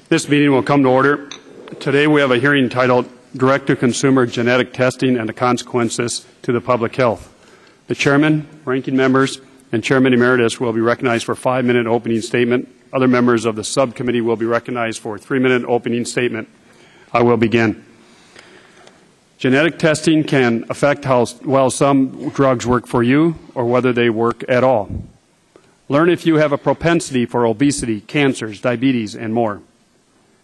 This meeting will come to order. Today we have a hearing titled Direct-to-Consumer Genetic Testing and the Consequences to the Public Health. The Chairman, Ranking Members, and Chairman Emeritus will be recognized for a 5-minute opening statement. Other members of the Subcommittee will be recognized for a 3-minute opening statement. I will begin. Genetic testing can affect how well some drugs work for you or whether they work at all. Learn if you have a propensity for obesity, cancers, diabetes, and more.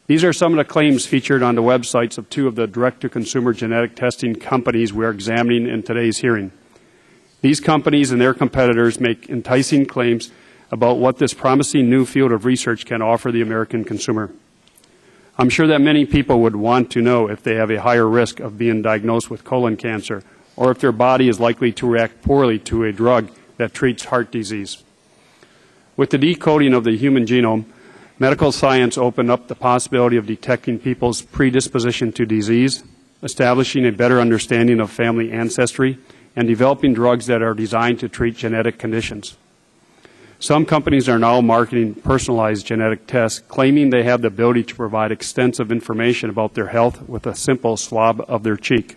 These are some of the claims featured on the websites of 2 of the direct-to-consumer genetic testing companies we are examining in today's hearing. These companies and their competitors make enticing claims about what this promising new field of research can offer the American consumer. I'm sure that many people would want to know if they have a higher risk of being diagnosed with colon cancer or if their body is likely to react poorly to a drug that treats heart disease. With the decoding of the human genome, medical science opened up the possibility of detecting people's predisposition to disease, establishing a better understanding of family ancestry, and developing drugs that are designed to treat genetic conditions. Some companies are now marketing personalized genetic tests, claiming they have the ability to provide extensive information about their health with a simple swab of their cheek.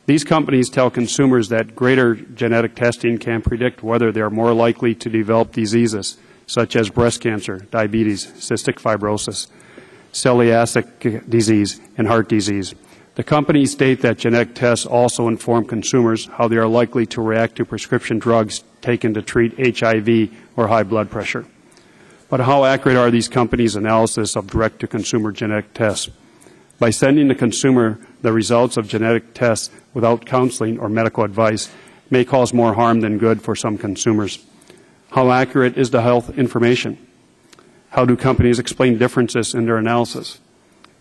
These companies tell consumers that greater genetic testing can predict whether they are more likely to develop diseases such as breast cancer, diabetes, cystic fibrosis, celiac disease, and heart disease. The companies state that genetic tests also inform consumers how they are likely to react to prescription drugs taken to treat HIV or high blood pressure. But how accurate are these companies' analysis of direct-to-consumer genetic tests? By sending the consumer the results of genetic tests without counseling or medical advice may cause more harm than good for some consumers. How accurate is the health information? How do companies explain differences in their analysis?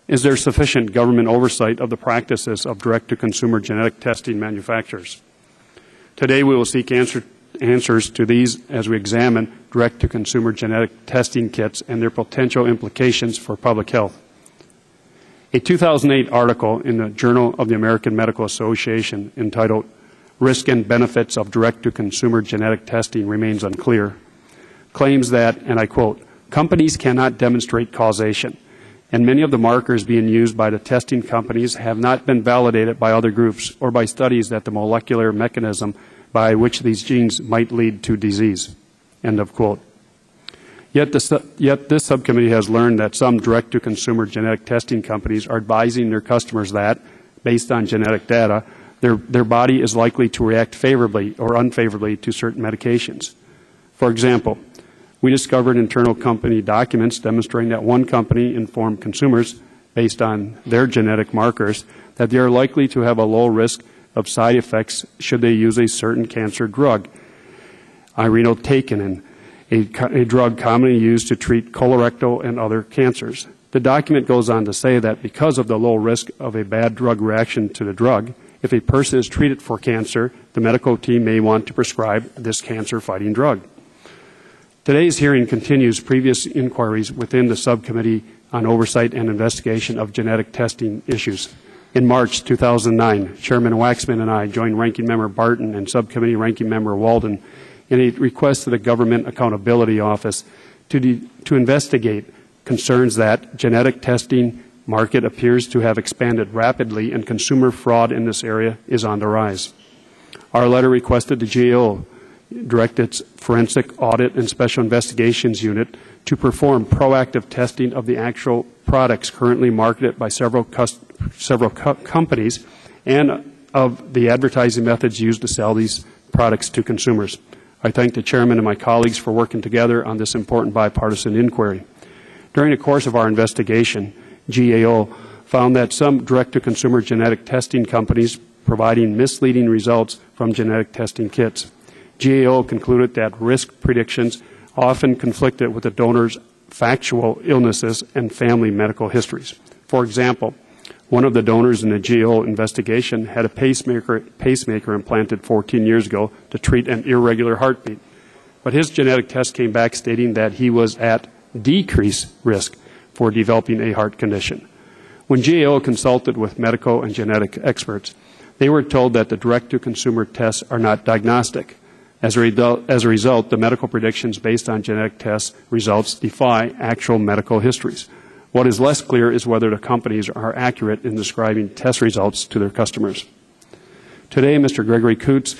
Is there sufficient government oversight of the practices of direct-to-consumer genetic testing manufacturers? Today we will seek answers to these as we examine direct-to-consumer genetic testing kits and their potential implications for public health. A 2008 article in the Journal of the American Medical Association entitled Risk and Benefits of Direct-to-Consumer Genetic Testing Remains Unclear claims that, and I quote, companies cannot demonstrate causation, and many of the markers being used by the testing companies have not been validated by other groups or by studies that the molecular mechanism by which these genes might lead to disease. End of quote. Yet this subcommittee has learned that some direct-to-consumer genetic testing companies are advising their customers that, based on genetic data, their body is likely to react favorably or unfavorably to certain medications. For example, we discovered internal company documents demonstrating that one company informed consumers, based on their genetic markers, that they are likely to have a low risk of side effects should they use a certain cancer drug, irinotecan, a drug commonly used to treat colorectal and other cancers. The document goes on to say that because of the low risk of a bad drug reaction to the drug, if a person is treated for cancer, the medical team may want to prescribe this cancer-fighting drug. Today's hearing continues previous inquiries within the Subcommittee on Oversight and Investigation of Genetic Testing Issues. In March 2009, Chairman Waxman and I joined Ranking Member Barton and Subcommittee Ranking Member Walden in a request to the Government Accountability Office to investigate concerns that genetic testing market appears to have expanded rapidly and consumer fraud in this area is on the rise. Our letter requested the GAO direct its Forensic Audit and Special Investigations Unit to perform proactive testing of the actual products currently marketed by several companies and of the advertising methods used to sell these products to consumers. I thank the Chairman and my colleagues for working together on this important bipartisan inquiry. During the course of our investigation, GAO found that some direct-to-consumer genetic testing companies providing misleading results from genetic testing kits. GAO concluded that risk predictions often conflicted with the donor's factual illnesses and family medical histories. For example, one of the donors in the GAO investigation had a pacemaker implanted 14 years ago to treat an irregular heartbeat. But his genetic test came back stating that he was at decreased risk for developing a heart condition. When GAO consulted with medical and genetic experts, they were told that the direct-to-consumer tests are not diagnostic. As a result, the medical predictions based on genetic test results defy actual medical histories. What is less clear is whether the companies are accurate in describing test results to their customers. Today, Mr. Gregory Coots,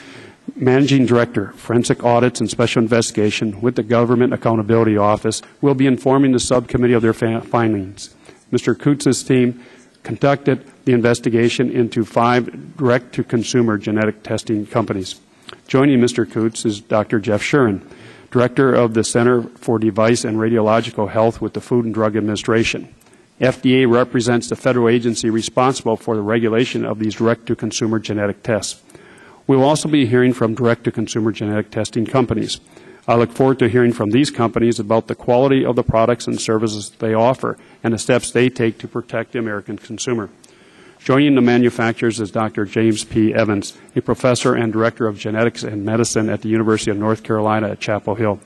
Managing Director, Forensic Audits and Special Investigation with the Government Accountability Office, will be informing the subcommittee of their findings. Mr. Coots' team conducted the investigation into 5 direct-to-consumer genetic testing companies. Joining Mr. Coots is Dr. Jeff Shuren, Director of the Center for Device and Radiological Health with the Food and Drug Administration. FDA represents the federal agency responsible for the regulation of these direct-to-consumer genetic tests. We will also be hearing from direct-to-consumer genetic testing companies. I look forward to hearing from these companies about the quality of the products and services they offer and the steps they take to protect the American consumer. Joining the manufacturers is Dr. James P. Evans, a professor and director of genetics and medicine at the University of North Carolina at Chapel Hill.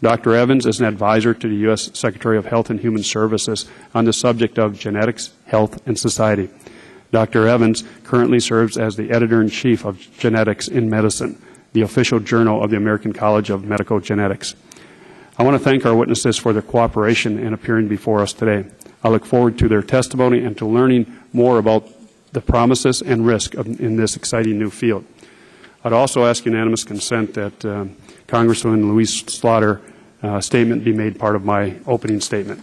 Dr. Evans is an advisor to the U.S. Secretary of Health and Human Services on the subject of genetics, health, and society. Dr. Evans currently serves as the editor-in-chief of Genetics in Medicine, the official journal of the American College of Medical Genetics. I want to thank our witnesses for their cooperation in appearing before us today. I look forward to their testimony and to learning more about the promises and risk in this exciting new field. I'd also ask unanimous consent that Congresswoman Louise Slaughter statement be made part of my opening statement.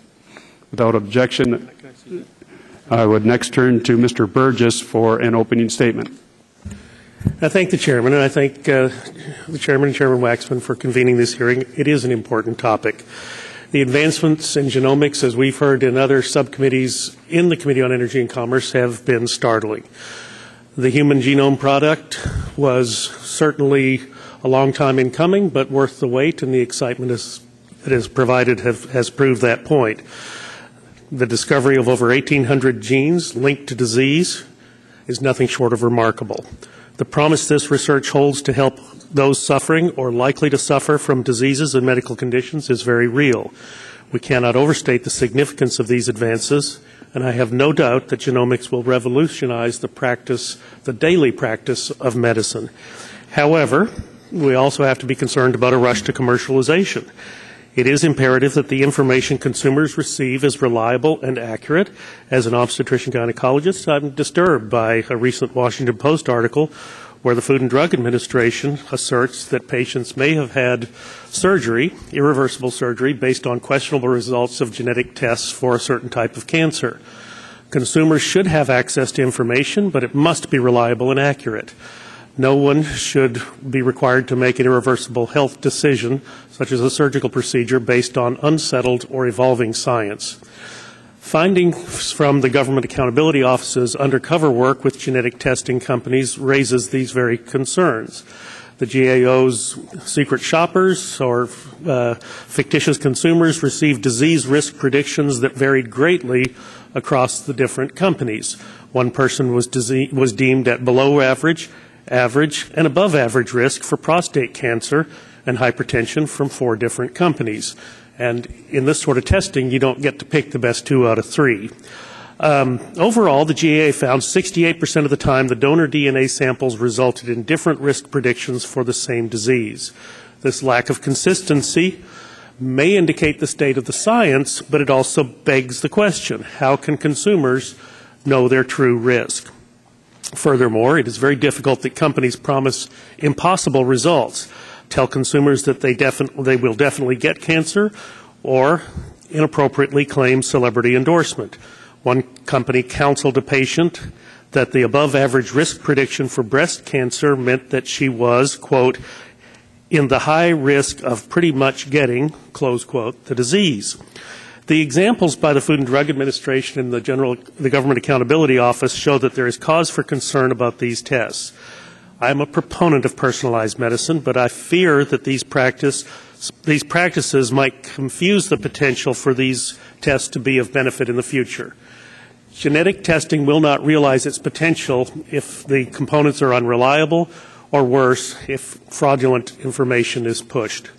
Without objection, I would next turn to Mr. Burgess for an opening statement. I thank the Chairman, and I thank the Chairman and Chairman Waxman for convening this hearing. It is an important topic. The advancements in genomics, as we've heard in other subcommittees in the Committee on Energy and Commerce, have been startling. The Human Genome Project was certainly a long time in coming, but worth the wait, and the excitement that is provided has proved that point. The discovery of over 1,800 genes linked to disease is nothing short of remarkable. The promise this research holds to help those suffering or likely to suffer from diseases and medical conditions is very real. We cannot overstate the significance of these advances, and I have no doubt that genomics will revolutionize the daily practice of medicine. However, we also have to be concerned about a rush to commercialization. It is imperative that the information consumers receive is reliable and accurate. As an obstetrician-gynecologist, I'm disturbed by a recent Washington Post article where the Food and Drug Administration asserts that patients may have had surgery, irreversible surgery, based on questionable results of genetic tests for a certain type of cancer. Consumers should have access to information, but it must be reliable and accurate. No one should be required to make an irreversible health decision, such as a surgical procedure, based on unsettled or evolving science. Findings from the Government Accountability Office's undercover work with genetic testing companies raises these very concerns. The GAO's secret shoppers or fictitious consumers received disease risk predictions that varied greatly across the different companies. One person was deemed at below average, and above average risk for prostate cancer and hypertension from 4 different companies. And in this sort of testing, you don't get to pick the best 2 out of 3. Overall, the GAA found 68% of the time the donor DNA samples resulted in different risk predictions for the same disease. This lack of consistency may indicate the state of the science, but it also begs the question, how can consumers know their true risk? Furthermore, it is very difficult that companies promise impossible results, tell consumers that they will definitely get cancer, or inappropriately claim celebrity endorsement. One company counseled a patient that the above-average risk prediction for breast cancer meant that she was, quote, in the high risk of pretty much getting, close quote, the disease. The examples by the Food and Drug Administration and the Government Accountability Office show that there is cause for concern about these tests. I am a proponent of personalized medicine, but I fear that these practices might confuse the potential for these tests to be of benefit in the future. Genetic testing will not realize its potential if the components are unreliable, or worse, if fraudulent information is pushed.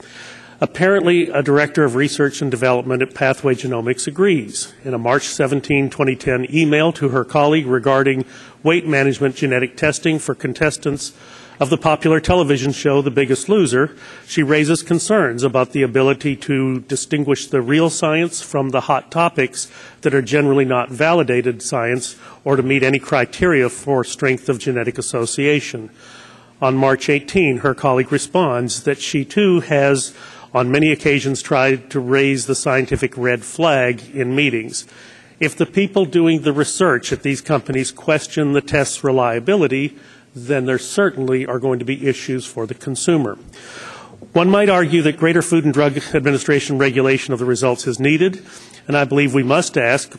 Apparently, a director of research and development at Pathway Genomics agrees. In a March 17, 2010 email to her colleague regarding weight management genetic testing for contestants of the popular television show The Biggest Loser, she raises concerns about the ability to distinguish the real science from the hot topics that are generally not validated science or to meet any criteria for strength of genetic association. On March 18, her colleague responds that she too has on many occasions tried to raise the scientific red flag in meetings. If the people doing the research at these companies question the test's reliability, then there certainly are going to be issues for the consumer. One might argue that greater Food and Drug Administration regulation of the results is needed, and I believe we must ask,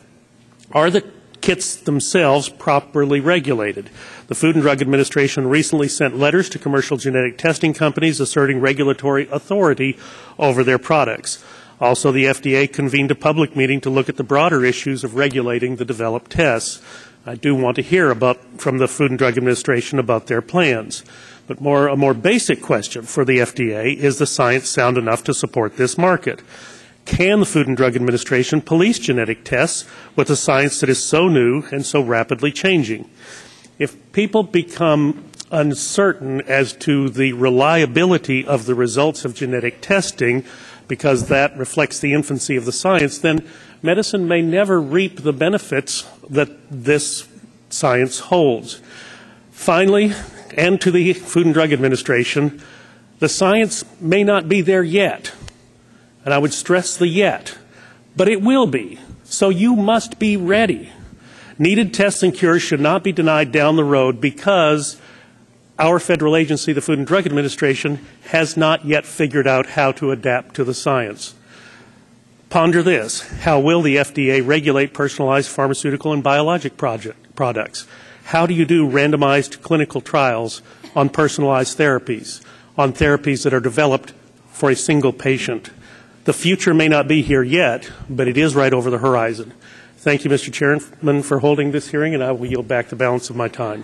are the kits themselves properly regulated? The Food and Drug Administration recently sent letters to commercial genetic testing companies asserting regulatory authority over their products. Also, the FDA convened a public meeting to look at the broader issues of regulating the developed tests. I do want to hear from the Food and Drug Administration about their plans. But a more basic question for the FDA, is the science sound enough to support this market? Can the Food and Drug Administration police genetic tests with a science that is so new and so rapidly changing? If people become uncertain as to the reliability of the results of genetic testing, because that reflects the infancy of the science, then medicine may never reap the benefits that this science holds. Finally, and to the Food and Drug Administration, the science may not be there yet, and I would stress the yet, but it will be, so you must be ready. Needed tests and cures should not be denied down the road because our federal agency, the Food and Drug Administration, has not yet figured out how to adapt to the science. Ponder this. How will the FDA regulate personalized pharmaceutical and biologic products? How do you do randomized clinical trials on personalized therapies, on therapies that are developed for a single patient? The future may not be here yet, but it is right over the horizon. Thank you, Mr. Chairman, for holding this hearing, and I will yield back the balance of my time.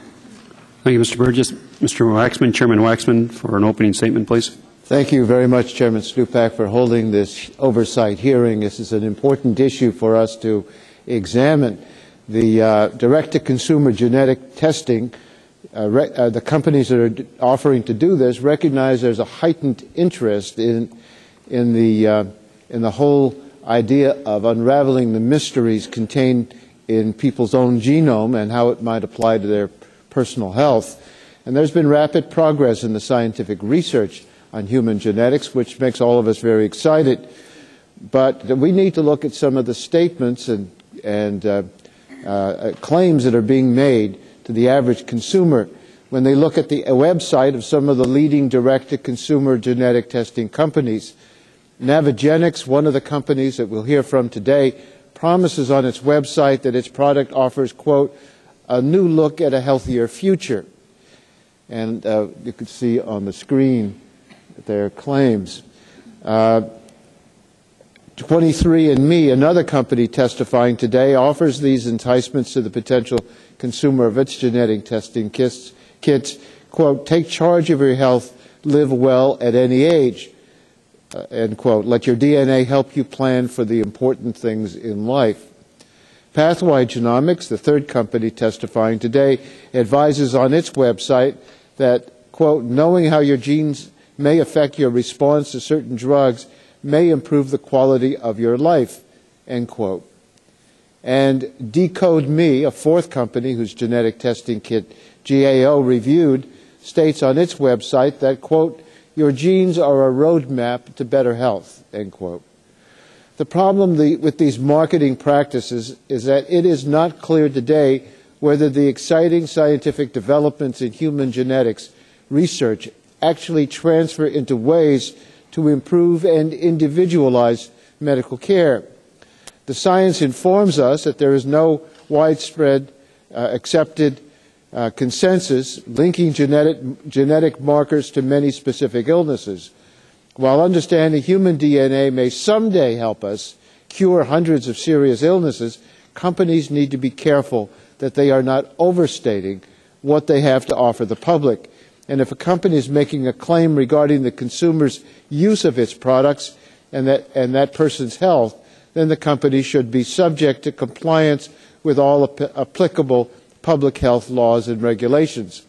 Thank you, Mr. Burgess. Mr. Waxman, Chairman Waxman, for an opening statement, please. Thank you very much, Chairman Stupak, for holding this oversight hearing. This is an important issue for us to examine. The direct-to-consumer genetic testing, the companies that are offering to do this recognize there's a heightened interest in the whole idea of unraveling the mysteries contained in people's own genome and how it might apply to their personal health. And there's been rapid progress in the scientific research on human genetics, which makes all of us very excited. But we need to look at some of the statements and claims that are being made to the average consumer when they look at the website of some of the leading direct-to-consumer genetic testing companies. Navigenics, one of the companies that we'll hear from today, promises on its website that its product offers, quote, a new look at a healthier future. And you can see on the screen their claims. 23andMe, another company testifying today, offers these enticements to the potential consumer of its genetic testing kits, quote, take charge of your health, live well at any age, end quote. Let your DNA help you plan for the important things in life. Pathway Genomics, the third company testifying today, advises on its website that, quote, knowing how your genes may affect your response to certain drugs may improve the quality of your life, end quote. And Decode Me, a fourth company whose genetic testing kit GAO reviewed, states on its website that, quote, your genes are a roadmap to better health, end quote. The problem with these marketing practices is that it is not clear today whether the exciting scientific developments in human genetics research actually transfer into ways to improve and individualize medical care. The science informs us that there is no widespread accepted consensus linking genetic markers to many specific illnesses. While understanding human DNA may someday help us cure hundreds of serious illnesses, companies need to be careful that they are not overstating what they have to offer the public. And if a company is making a claim regarding the consumer's use of its products and that person's health, then the company should be subject to compliance with all applicable public health laws and regulations.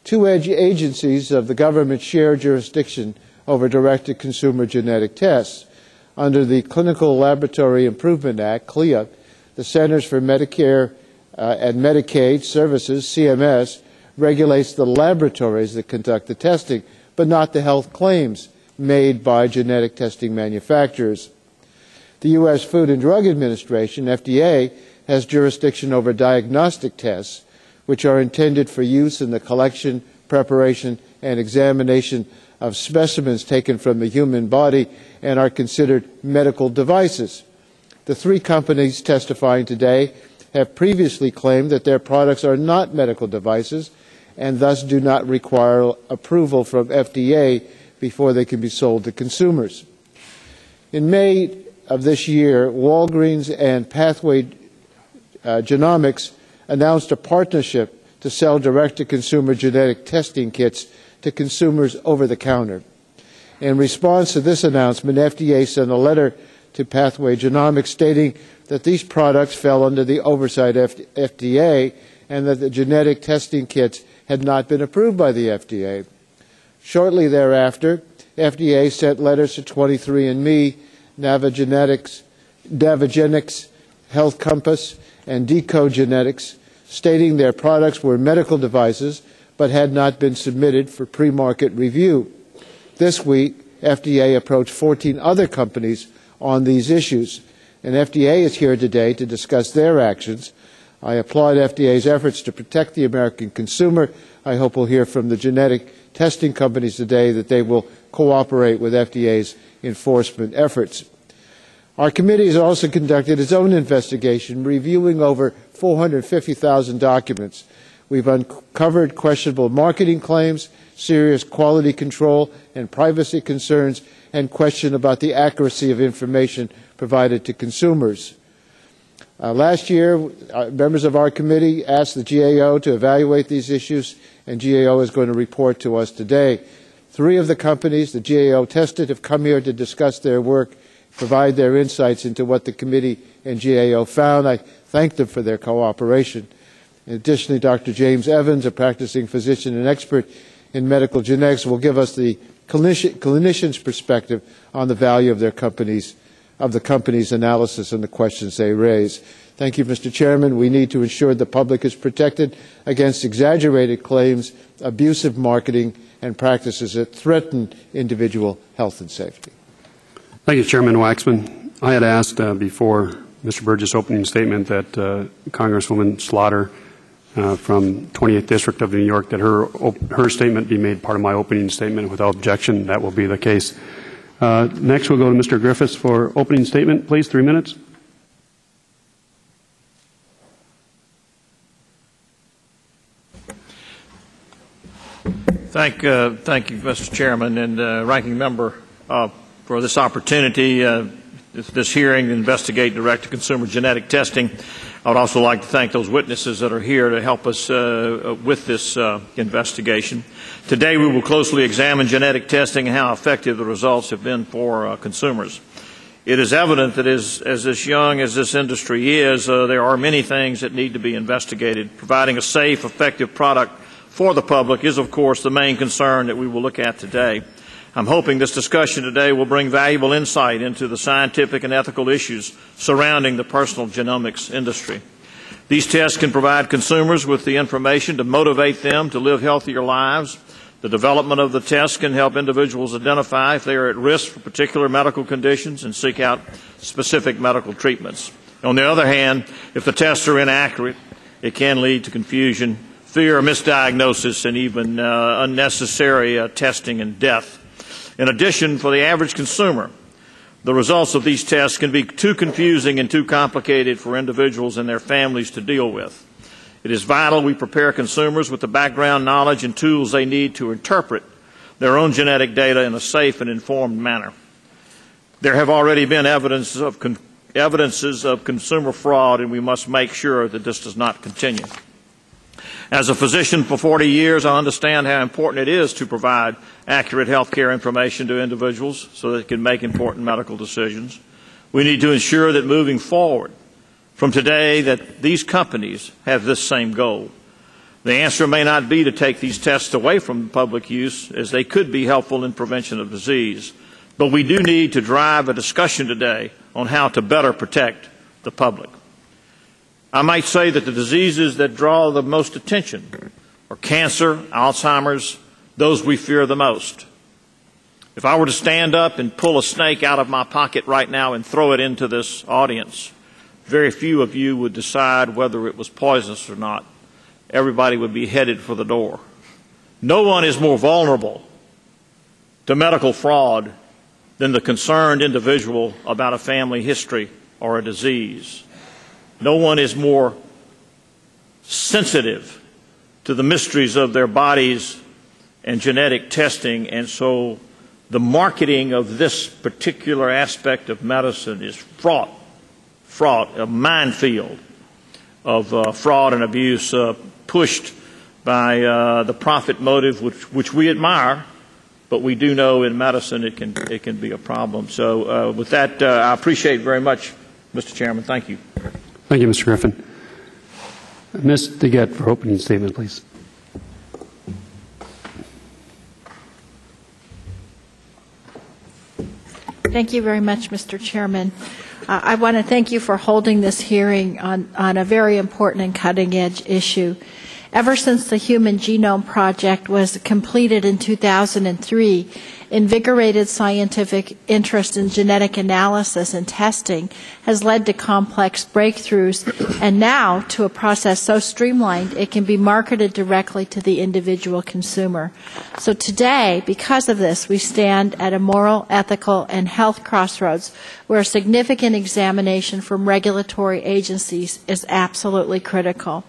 Two agencies of the government share jurisdiction over direct-to-consumer genetic tests. Under the Clinical Laboratory Improvement Act, CLIA, the Centers for Medicare and Medicaid Services, CMS, regulates the laboratories that conduct the testing, but not the health claims made by genetic testing manufacturers. The U.S. Food and Drug Administration, FDA, has jurisdiction over diagnostic tests, which are intended for use in the collection, preparation, and examination of specimens taken from the human body and are considered medical devices. The three companies testifying today have previously claimed that their products are not medical devices and thus do not require approval from FDA before they can be sold to consumers. In May of this year, Walgreens and Pathway Genomics announced a partnership to sell direct-to-consumer genetic testing kits to consumers over the counter. In response to this announcement, FDA sent a letter to Pathway Genomics stating that these products fell under the oversight of FDA and that the genetic testing kits had not been approved by the FDA. Shortly thereafter, FDA sent letters to 23andMe, Navagenetics, Health Compass, and Decode Genetics, stating their products were medical devices but had not been submitted for pre-market review. This week, FDA approached 14 other companies on these issues, and FDA is here today to discuss their actions. I applaud FDA's efforts to protect the American consumer. I hope we'll hear from the genetic testing companies today that they will cooperate with FDA's enforcement efforts. Our committee has also conducted its own investigation, reviewing over 450,000 documents. We've uncovered questionable marketing claims, serious quality control and privacy concerns, and question about the accuracy of information provided to consumers. Last year, members of our committee asked the GAO to evaluate these issues, and GAO is going to report to us today. Three of the companies the GAO tested have come here to discuss their work, provide their insights into what the committee and GAO found. I thank them for their cooperation. Additionally, Dr. James Evans, a practicing physician and expert in medical genetics, will give us the clinician's perspective on the value of the company's analysis and the questions they raise. Thank you, Mr. Chairman. We need to ensure the public is protected against exaggerated claims, abusive marketing, and practices that threaten individual health and safety. Thank you, Chairman Waxman. I had asked before Mr. Burgess' opening statement that Congresswoman Slaughter from 28th District of New York, that her statement be made part of my opening statement without objection. That will be the case. Next, we'll go to Mr. Griffiths for opening statement. Please, 3 minutes. Thank you, Mr. Chairman and Ranking Member, for this opportunity, this hearing to investigate direct-to-consumer genetic testing. I would also like to thank those witnesses that are here to help us with this investigation. Today we will closely examine genetic testing and how effective the results have been for consumers. It is evident that as young as this industry is, there are many things that need to be investigated. Providing a safe, effective product for the public is, of course, the main concern that we will look at today. I'm hoping this discussion today will bring valuable insight into the scientific and ethical issues surrounding the personal genomics industry. These tests can provide consumers with the information to motivate them to live healthier lives. The development of the tests can help individuals identify if they are at risk for particular medical conditions and seek out specific medical treatments. On the other hand, if the tests are inaccurate, it can lead to confusion, fear, misdiagnosis, and even unnecessary testing and death. In addition, for the average consumer, the results of these tests can be too confusing and too complicated for individuals and their families to deal with. It is vital we prepare consumers with the background knowledge and tools they need to interpret their own genetic data in a safe and informed manner. There have already been evidences of consumer fraud, and we must make sure that this does not continue. As a physician for 40 years, I understand how important it is to provide accurate health care information to individuals so that they can make important medical decisions. We need to ensure that moving forward from today that these companies have this same goal. The answer may not be to take these tests away from public use, as they could be helpful in prevention of disease. But we do need to drive a discussion today on how to better protect the public. I might say that the diseases that draw the most attention are cancer, Alzheimer's, those we fear the most. If I were to stand up and pull a snake out of my pocket right now and throw it into this audience, very few of you would decide whether it was poisonous or not. Everybody would be headed for the door. No one is more vulnerable to medical fraud than the concerned individual about a family history or a disease. No one is more sensitive to the mysteries of their bodies and genetic testing, and so the marketing of this particular aspect of medicine is fraught, a minefield of fraud and abuse pushed by the profit motive, which we admire, but we do know in medicine it can be a problem. So with that, I appreciate very much, Mr. Chairman. Thank you. Thank you, Mr. Griffin. Ms. DeGette for opening statement, please. Thank you very much, Mr. Chairman. I want to thank you for holding this hearing on a very important and cutting-edge issue. Ever since the Human Genome Project was completed in 2003, invigorated scientific interest in genetic analysis and testing has led to complex breakthroughs, and now to a process so streamlined it can be marketed directly to the individual consumer. So today, because of this, we stand at a moral, ethical, and health crossroads where a significant examination from regulatory agencies is absolutely critical.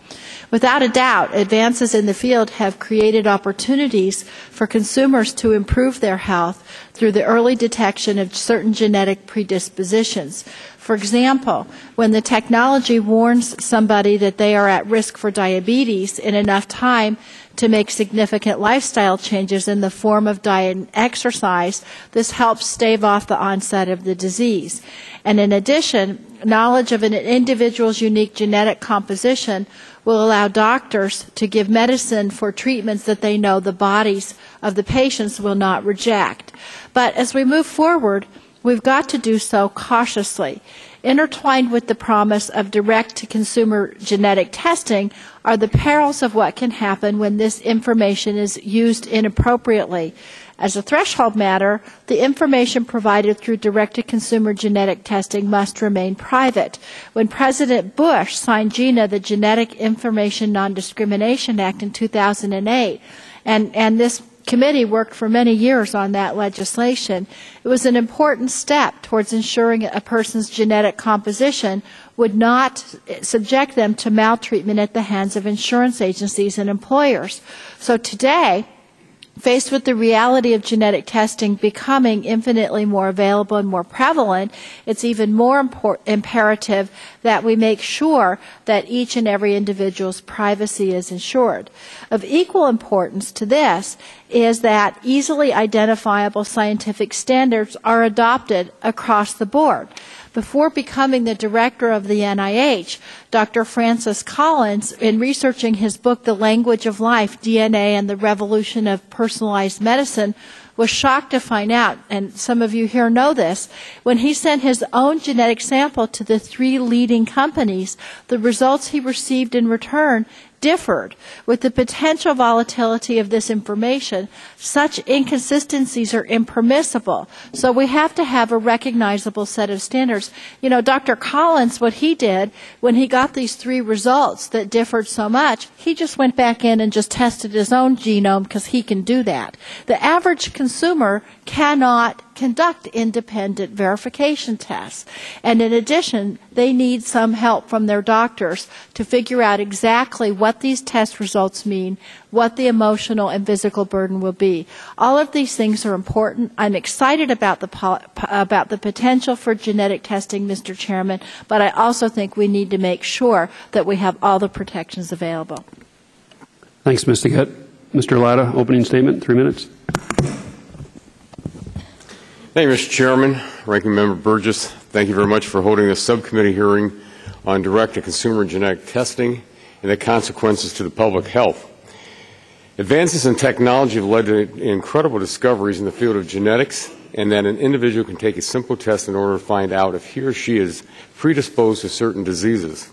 Without a doubt, advances in the field have created opportunities for consumers to improve their health through the early detection of certain genetic predispositions. For example, when the technology warns somebody that they are at risk for diabetes in enough time to make significant lifestyle changes in the form of diet and exercise, this helps stave off the onset of the disease. And in addition, knowledge of an individual's unique genetic composition will allow doctors to give medicine for treatments that they know the bodies of the patients will not reject. But as we move forward, we've got to do so cautiously. Intertwined with the promise of direct-to-consumer genetic testing are the perils of what can happen when this information is used inappropriately. As a threshold matter, the information provided through direct-to-consumer genetic testing must remain private. When President Bush signed GINA, the Genetic Information Non-Discrimination Act, in 2008, and this committee worked for many years on that legislation, it was an important step towards ensuring a person's genetic composition would not subject them to maltreatment at the hands of insurance agencies and employers. So today, faced with the reality of genetic testing becoming infinitely more available and more prevalent, it's even more imperative that we make sure that each and every individual's privacy is ensured. Of equal importance to this is that easily identifiable scientific standards are adopted across the board. Before becoming the director of the NIH, Dr. Francis Collins, in researching his book, The Language of Life, DNA and the Revolution of Personalized Medicine, was shocked to find out, and some of you here know this, when he sent his own genetic sample to the 3 leading companies, the results he received in return differed. With the potential volatility of this information, such inconsistencies are impermissible. So we have to have a recognizable set of standards. You know, Dr. Collins, what he did when he got these 3 results that differed so much, he just went back in and just tested his own genome because he can do that. The average consumer cannot conduct independent verification tests. And in addition, they need some help from their doctors to figure out exactly what these test results mean, what the emotional and physical burden will be. All of these things are important. I'm excited about the potential for genetic testing, Mr. Chairman, but I also think we need to make sure that we have all the protections available. Thanks, Ms. DeGette. Mr. Latta, opening statement, 3 minutes. Thank you, Mr. Chairman. Ranking Member Burgess, thank you very much for holding this subcommittee hearing on direct-to-consumer genetic testing and the consequences to the public health. Advances in technology have led to incredible discoveries in the field of genetics, and that an individual can take a simple test in order to find out if he or she is predisposed to certain diseases.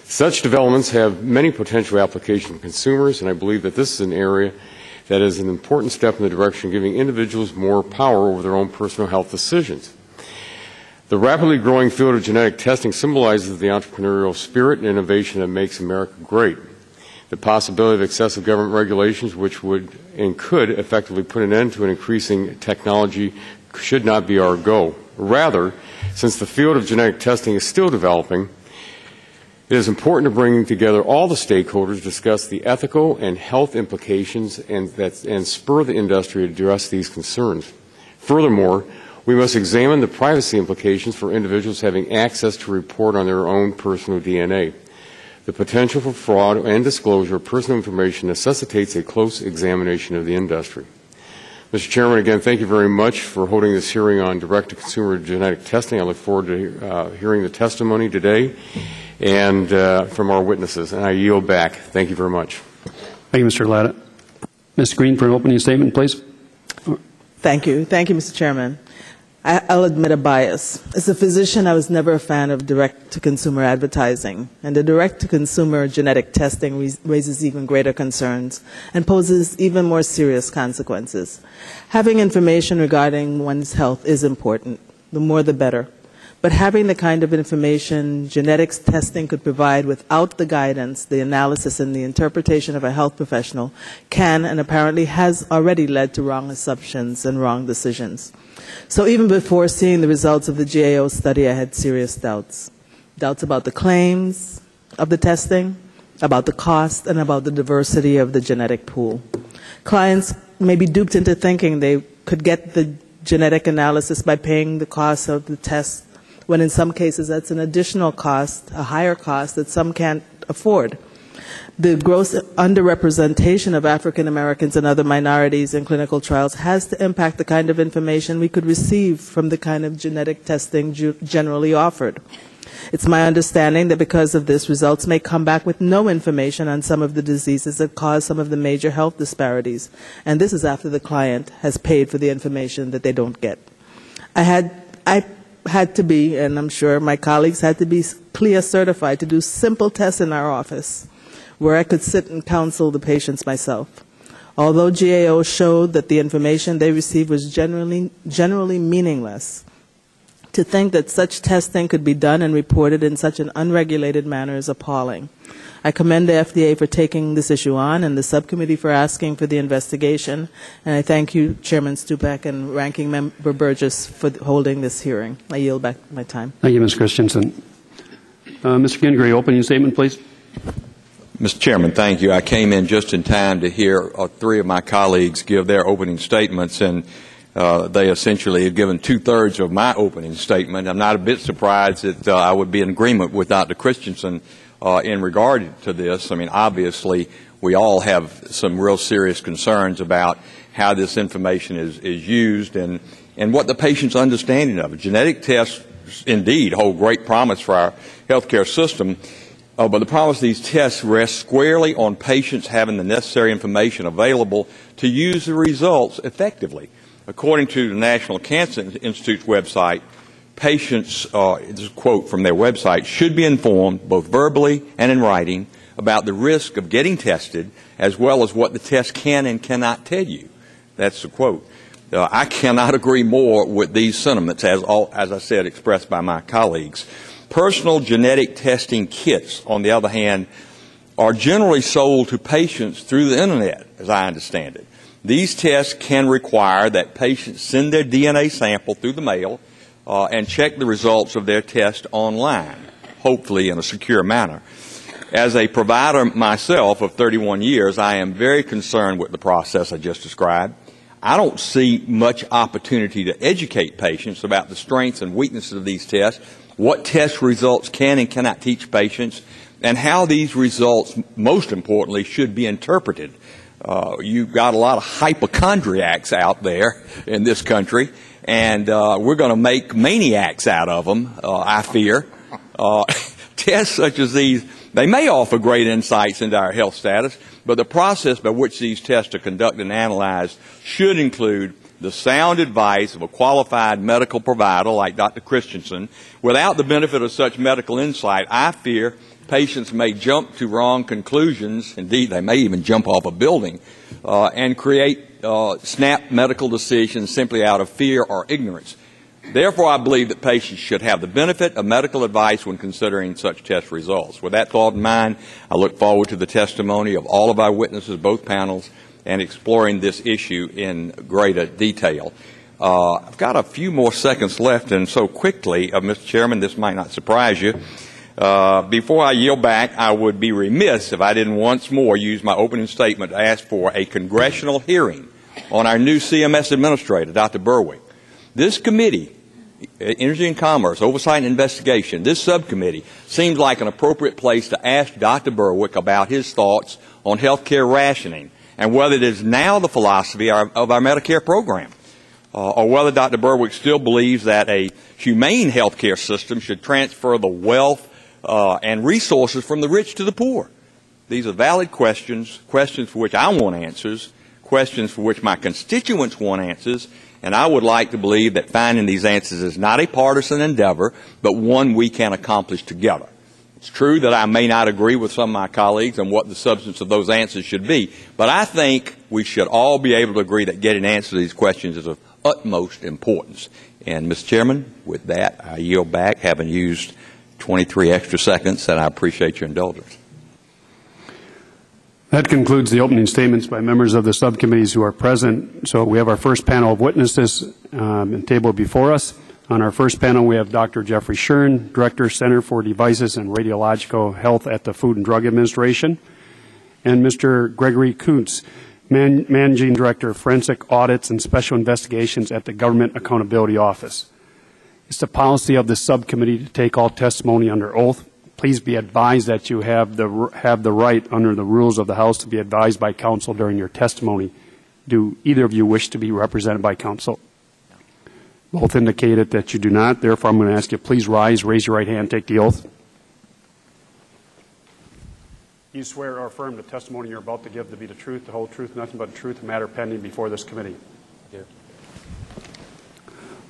Such developments have many potential applications for consumers, and I believe that this is an area that is an important step in the direction of giving individuals more power over their own personal health decisions. The rapidly growing field of genetic testing symbolizes the entrepreneurial spirit and innovation that makes America great. The possibility of excessive government regulations, which would and could effectively put an end to an increasing technology, should not be our goal. Rather, since the field of genetic testing is still developing, it is important to bring together all the stakeholders, discuss the ethical and health implications, and spur the industry to address these concerns. Furthermore, we must examine the privacy implications for individuals having access to report on their own personal DNA. The potential for fraud and disclosure of personal information necessitates a close examination of the industry. Mr. Chairman, again, thank you very much for holding this hearing on direct-to-consumer genetic testing. I look forward to hearing the testimony today and from our witnesses. And I yield back. Thank you very much. Thank you, Mr. Latta. Ms. Green, for an opening statement, please. Thank you. Thank you, Mr. Chairman. I'll admit a bias. As a physician, I was never a fan of direct-to-consumer advertising, and the direct-to-consumer genetic testing raises even greater concerns and poses even more serious consequences. Having information regarding one's health is important. The more, the better. But having the kind of information genetics testing could provide without the guidance, the analysis, and the interpretation of a health professional can and apparently has already led to wrong assumptions and wrong decisions. So even before seeing the results of the GAO study, I had serious doubts. Doubts about the claims of the testing, about the cost, and about the diversity of the genetic pool. Clients may be duped into thinking they could get the genetic analysis by paying the cost of the test, when in some cases that's an additional cost, a higher cost that some can't afford. The gross underrepresentation of African Americans and other minorities in clinical trials has to impact the kind of information we could receive from the kind of genetic testing generally offered. It's my understanding that because of this, results may come back with no information on some of the diseases that cause some of the major health disparities, and this is after the client has paid for the information that they don't get. I had to be, and I'm sure my colleagues had to be, CLIA certified to do simple tests in our office, where I could sit and counsel the patients myself. Although GAO showed that the information they received was generally meaningless, to think that such testing could be done and reported in such an unregulated manner is appalling. I commend the FDA for taking this issue on and the subcommittee for asking for the investigation, and I thank you, Chairman Stupak and Ranking Member Burgess, for holding this hearing. I yield back my time. Thank you, Ms. Christensen. Mr. Gingrey, opening statement, please. Mr. Chairman, thank you. I came in just in time to hear three of my colleagues give their opening statements, and they essentially have given two-thirds of my opening statement. I'm not a bit surprised that I would be in agreement with Dr. Christensen in regard to this. I mean, obviously, we all have some real serious concerns about how this information is used and what the patient's understanding of it. Genetic tests, indeed, hold great promise for our healthcare system. But the promise of these tests rests squarely on patients having the necessary information available to use the results effectively. According to the National Cancer Institute's website, patients, this is a quote from their website, should be informed both verbally and in writing about the risk of getting tested as well as what the test can and cannot tell you. That's the quote. I cannot agree more with these sentiments, as I said, expressed by my colleagues. Personal genetic testing kits, on the other hand, are generally sold to patients through the Internet, as I understand it. These tests can require that patients send their DNA sample through the mail and check the results of their test online, hopefully in a secure manner. As a provider myself of 31 years, I am very concerned with the process I just described. I don't see much opportunity to educate patients about the strengths and weaknesses of these tests, what test results can and cannot teach patients, and how these results, most importantly, should be interpreted. You've got a lot of hypochondriacs out there in this country, and we're going to make maniacs out of them, I fear. Tests such as these They may offer great insights into our health status, but the process by which these tests are conducted and analyzed should include the sound advice of a qualified medical provider like Dr. Christensen. Without the benefit of such medical insight, I fear patients may jump to wrong conclusions. Indeed, they may even jump off a building and create snap medical decisions simply out of fear or ignorance. Therefore, I believe that patients should have the benefit of medical advice when considering such test results. With that thought in mind, I look forward to the testimony of all of our witnesses, both panels, and exploring this issue in greater detail. I've got a few more seconds left, and so quickly, Mr. Chairman, this might not surprise you. Before I yield back, I would be remiss if I didn't once more use my opening statement to ask for a congressional hearing on our new CMS Administrator, Dr. Berwick. This committee, Energy and Commerce, Oversight and Investigation, this subcommittee seems like an appropriate place to ask Dr. Berwick about his thoughts on health care rationing and whether it is now the philosophy of our Medicare program, or whether Dr. Berwick still believes that a humane health care system should transfer the wealth and resources from the rich to the poor. These are valid questions, questions for which I want answers, questions for which my constituents want answers, and I would like to believe that finding these answers is not a partisan endeavor, but one we can accomplish together. It's true that I may not agree with some of my colleagues on what the substance of those answers should be, but I think we should all be able to agree that getting answers to these questions is of utmost importance. And, Mr. Chairman, with that, I yield back, having used 23 extra seconds, and I appreciate your indulgence. That concludes the opening statements by members of the subcommittees who are present. So we have our first panel of witnesses tabled before us. On our first panel, we have Dr. Jeffrey Shern, Director, Center for Devices and Radiological Health at the Food and Drug Administration, and Mr. Gregory Kuntz, Managing Director, Forensic Audits and Special Investigations at the Government Accountability Office. It's the policy of the subcommittee to take all testimony under oath. Please be advised that you have the right under the rules of the House to be advised by counsel during your testimony. Do either of you wish to be represented by counsel? Both indicated that you do not. Therefore, I'm going to ask you, please rise, raise your right hand, take the oath. You swear or affirm the testimony you're about to give to be the truth, the whole truth, nothing but the truth, the matter pending before this committee. I do.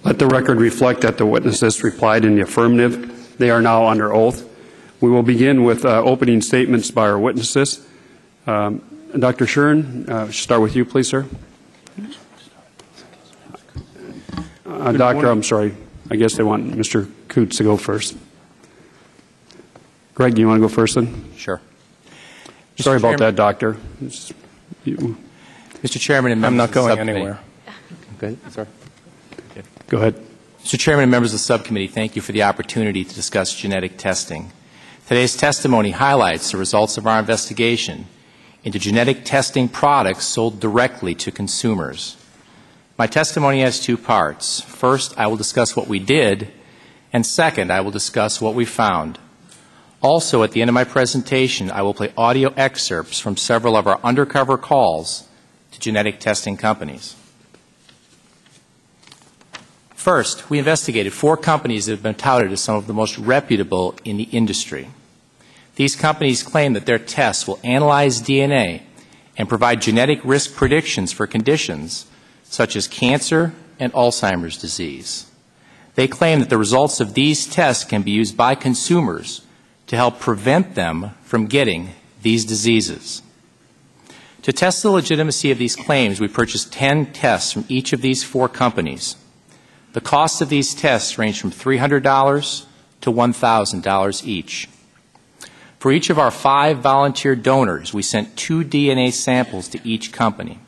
Let the record reflect that the witnesses replied in the affirmative. They are now under oath. We will begin with opening statements by our witnesses. Dr. Shern, start with you, please, sir. Doctor, I'm sorry. I guess they want Mr. Coots to go first. Greg, do you want to go first then? Sure. Sorry about that, Doctor. Mr. Chairman and members I'm not going of the subcommittee. anywhere. Okay, sorry. Go ahead. Mr. Chairman and members of the subcommittee, thank you for the opportunity to discuss genetic testing. Today's testimony highlights the results of our investigation into genetic testing products sold directly to consumers. My testimony has two parts. First, I will discuss what we did, and second, I will discuss what we found. Also, at the end of my presentation, I will play audio excerpts from several of our undercover calls to genetic testing companies. First, we investigated 4 companies that have been touted as some of the most reputable in the industry. These companies claim that their tests will analyze DNA and provide genetic risk predictions for conditions such as cancer and Alzheimer's disease. They claim that the results of these tests can be used by consumers to help prevent them from getting these diseases. To test the legitimacy of these claims, we purchased 10 tests from each of these 4 companies. The cost of these tests range from $300 to $1,000 each. For each of our 5 volunteer donors, we sent 2 DNA samples to each company.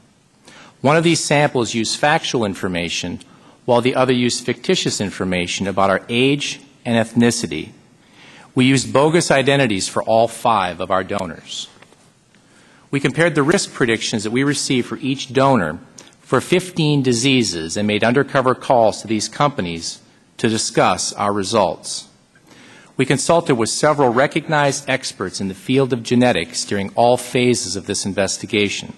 One of these samples used factual information, while the other used fictitious information about our age and ethnicity. We used bogus identities for all 5 of our donors. We compared the risk predictions that we received for each donor for 15 diseases and made undercover calls to these companies to discuss our results. We consulted with several recognized experts in the field of genetics during all phases of this investigation.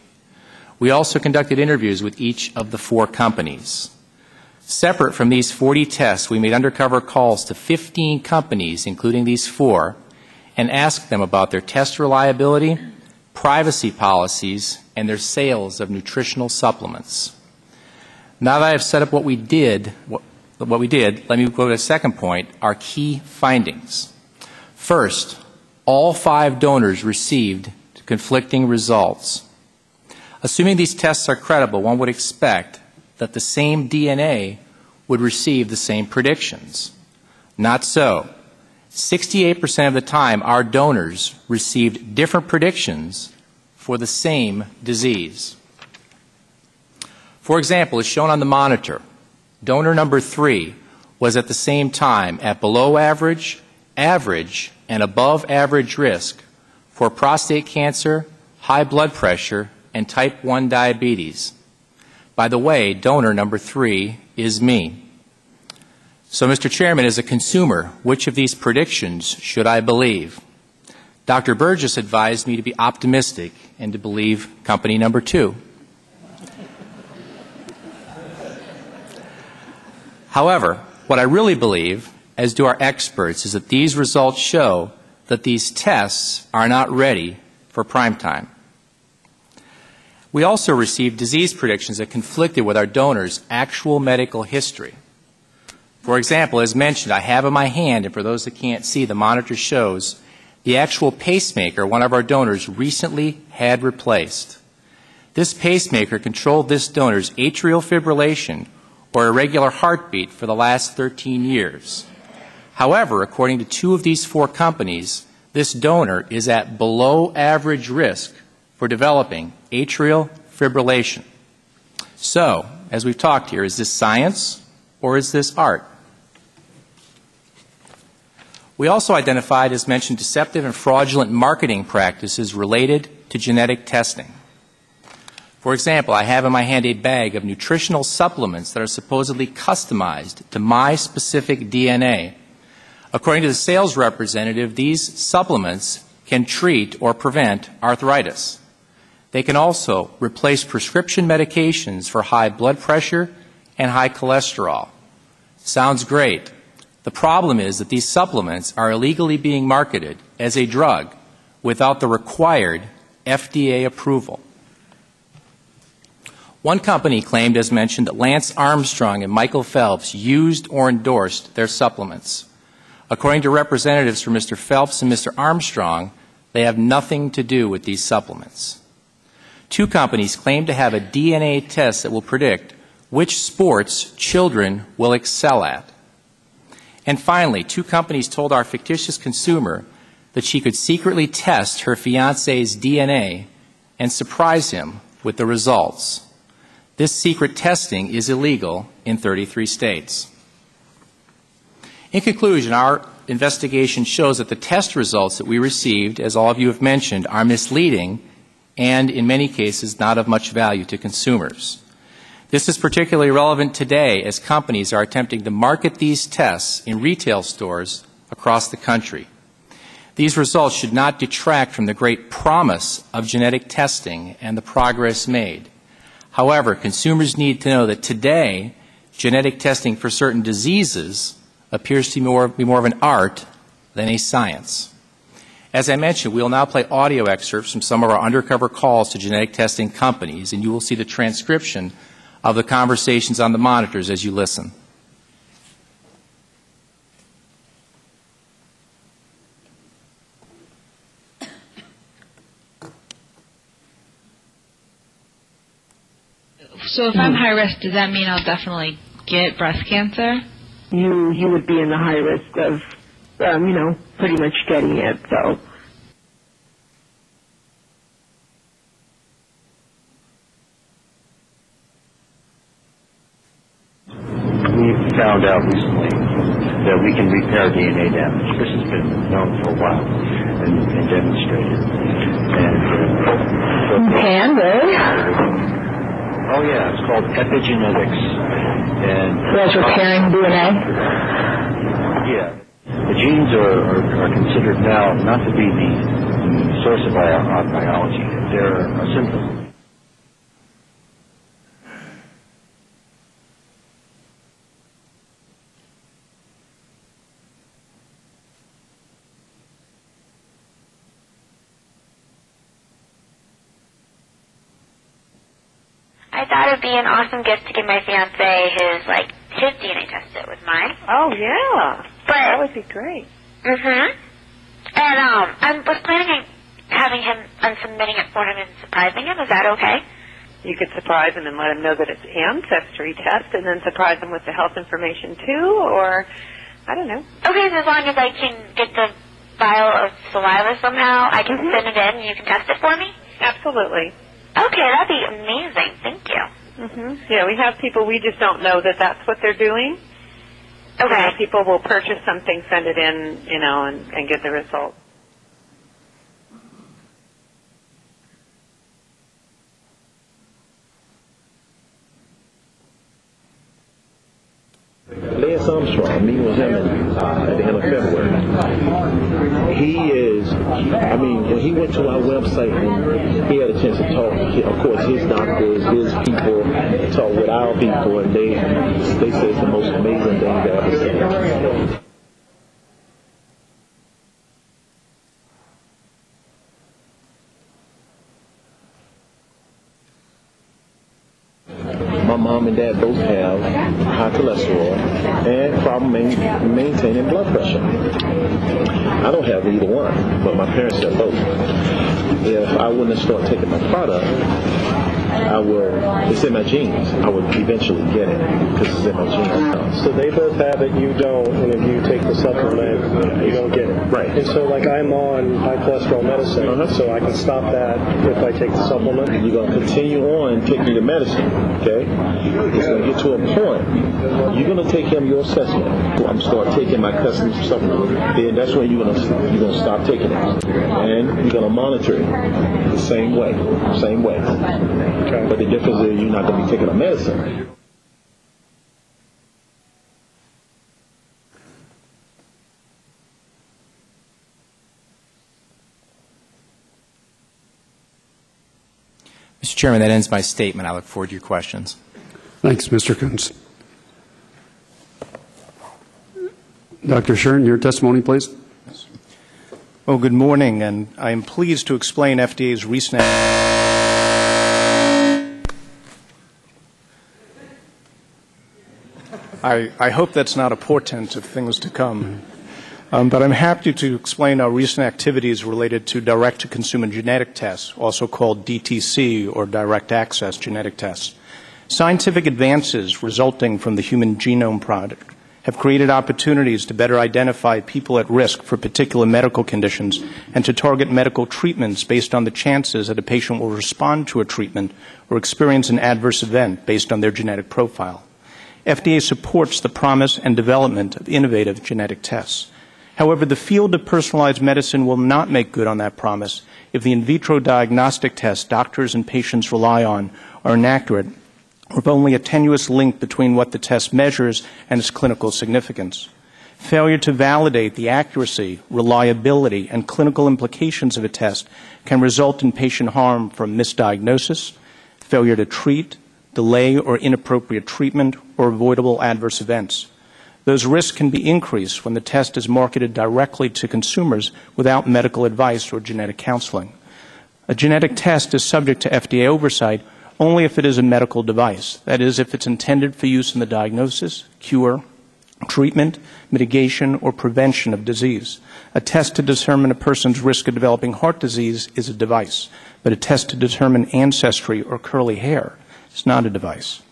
We also conducted interviews with each of the 4 companies. Separate from these 40 tests, we made undercover calls to 15 companies, including these 4, and ask them about their test reliability, privacy policies, and their sales of nutritional supplements. Now that I have set up what we did, let me go to the second point, our key findings. First, all 5 donors received conflicting results. Assuming these tests are credible, one would expect that the same DNA would receive the same predictions. Not so. 68% of the time, our donors received different predictions for the same disease. For example, as shown on the monitor, donor number 3 was at the same time at below average, average, and above average risk for prostate cancer, high blood pressure, and type 1 diabetes. By the way, donor number 3 is me. So, Mr. Chairman, as a consumer, which of these predictions should I believe? Dr. Burgess advised me to be optimistic and to believe company number 2. However, what I really believe, as do our experts, is that these results show that these tests are not ready for prime time. We also received disease predictions that conflicted with our donors' actual medical history. For example, as mentioned, I have in my hand, and for those that can't see, the monitor shows the actual pacemaker one of our donors recently had replaced. This pacemaker controlled this donor's atrial fibrillation or irregular heartbeat for the last 13 years. However, according to 2 of these 4 companies, this donor is at below average risk for developing atrial fibrillation. So, as we've talked here, is this science or is this art? We also identified, as mentioned, deceptive and fraudulent marketing practices related to genetic testing. For example, I have in my hand a bag of nutritional supplements that are supposedly customized to my specific DNA. According to the sales representative, these supplements can treat or prevent arthritis. They can also replace prescription medications for high blood pressure and high cholesterol. Sounds great. The problem is that these supplements are illegally being marketed as a drug without the required FDA approval. One company claimed, as mentioned, that Lance Armstrong and Michael Phelps used or endorsed their supplements. According to representatives from Mr. Phelps and Mr. Armstrong, they have nothing to do with these supplements. 2 companies claim to have a DNA test that will predict which sports children will excel at. And finally, 2 companies told our fictitious consumer that she could secretly test her fiancé's DNA and surprise him with the results. This secret testing is illegal in 33 states. In conclusion, our investigation shows that the test results that we received, as all of you have mentioned, are misleading and, in many cases, not of much value to consumers. This is particularly relevant today as companies are attempting to market these tests in retail stores across the country. These results should not detract from the great promise of genetic testing and the progress made. However, consumers need to know that today, genetic testing for certain diseases appears to be more of an art than a science. As I mentioned, we will now play audio excerpts from some of our undercover calls to genetic testing companies, and you will see the transcription of the conversations on the monitors as you listen. So if I'm high risk, does that mean I'll definitely get breast cancer? You would be in the high risk of, pretty much getting it. So. We found out recently that we can repair DNA damage. This has been known for a while and demonstrated. And can really? Oh yeah, it's called epigenetics. And that's repairing DNA? Yeah. The genes are considered now not to be the source of our biology. They're a symptom. I thought it'd be an awesome gift to give my fiance his DNA tested with mine. Oh yeah, but that would be great. And I was planning on having him and submitting it for him and surprising him. Is that okay? You could surprise him and let him know that it's ancestry test, and then surprise him with the health information too, or I don't know. Okay, so as long as I can get the vial of saliva somehow, I can send it in and you can test it for me? Absolutely. Okay, that'd be amazing. Thank you. Yeah, we have people, we just don't know that that's what they're doing. Okay. People will purchase something, send it in, and get the result. Lance Armstrong, meeting with him at the end of February. He is, when he went to our website and he had a chance to talk, of course, his doctors, his people, talk with our people, and they say it's the most amazing thing they ever seen. My mom and dad both have high cholesterol and problem maintaining blood pressure. I don't have either one, but my parents have both. If I wouldn't have started taking my product, it's in my genes. I would eventually get it because it's in my genes. So they both have it, you don't, and if you take the supplement, you don't get it. Right. And so I'm on high cholesterol medicine, so I can stop that if I take the supplement. You're going to continue on taking the medicine, okay? It's going to get to a point. You're going to take him your assessment. I'm start taking my custom supplement. Then that's when you're going to stop taking it. And you're going to monitor it the same way. Okay. But the difference is you're not going to be taking a medicine. Mr. Chairman, that ends my statement. I look forward to your questions. Thanks, Mr. Coons. Dr. Shern, your testimony, please. Well, good morning, and I am pleased to explain FDA's recent I hope that's not a portent of things to come. But I'm happy to explain our recent activities related to direct-to-consumer genetic tests, also called DTC, or direct access genetic tests. Scientific advances resulting from the Human Genome Project have created opportunities to better identify people at risk for particular medical conditions and to target medical treatments based on the chances that a patient will respond to a treatment or experience an adverse event based on their genetic profile. FDA supports the promise and development of innovative genetic tests. However, the field of personalized medicine will not make good on that promise if the in vitro diagnostic tests doctors and patients rely on are inaccurate or if only a tenuous link between what the test measures and its clinical significance. Failure to validate the accuracy, reliability, and clinical implications of a test can result in patient harm from misdiagnosis, failure to treat, delay or inappropriate treatment, or avoidable adverse events. Those risks can be increased when the test is marketed directly to consumers without medical advice or genetic counseling. A genetic test is subject to FDA oversight only if it is a medical device, that is, if it's intended for use in the diagnosis, cure, treatment, mitigation, or prevention of disease. A test to determine a person's risk of developing heart disease is a device, but a test to determine ancestry or curly hair is not a device.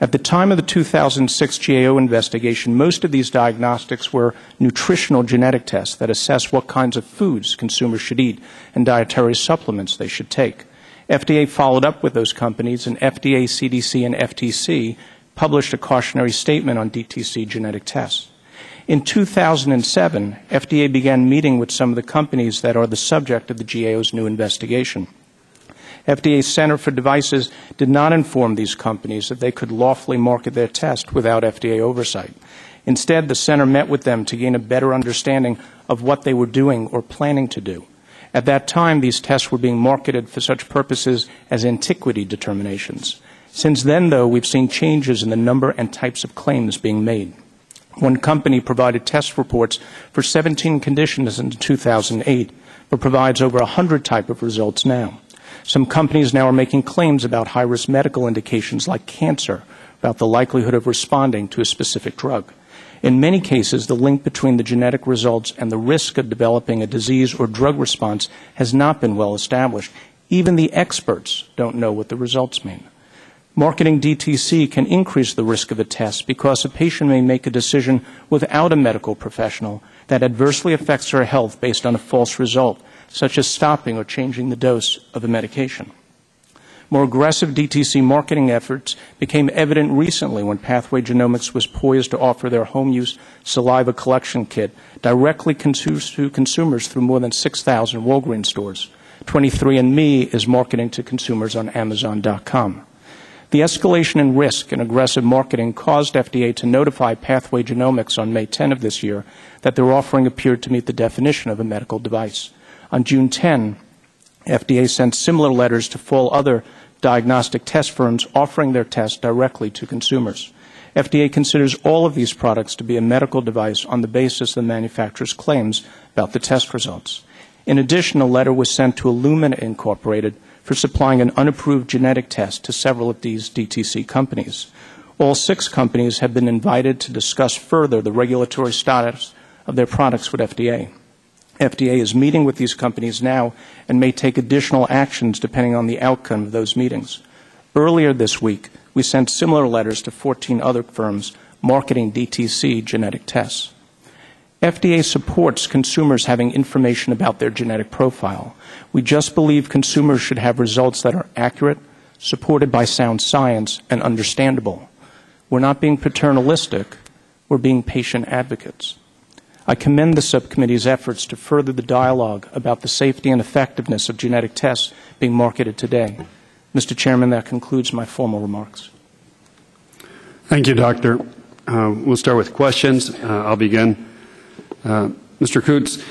At the time of the 2006 GAO investigation, most of these diagnostics were nutritional genetic tests that assess what kinds of foods consumers should eat and dietary supplements they should take. FDA followed up with those companies, and FDA, CDC, and FTC published a cautionary statement on DTC genetic tests. In 2007, FDA began meeting with some of the companies that are the subject of the GAO's new investigation. FDA's Center for Devices did not inform these companies that they could lawfully market their test without FDA oversight. Instead, the Center met with them to gain a better understanding of what they were doing or planning to do. At that time, these tests were being marketed for such purposes as antiquity determinations. Since then, though, we've seen changes in the number and types of claims being made. One company provided test reports for 17 conditions in 2008, but provides over 100 types of results now. Some companies now are making claims about high-risk medical indications like cancer, about the likelihood of responding to a specific drug. In many cases, the link between the genetic results and the risk of developing a disease or drug response has not been well established. Even the experts don't know what the results mean. Marketing DTC can increase the risk of a test because a patient may make a decision without a medical professional that adversely affects her health based on a false result, such as stopping or changing the dose of a medication. More aggressive DTC marketing efforts became evident recently when Pathway Genomics was poised to offer their home-use saliva collection kit directly to consumers through more than 6,000 Walgreens stores. 23andMe is marketing to consumers on Amazon.com. The escalation in risk and aggressive marketing caused FDA to notify Pathway Genomics on May 10 of this year that their offering appeared to meet the definition of a medical device. On June 10, FDA sent similar letters to all other diagnostic test firms offering their tests directly to consumers. FDA considers all of these products to be a medical device on the basis of the manufacturer's claims about the test results. In addition, a letter was sent to Illumina Incorporated for supplying an unapproved genetic test to several of these DTC companies. All 6 companies have been invited to discuss further the regulatory status of their products with FDA. FDA is meeting with these companies now and may take additional actions depending on the outcome of those meetings. Earlier this week, we sent similar letters to 14 other firms marketing DTC genetic tests. FDA supports consumers having information about their genetic profile. We just believe consumers should have results that are accurate, supported by sound science, and understandable. We're not being paternalistic, we're being patient advocates. I commend the subcommittee's efforts to further the dialogue about the safety and effectiveness of genetic tests being marketed today. Mr. Chairman, that concludes my formal remarks. Thank you, Doctor. We'll start with questions. I'll begin. Mr. Coots,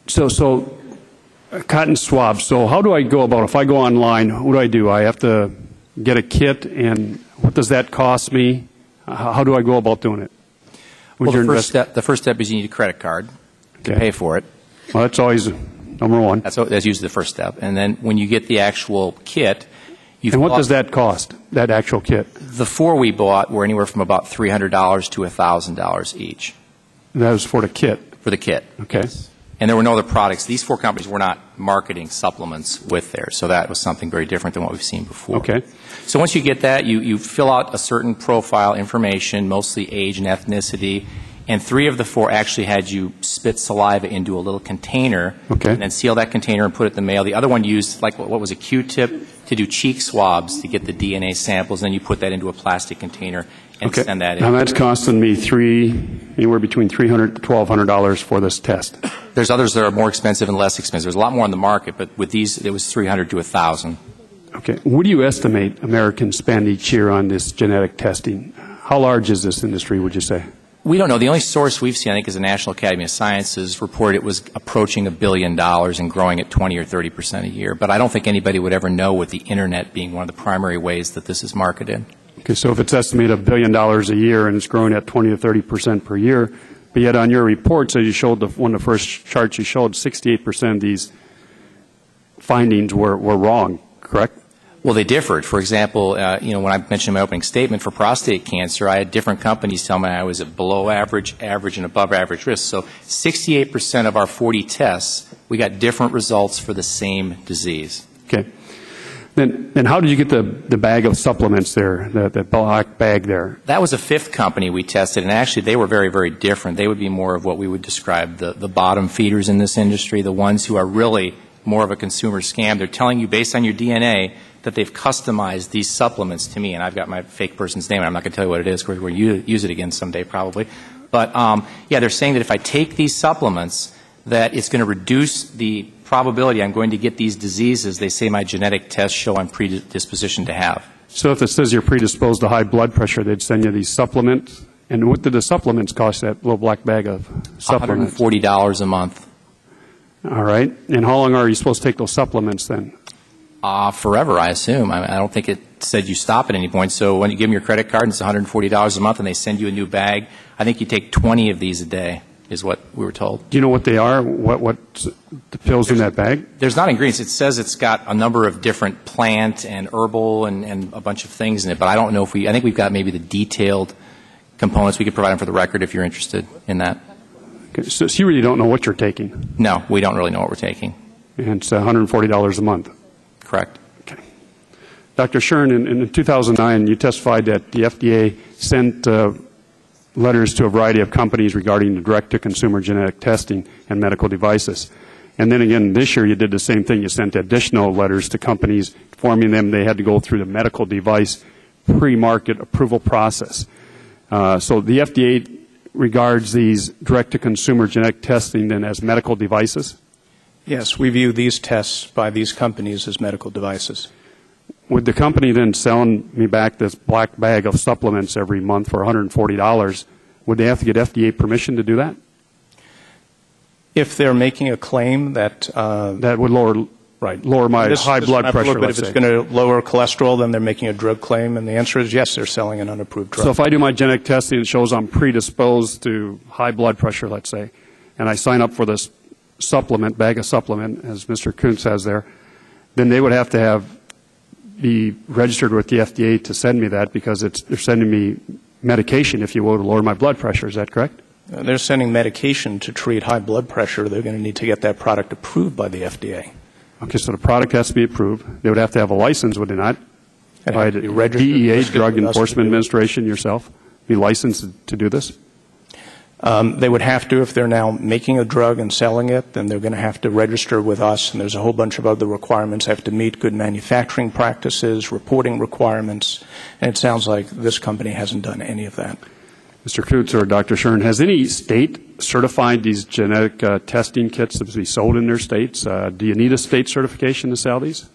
so cotton swabs. So how do I go about it? If I go online, what do? I have to get a kit, and what does that cost me? How do I go about doing it? Well, the first step is you need a credit card to pay for it. Well, that's always number one. That's usually the first step. And then when you get the actual kit, and what does that cost, that actual kit? The 4 we bought were anywhere from about $300 to $1,000 each. And that was for the kit? For the kit. Okay. And there were no other products. These 4 companies were not marketing supplements with theirs, so that was something very different than what we've seen before. Okay. So once you get that, you fill out a certain profile information, mostly age and ethnicity, and 3 of the 4 actually had you spit saliva into a little container, okay, and then seal that container and put it in the mail. The other one used, like, what was a Q-tip to do cheek swabs to get the DNA samples, and then you put that into a plastic container and send that in. Now that's costing me anywhere between $300 to $1,200 for this test. There's others that are more expensive and less expensive. There's a lot more on the market, but with these, it was $300 to $1,000. Okay. What do you estimate Americans spend each year on this genetic testing? How large is this industry, would you say? We don't know. The only source we've seen, I think, is the National Academy of Sciences reported it was approaching $1 billion and growing at 20 or 30% a year. But I don't think anybody would ever know, with the Internet being one of the primary ways that this is marketed. Okay, so if it's estimated $1 billion a year and it's growing at 20 to 30% per year, but yet on your report, so you showed one of the first charts you showed, 68% of these findings were wrong, correct? Well, they differed. For example, when I mentioned in my opening statement for prostate cancer, I had different companies tell me I was at below average, average, and above average risk. So 68% of our 40 tests, we got different results for the same disease. Okay. Then how did you get the bag of supplements there, the black bag there? That was a 5th company we tested, and actually they were very, very different. They would be more of what we would describe the bottom feeders in this industry, the ones who are really more of a consumer scam. They're telling you based on your DNA that they've customized these supplements to me, and I've got my fake person's name, and I'm not going to tell you what it is. We're going to use it again someday probably. But, they're saying that if I take these supplements, that it's going to reduce the probability I'm going to get these diseases they say my genetic tests show I'm predispositioned to have. So if it says you're predisposed to high blood pressure, they'd send you these supplements. And what did the supplements cost, that little black bag of supplements? $140 a month. All right. And how long are you supposed to take those supplements then? Forever, I assume. I don't think it said you stop at any point. So when you give them your credit card and it's $140 a month and they send you a new bag, I think you take 20 of these a day. is what we were told. Do you know what they are? What the pills in that bag? There's not ingredients. It says it's got a number of different plant and herbal and a bunch of things in it, but I don't know if I think we've got maybe the detailed components. We could provide them for the record if you're interested in that. Okay, so you really don't know what you're taking? No, we don't really know what we're taking. And it's $140 a month? Correct. Okay. Dr. Shern, in 2009, you testified that the FDA sent letters to a variety of companies regarding the direct-to-consumer genetic testing and medical devices. And then again, this year you did the same thing. You sent additional letters to companies informing them they had to go through the medical device pre-market approval process. So the FDA regards these direct-to-consumer genetic testing then as medical devices? Yes, we view these tests by these companies as medical devices. Would the company then selling me back this black bag of supplements every month for $140, would they have to get FDA permission to do that? If they're making a claim that that would lower my high blood pressure, but if it's going to lower cholesterol, then they're making a drug claim, and the answer is yes, they're selling an unapproved drug. So if I do my genetic testing and it shows I'm predisposed to high blood pressure, let's say, and I sign up for this bag of supplement, as Mr. Kuntz has there, then they would have to be registered with the FDA to send me that because they're sending me medication, if you will, to lower my blood pressure. Is that correct? They're sending medication to treat high blood pressure. They're going to need to get that product approved by the FDA. Okay, so the product has to be approved. They would have to have a license, would they not? By the DEA, Drug Enforcement Administration, yourself, be licensed to do this? They would have to, if they're now making a drug and selling it, then they're going to have to register with us, and there's a whole bunch of other requirements. They have to meet good manufacturing practices, reporting requirements, and it sounds like this company hasn't done any of that. Mr. Kuntz or Dr. Shern, has any state certified these genetic testing kits to be sold in their states? Do you need a state certification to sell these?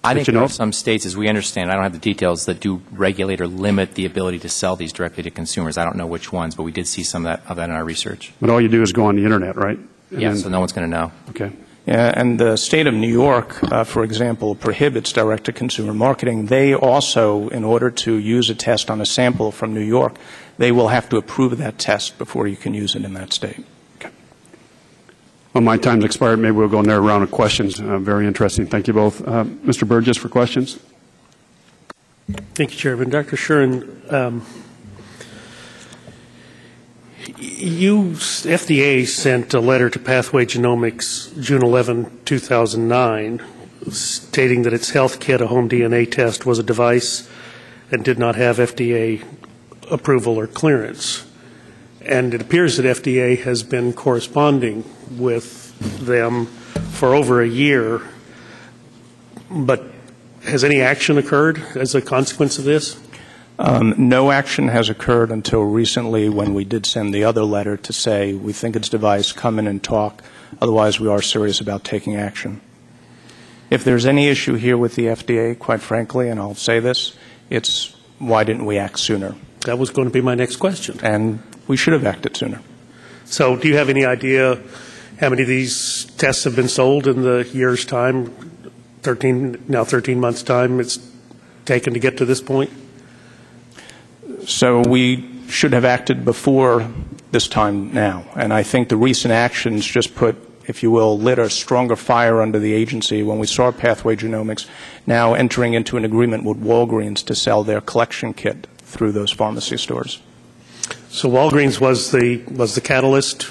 I think there are some states, as we understand, I don't have the details, that do regulate or limit the ability to sell these directly to consumers. I don't know which ones, but we did see some of that in our research. But all you do is go on the Internet, right? Yes, so no one's going to know. Okay. Yeah, and the state of New York, for example, prohibits direct-to-consumer marketing. They also, in order to use a test on a sample from New York, they will have to approve that test before you can use it in that state. Okay. Well, my time's expired. Maybe we'll go in there round of questions. Very interesting. Thank you both. Mr. Burgess for questions. Thank you, Chairman. Dr. Shern, FDA sent a letter to Pathway Genomics June 11, 2009, stating that its health kit, a home DNA test, was a device and did not have FDA approval or clearance. And it appears that FDA has been corresponding with them for over a year. But has any action occurred as a consequence of this? No action has occurred until recently when we did send the other letter to say we think it's device, come in and talk. Otherwise, we are serious about taking action. If there's any issue here with the FDA, quite frankly, and I'll say this, it's why didn't we act sooner? That was going to be my next question. And we should have acted sooner. So do you have any idea how many of these tests have been sold in the year's time, 13 months' time it's taken to get to this point? So we should have acted before this time now. And I think the recent actions just put, if you will, lit a stronger fire under the agency when we saw Pathway Genomics now entering into an agreement with Walgreens to sell their collection kit through those pharmacy stores. So Walgreens was the catalyst?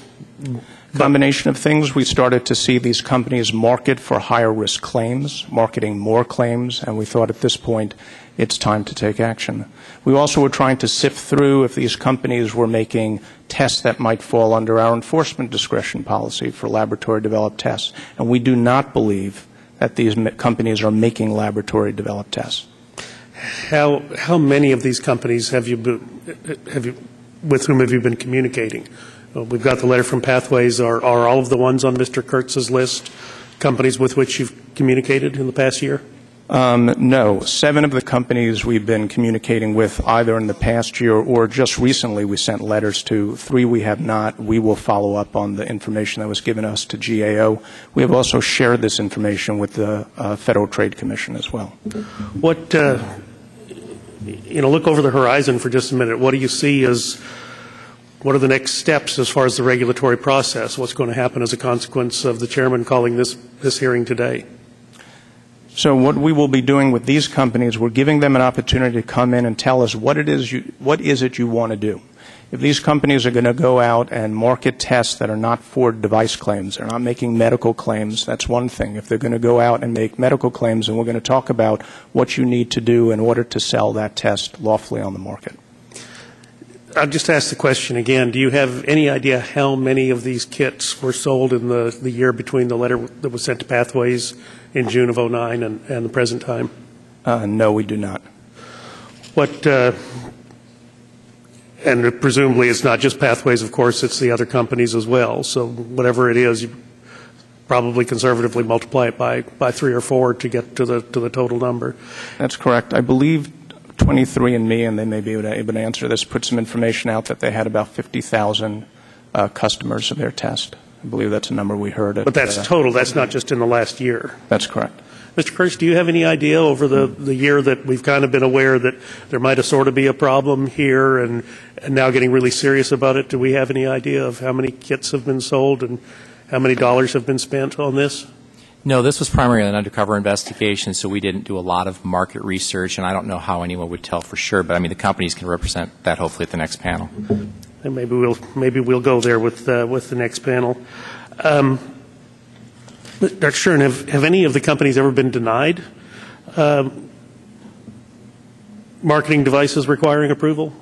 Combination of things. We started to see these companies market for higher risk claims, marketing more claims, and we thought at this point it's time to take action. We also were trying to sift through if these companies were making tests that might fall under our enforcement discretion policy for laboratory developed tests, and we do not believe that these companies are making laboratory developed tests. How many of these companies with whom have you been communicating? We've got the letter from Pathways. Are all of the ones on Mr. Kurtz's list companies with which you've communicated in the past year? No. 7 of the companies we've been communicating with either in the past year or just recently we sent letters to. 3 we have not. We will follow up on the information that was given us to GAO. We have also shared this information with the Federal Trade Commission as well. What, look over the horizon for just a minute. What do you see as What are the next steps as far as the regulatory process? What's going to happen as a consequence of the chairman calling this hearing today? So what we will be doing with these companies, we're giving them an opportunity to come in and tell us what is it you want to do. If these companies are going to go out and market tests that are not for device claims, they're not making medical claims, that's one thing. If they're going to go out and make medical claims, then we're going to talk about what you need to do in order to sell that test lawfully on the market. I'll just ask the question again. Do you have any idea how many of these kits were sold in the year between the letter that was sent to Pathways in June of 2009 and the present time? No, we do not. What, and presumably it's not just Pathways, of course, it's the other companies as well. So whatever it is, you probably conservatively multiply it by 3 or 4 to get to the total number. That's correct. I believe 23andMe, and they may be able to answer this, put some information out that they had about 50,000 customers of their test. I believe that's a number we heard. But that's total. That's not just in the last year. That's correct. Mr. Kurtz, do you have any idea over the year that we've kind of been aware that there might have sort of be a problem here and now getting really serious about it? Do we have any idea of how many kits have been sold and how many dollars have been spent on this? No, this was primarily an undercover investigation, so we didn't do a lot of market research, and I don't know how anyone would tell for sure, but I mean the companies can represent that hopefully at the next panel. And maybe we'll go there with the next panel. Dr. Shern, have any of the companies ever been denied marketing devices requiring approval?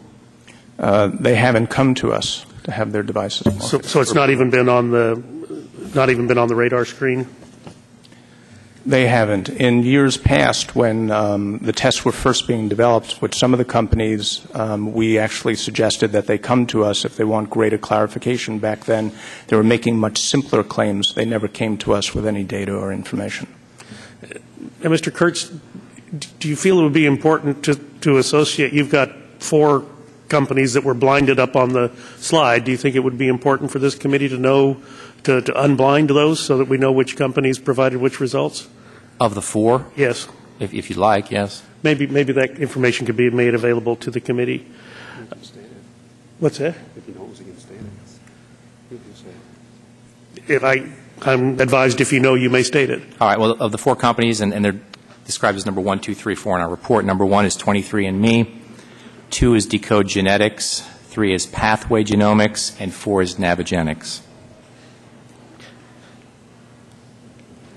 They haven't come to us to have their devices marketed. So it's not even been on the radar screen? They haven't. In years past, when the tests were first being developed with some of the companies, we actually suggested that they come to us if they want greater clarification. Back then, they were making much simpler claims. They never came to us with any data or information. And Mr. Kurtz, do you feel it would be important to associate? You've got 4 companies that were blinded up on the slide. Do you think it would be important for this committee to know to unblind those so that we know which companies provided which results? Of the 4? Yes. If you'd like, yes. Maybe that information could be made available to the committee. What's that? If he knows he can state it. I'm advised if you know, you may state it. All right. Well, of the 4 companies, and they're described as number 1, 2, 3, 4 in our report. Number 1 is 23andMe, 2 is Decode Genetics, 3 is Pathway Genomics, and 4 is Navigenics.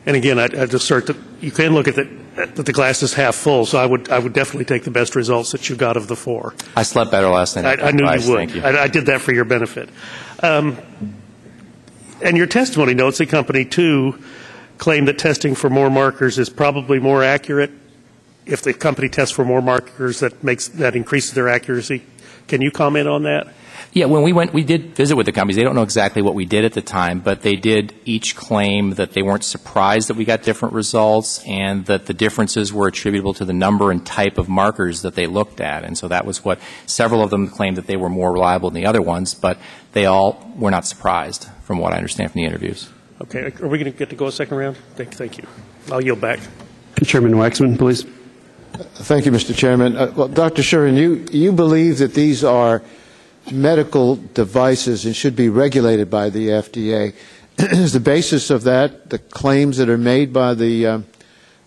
And again, I'd assert that you can look at that the glass is half full, so I would definitely take the best results that you got of the 4. I slept better last night. I knew you would. Thank you. I did that for your benefit. And your testimony notes that Company 2 claimed that testing for more markers is probably more accurate if the company tests for more markers that increases their accuracy. Can you comment on that? Yeah, when we did visit with the companies. They don't know exactly what we did at the time, but they did each claim that they weren't surprised that we got different results and that the differences were attributable to the number and type of markers that they looked at. And so that was what several of them claimed, that they were more reliable than the other ones, but they all were not surprised from what I understand from the interviews. Okay. Are we going to get to go a second round? Thank you. I'll yield back. Chairman Waxman, please. Thank you, Mr. Chairman. Well, Dr. Shern, you believe that these are medical devices and should be regulated by the FDA. Is the basis of that the claims that are made by the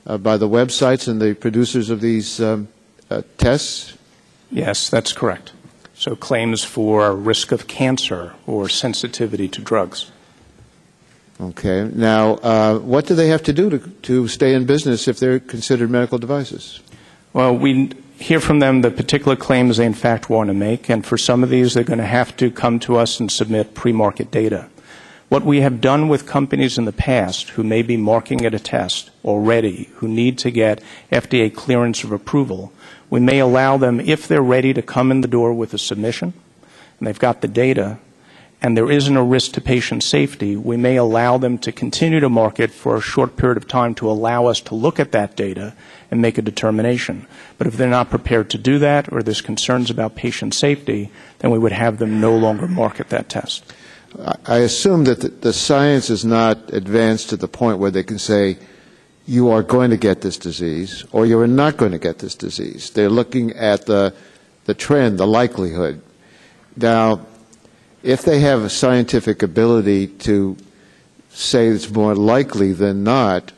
websites and the producers of these tests? Yes, that's correct. So claims for risk of cancer or sensitivity to drugs. Okay. Now, what do they have to do to stay in business if they're considered medical devices? Well, we hear from them the particular claims they in fact want to make, and for some of these they're going to have to come to us and submit pre-market data. What we have done with companies in the past who may be marketing at a test already, who need to get FDA clearance of approval, we may allow them, if they're ready to come in the door with a submission, and they've got the data, and there isn't a risk to patient safety, we may allow them to continue to market for a short period of time to allow us to look at that data and make a determination. But if they're not prepared to do that, or there's concerns about patient safety, then we would have them no longer market that test. I assume that the science is not advanced to the point where they can say, you are going to get this disease, or you are not going to get this disease. They're looking at the trend, the likelihood. Now, if they have a scientific ability to say it's more likely than not,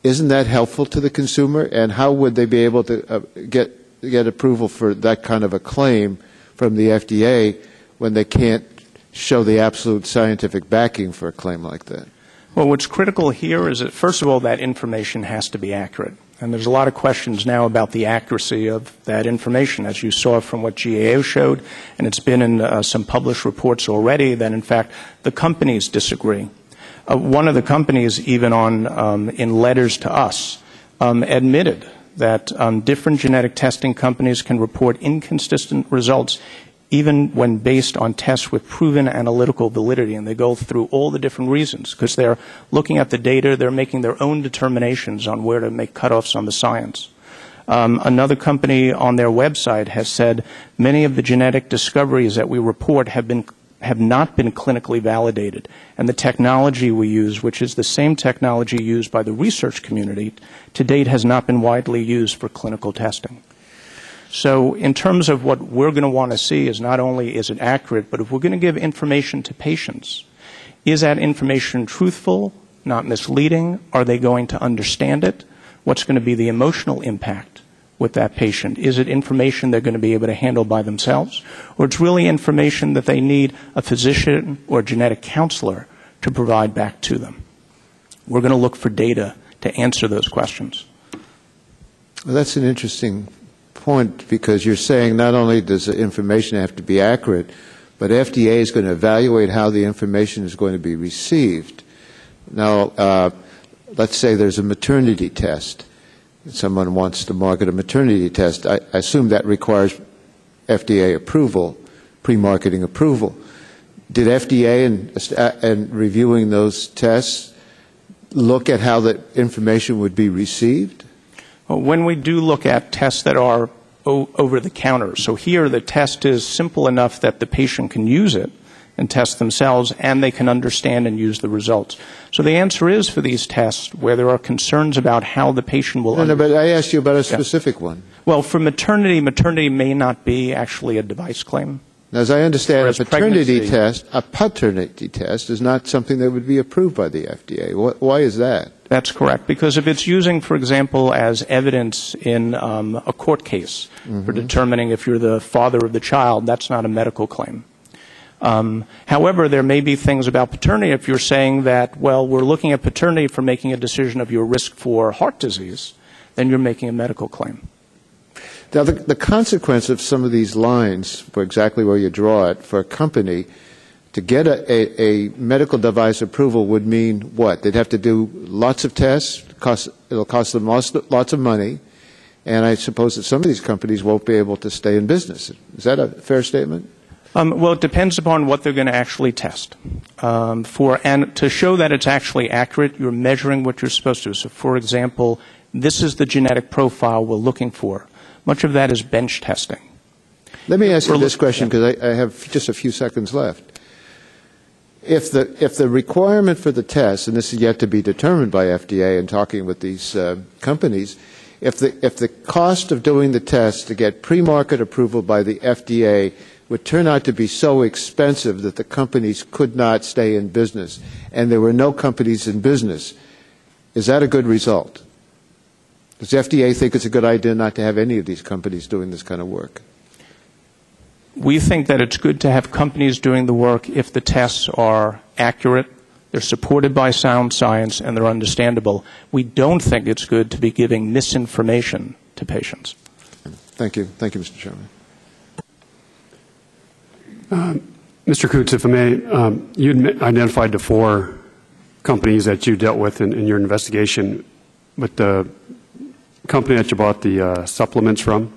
isn't that helpful to the consumer? And how would they be able to get approval for that kind of a claim from the FDA when they can't show the absolute scientific backing for a claim like that? Well, what's critical here is that, first of all, that information has to be accurate. And there's a lot of questions now about the accuracy of that information, as you saw from what GAO showed, and it's been in some published reports already that, in fact, the companies disagree. One of the companies, even in letters to us, admitted that different genetic testing companies can report inconsistent results even when based on tests with proven analytical validity. And they go through all the different reasons because they're looking at the data, they're making their own determinations on where to make cutoffs on the science. Another company on their website has said many of the genetic discoveries that we report have not been clinically validated. And the technology we use, which is the same technology used by the research community, to date has not been widely used for clinical testing. So in terms of what we're going to want to see is not only is it accurate, but if we're going to give information to patients, is that information truthful, not misleading? Are they going to understand it? What's going to be the emotional impact with that patient? Is it information they're going to be able to handle by themselves? Or it's really information that they need a physician or a genetic counselor to provide back to them? We're going to look for data to answer those questions. Well, that's an interesting point, because you're saying not only does the information have to be accurate, but FDA is going to evaluate how the information is going to be received. Now, let's say there's a maternity test. Someone wants to market a maternity test. I assume that requires FDA approval, pre-marketing approval. Did FDA, in reviewing those tests, look at how the information would be received? Well, when we do look at tests that are over the counter, so here the test is simple enough that the patient can use it and test themselves, and they can understand and use the results. So the answer is, for these tests where there are concerns about how the patient will No, but I asked you about a specific one. Well, for maternity may not be actually a device claim. Now, as I understand, a paternity test is not something that would be approved by the FDA. Why is that? That's correct, because if it's using, for example, as evidence in a court case for determining if you're the father of the child, that's not a medical claim. However, there may be things about paternity. If you're saying that, well, we're looking at paternity for making a decision of your risk for heart disease, then you're making a medical claim. Now, the consequence of some of these lines, for exactly where you draw it, for a company to get a medical device approval would mean what? They'd have to do lots of tests. It'll cost them lots of money. And I suppose that some of these companies won't be able to stay in business. Is that a fair statement? Well, it depends upon what they're going to actually test. And to show that it's actually accurate, you're measuring what you're supposed to. So, for example, this is the genetic profile we're looking for. Much of that is bench testing. Let me ask you this question, because I have just a few seconds left. If the requirement for the test, and this is yet to be determined by FDA in talking with these companies, if the cost of doing the test to get pre-market approval by the FDA would turn out to be so expensive that the companies could not stay in business, and there were no companies in business, is that a good result? Does the FDA think it's a good idea not to have any of these companies doing this kind of work? We think that it's good to have companies doing the work if the tests are accurate, they're supported by sound science, and they're understandable. We don't think it's good to be giving misinformation to patients. Thank you. Thank you, Mr. Chairman. Mr. Coots, if I may, you identified the 4 companies that you dealt with in your investigation, but the company that you bought the supplements from,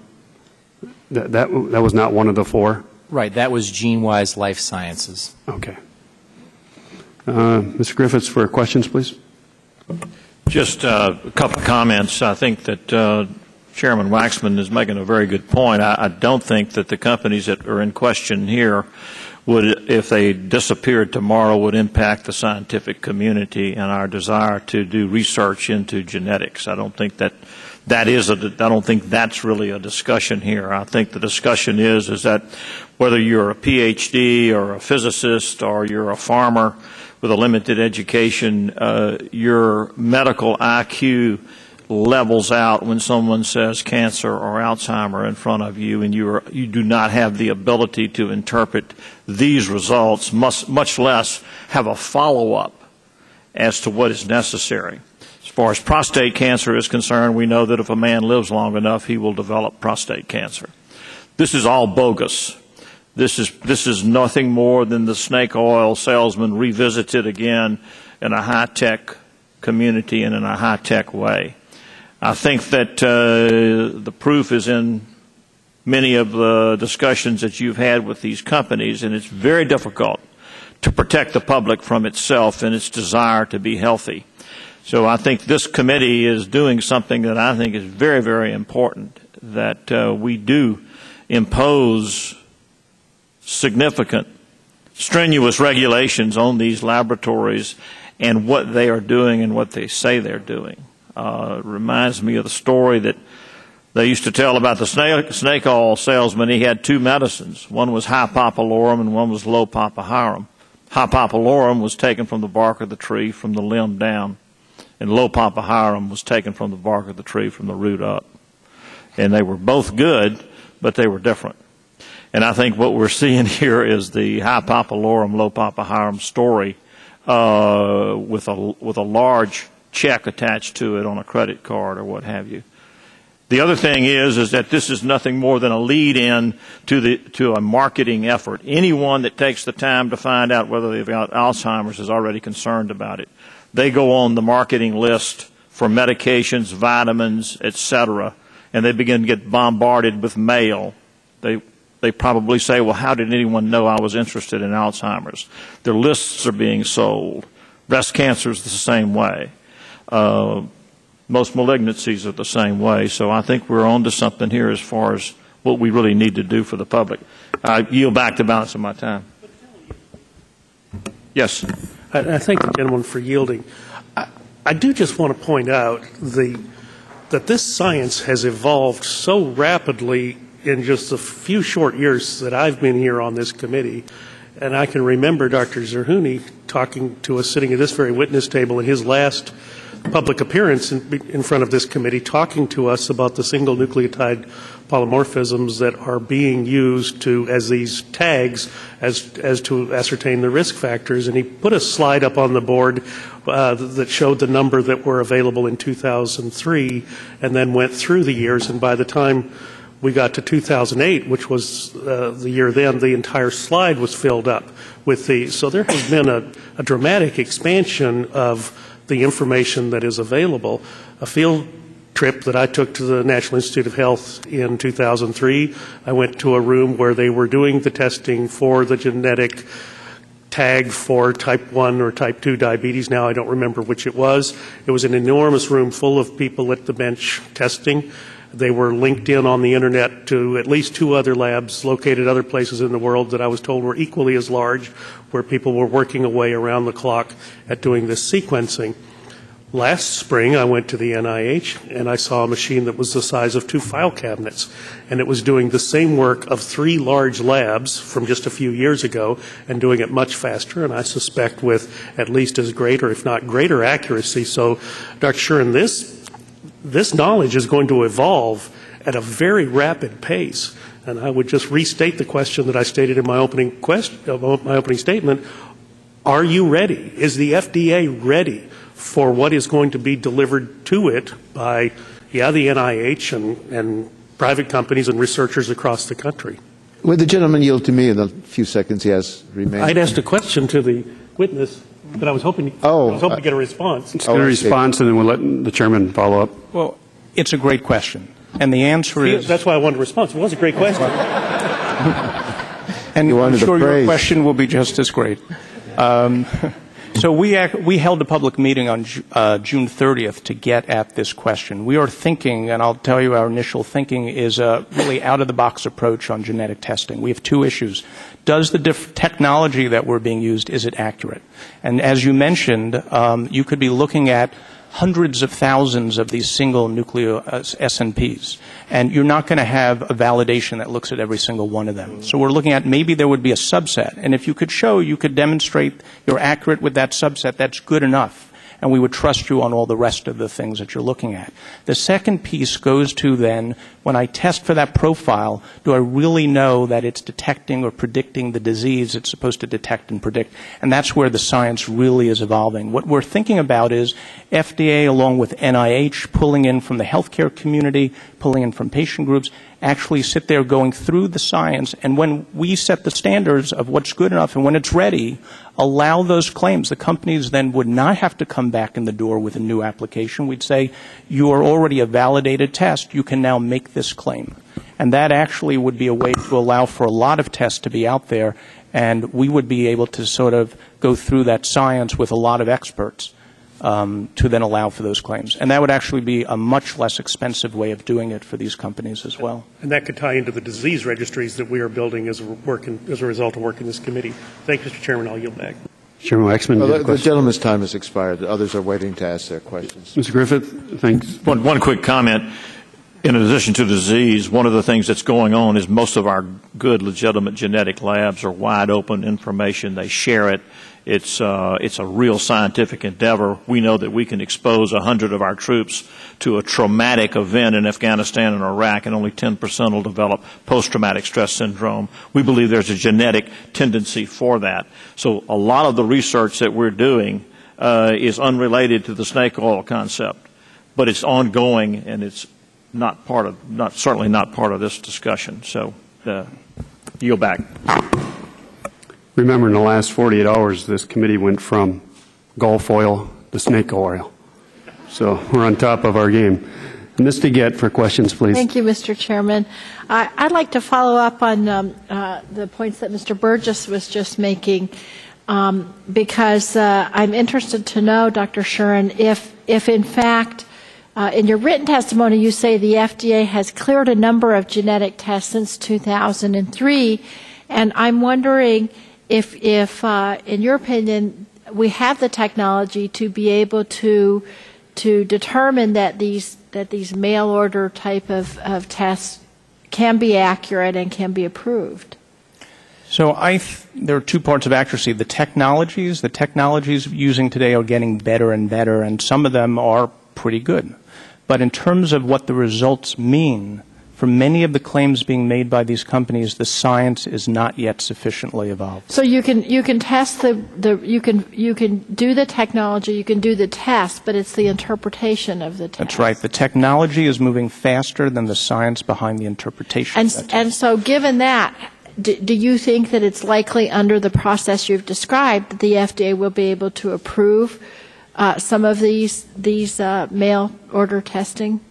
that was not one of the 4? Right. That was GeneWise Life Sciences. Okay. Mr. Griffiths, for questions, please. Just a couple of comments. I think that Chairman Waxman is making a very good point. I don't think that the companies that are in question here if they disappeared tomorrow, would impact the scientific community and our desire to do research into genetics. I don't think that's really a discussion here. I think the discussion is that whether you're a PhD or a physicist or you're a farmer with a limited education, your medical IQ levels out when someone says cancer or Alzheimer in front of you, and you do not have the ability to interpret these results, much less have a follow-up as to what is necessary. As far as prostate cancer is concerned, we know that if a man lives long enough, he will develop prostate cancer. This is all bogus. This is nothing more than the snake oil salesman revisited again in a high-tech community and in a high-tech way. I think that the proof is in many of the discussions that you've had with these companies, and it's very difficult to protect the public from itself and its desire to be healthy. So I think this committee is doing something that I think is very, very important, that we do impose significant, strenuous regulations on these laboratories and what they are doing and what they say they're doing. It reminds me of the story that they used to tell about the snake oil salesman. He had two medicines. One was high papillorum and one was low papahyrum. High papillorum was taken from the bark of the tree from the limb down, and low papahyrum was taken from the bark of the tree from the root up. And they were both good, but they were different. And I think what we're seeing here is the high papillorum, low papahyrum story with a large check attached to it on a credit card or what have you. The other thing is that this is nothing more than a lead-in to a marketing effort. Anyone that takes the time to find out whether they've got Alzheimer's is already concerned about it. They go on the marketing list for medications, vitamins, etc., and they begin to get bombarded with mail. They probably say, well, how did anyone know I was interested in Alzheimer's? Their lists are being sold. Breast cancer is the same way. Most malignancies are the same way. So I think we're on to something here as far as what we really need to do for the public. I yield back the balance of my time. Yes. I thank the gentleman for yielding. I do just want to point out that this science has evolved so rapidly in just a few short years that I've been here on this committee. And I can remember Dr. Zerhouni talking to us, sitting at this very witness table in his last public appearance in front of this committee, talking to us about the single nucleotide polymorphisms that are being used as these tags as to ascertain the risk factors. And he put a slide up on the board that showed the number that were available in 2003 and then went through the years. And by the time we got to 2008, which was the year then, the entire slide was filled up with these. So there has been a dramatic expansion of the information that is available. A field trip that I took to the National Institute of Health in 2003, I went to a room where they were doing the testing for the genetic tag for type 1 or type 2 diabetes. Now I don't remember which it was. It was an enormous room full of people at the bench testing. They were linked in on the internet to at least two other labs located other places in the world that I was told were equally as large, where people were working away around the clock at doing this sequencing. Last spring, I went to the NIH, and I saw a machine that was the size of 2 file cabinets, and it was doing the same work of 3 large labs from just a few years ago and doing it much faster, and I suspect with at least as great or if not greater accuracy. So, Dr. Shuren, this knowledge is going to evolve at a very rapid pace. And I would just restate the question that I stated in my opening statement. Are you ready? Is the FDA ready for what is going to be delivered to it by, the NIH and private companies and researchers across the country? Would the gentleman yield to me in the few seconds he has remaining? I'd asked a question to the witness, but I was hoping to get a response. Let's get a response, and then we'll let the chairman follow up. Well, it's a great question. And the answer is... That's why I wanted a response. It was a great question. And I'm sure your question will be just as great. So we held a public meeting on June 30th to get at this question. We are thinking, and I'll tell you our initial thinking is a really out-of-the-box approach on genetic testing. We have two issues. Does the technology that we're being used, is it accurate? And as you mentioned, you could be looking at hundreds of thousands of these single nucleo SNPs, and you're not going to have a validation that looks at every single one of them. So we're looking at maybe there would be a subset, and if you could show, you could demonstrate you're accurate with that subset, that's good enough, and we would trust you on all the rest of the things that you're looking at. The second piece goes to then, when I test for that profile, do I really know that it's detecting or predicting the disease it's supposed to detect and predict? And that's where the science really is evolving. What we're thinking about is FDA along with NIH pulling in from the healthcare community, pulling in from patient groups, actually sit there going through the science, and when we set the standards of what's good enough and when it's ready, allow those claims. The companies then would not have to come back in the door with a new application. We'd say, you are already a validated test, you can now make this claim. And that actually would be a way to allow for a lot of tests to be out there, and we would be able to sort of go through that science with a lot of experts to then allow for those claims. And that would actually be a much less expensive way of doing it for these companies as well. And that could tie into the disease registries that we are building as a result of work in this committee. Thank you, Mr. Chairman. I'll yield back. Chairman Waxman. Well, the gentleman's time has expired. The others are waiting to ask their questions. Mr. Griffith, thanks. One quick comment. In addition to disease, one of the things that's going on is most of our good, legitimate genetic labs are wide open information. They share it. It's a real scientific endeavor. We know that we can expose 100 of our troops to a traumatic event in Afghanistan and Iraq, and only 10% will develop post-traumatic stress syndrome. We believe there's a genetic tendency for that. So a lot of the research that we're doing is unrelated to the snake oil concept, but it's ongoing, and it's certainly not part of this discussion. So yield back. Remember, in the last 48 hours, this committee went from Gulf oil to snake oil. So we're on top of our game. Ms. DeGette for questions, please. Thank you, Mr. Chairman. I'd like to follow up on the points that Mr. Burgess was just making, because I'm interested to know, Dr. Shuren, if in fact, in your written testimony, you say the FDA has cleared a number of genetic tests since 2003, and I'm wondering if in your opinion, we have the technology to be able to determine that these mail order type of tests can be accurate and can be approved. So there are two parts of accuracy. The technologies using today are getting better and better, and some of them are pretty good. But in terms of what the results mean, for many of the claims being made by these companies, the science is not yet sufficiently evolved. So you can test you can do the technology, you can do the test, but it's the interpretation of the test. That's right. The technology is moving faster than the science behind the interpretation. And so given that, do you think that it's likely under the process you've described that the FDA will be able to approve some of these mail order testing?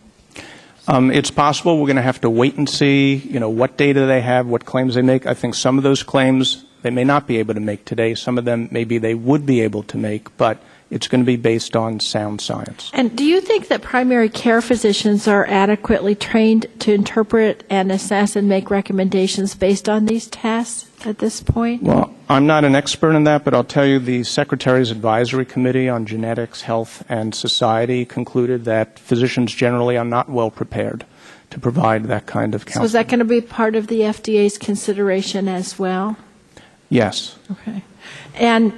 It's possible. We're going to have to wait and see, what data they have, what claims they make. I think some of those claims they may not be able to make today. Some of them maybe they would be able to make, but it's going to be based on sound science. And do you think that primary care physicians are adequately trained to interpret and assess and make recommendations based on these tests at this point? Well, I'm not an expert in that, but I'll tell you the Secretary's Advisory Committee on Genetics, Health, and Society concluded that physicians generally are not well prepared to provide that kind of counseling. So is that going to be part of the FDA's consideration as well? Yes. Okay. And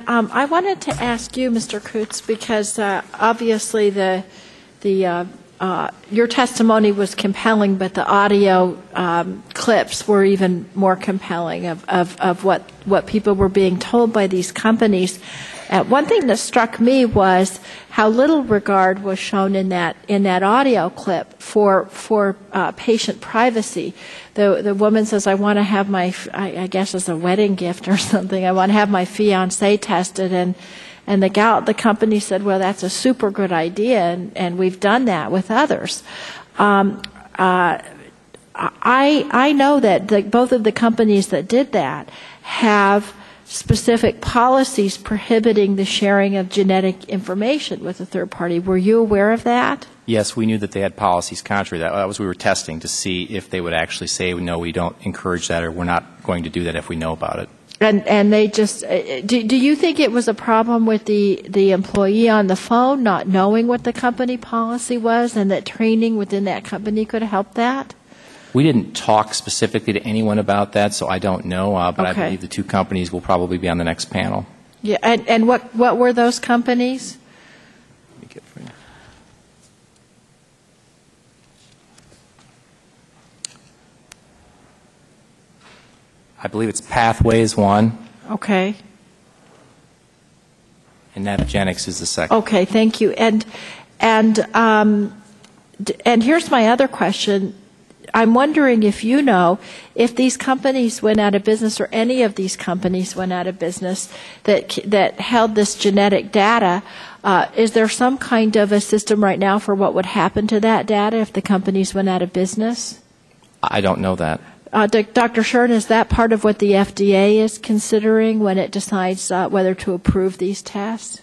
I wanted to ask you, Mr. Kutz, because obviously your testimony was compelling, but the audio clips were even more compelling of what people were being told by these companies. One thing that struck me was how little regard was shown in that audio clip for patient privacy. The woman says, "I want to have my, I guess as a wedding gift or something, I want to have my fiancé tested," and the company said, "Well, that's a super good idea, and we've done that with others." I know that both of the companies that did that have specific policies prohibiting the sharing of genetic information with a third party. Were you aware of that? Yes, we knew that they had policies contrary to that. That was we were testing to see if they would actually say, no, we don't encourage that, or we're not going to do that if we know about it. And they just, do you think it was a problem with the employee on the phone not knowing what the company policy was, and that training within that company could help that? We didn't talk specifically to anyone about that, so I don't know, but Okay. I believe the two companies will probably be on the next panel. Yeah, and what were those companies? Let me get it for you. I believe it's Pathways one, Okay. and Navigenics is the second. Okay, thank you. And here's my other question. I'm wondering if you know if these companies went out of business, or any of these companies went out of business that held this genetic data, is there some kind of a system right now for what would happen to that data if the companies went out of business? I don't know that. Dr. Shern, is that part of what the FDA is considering when it decides whether to approve these tests?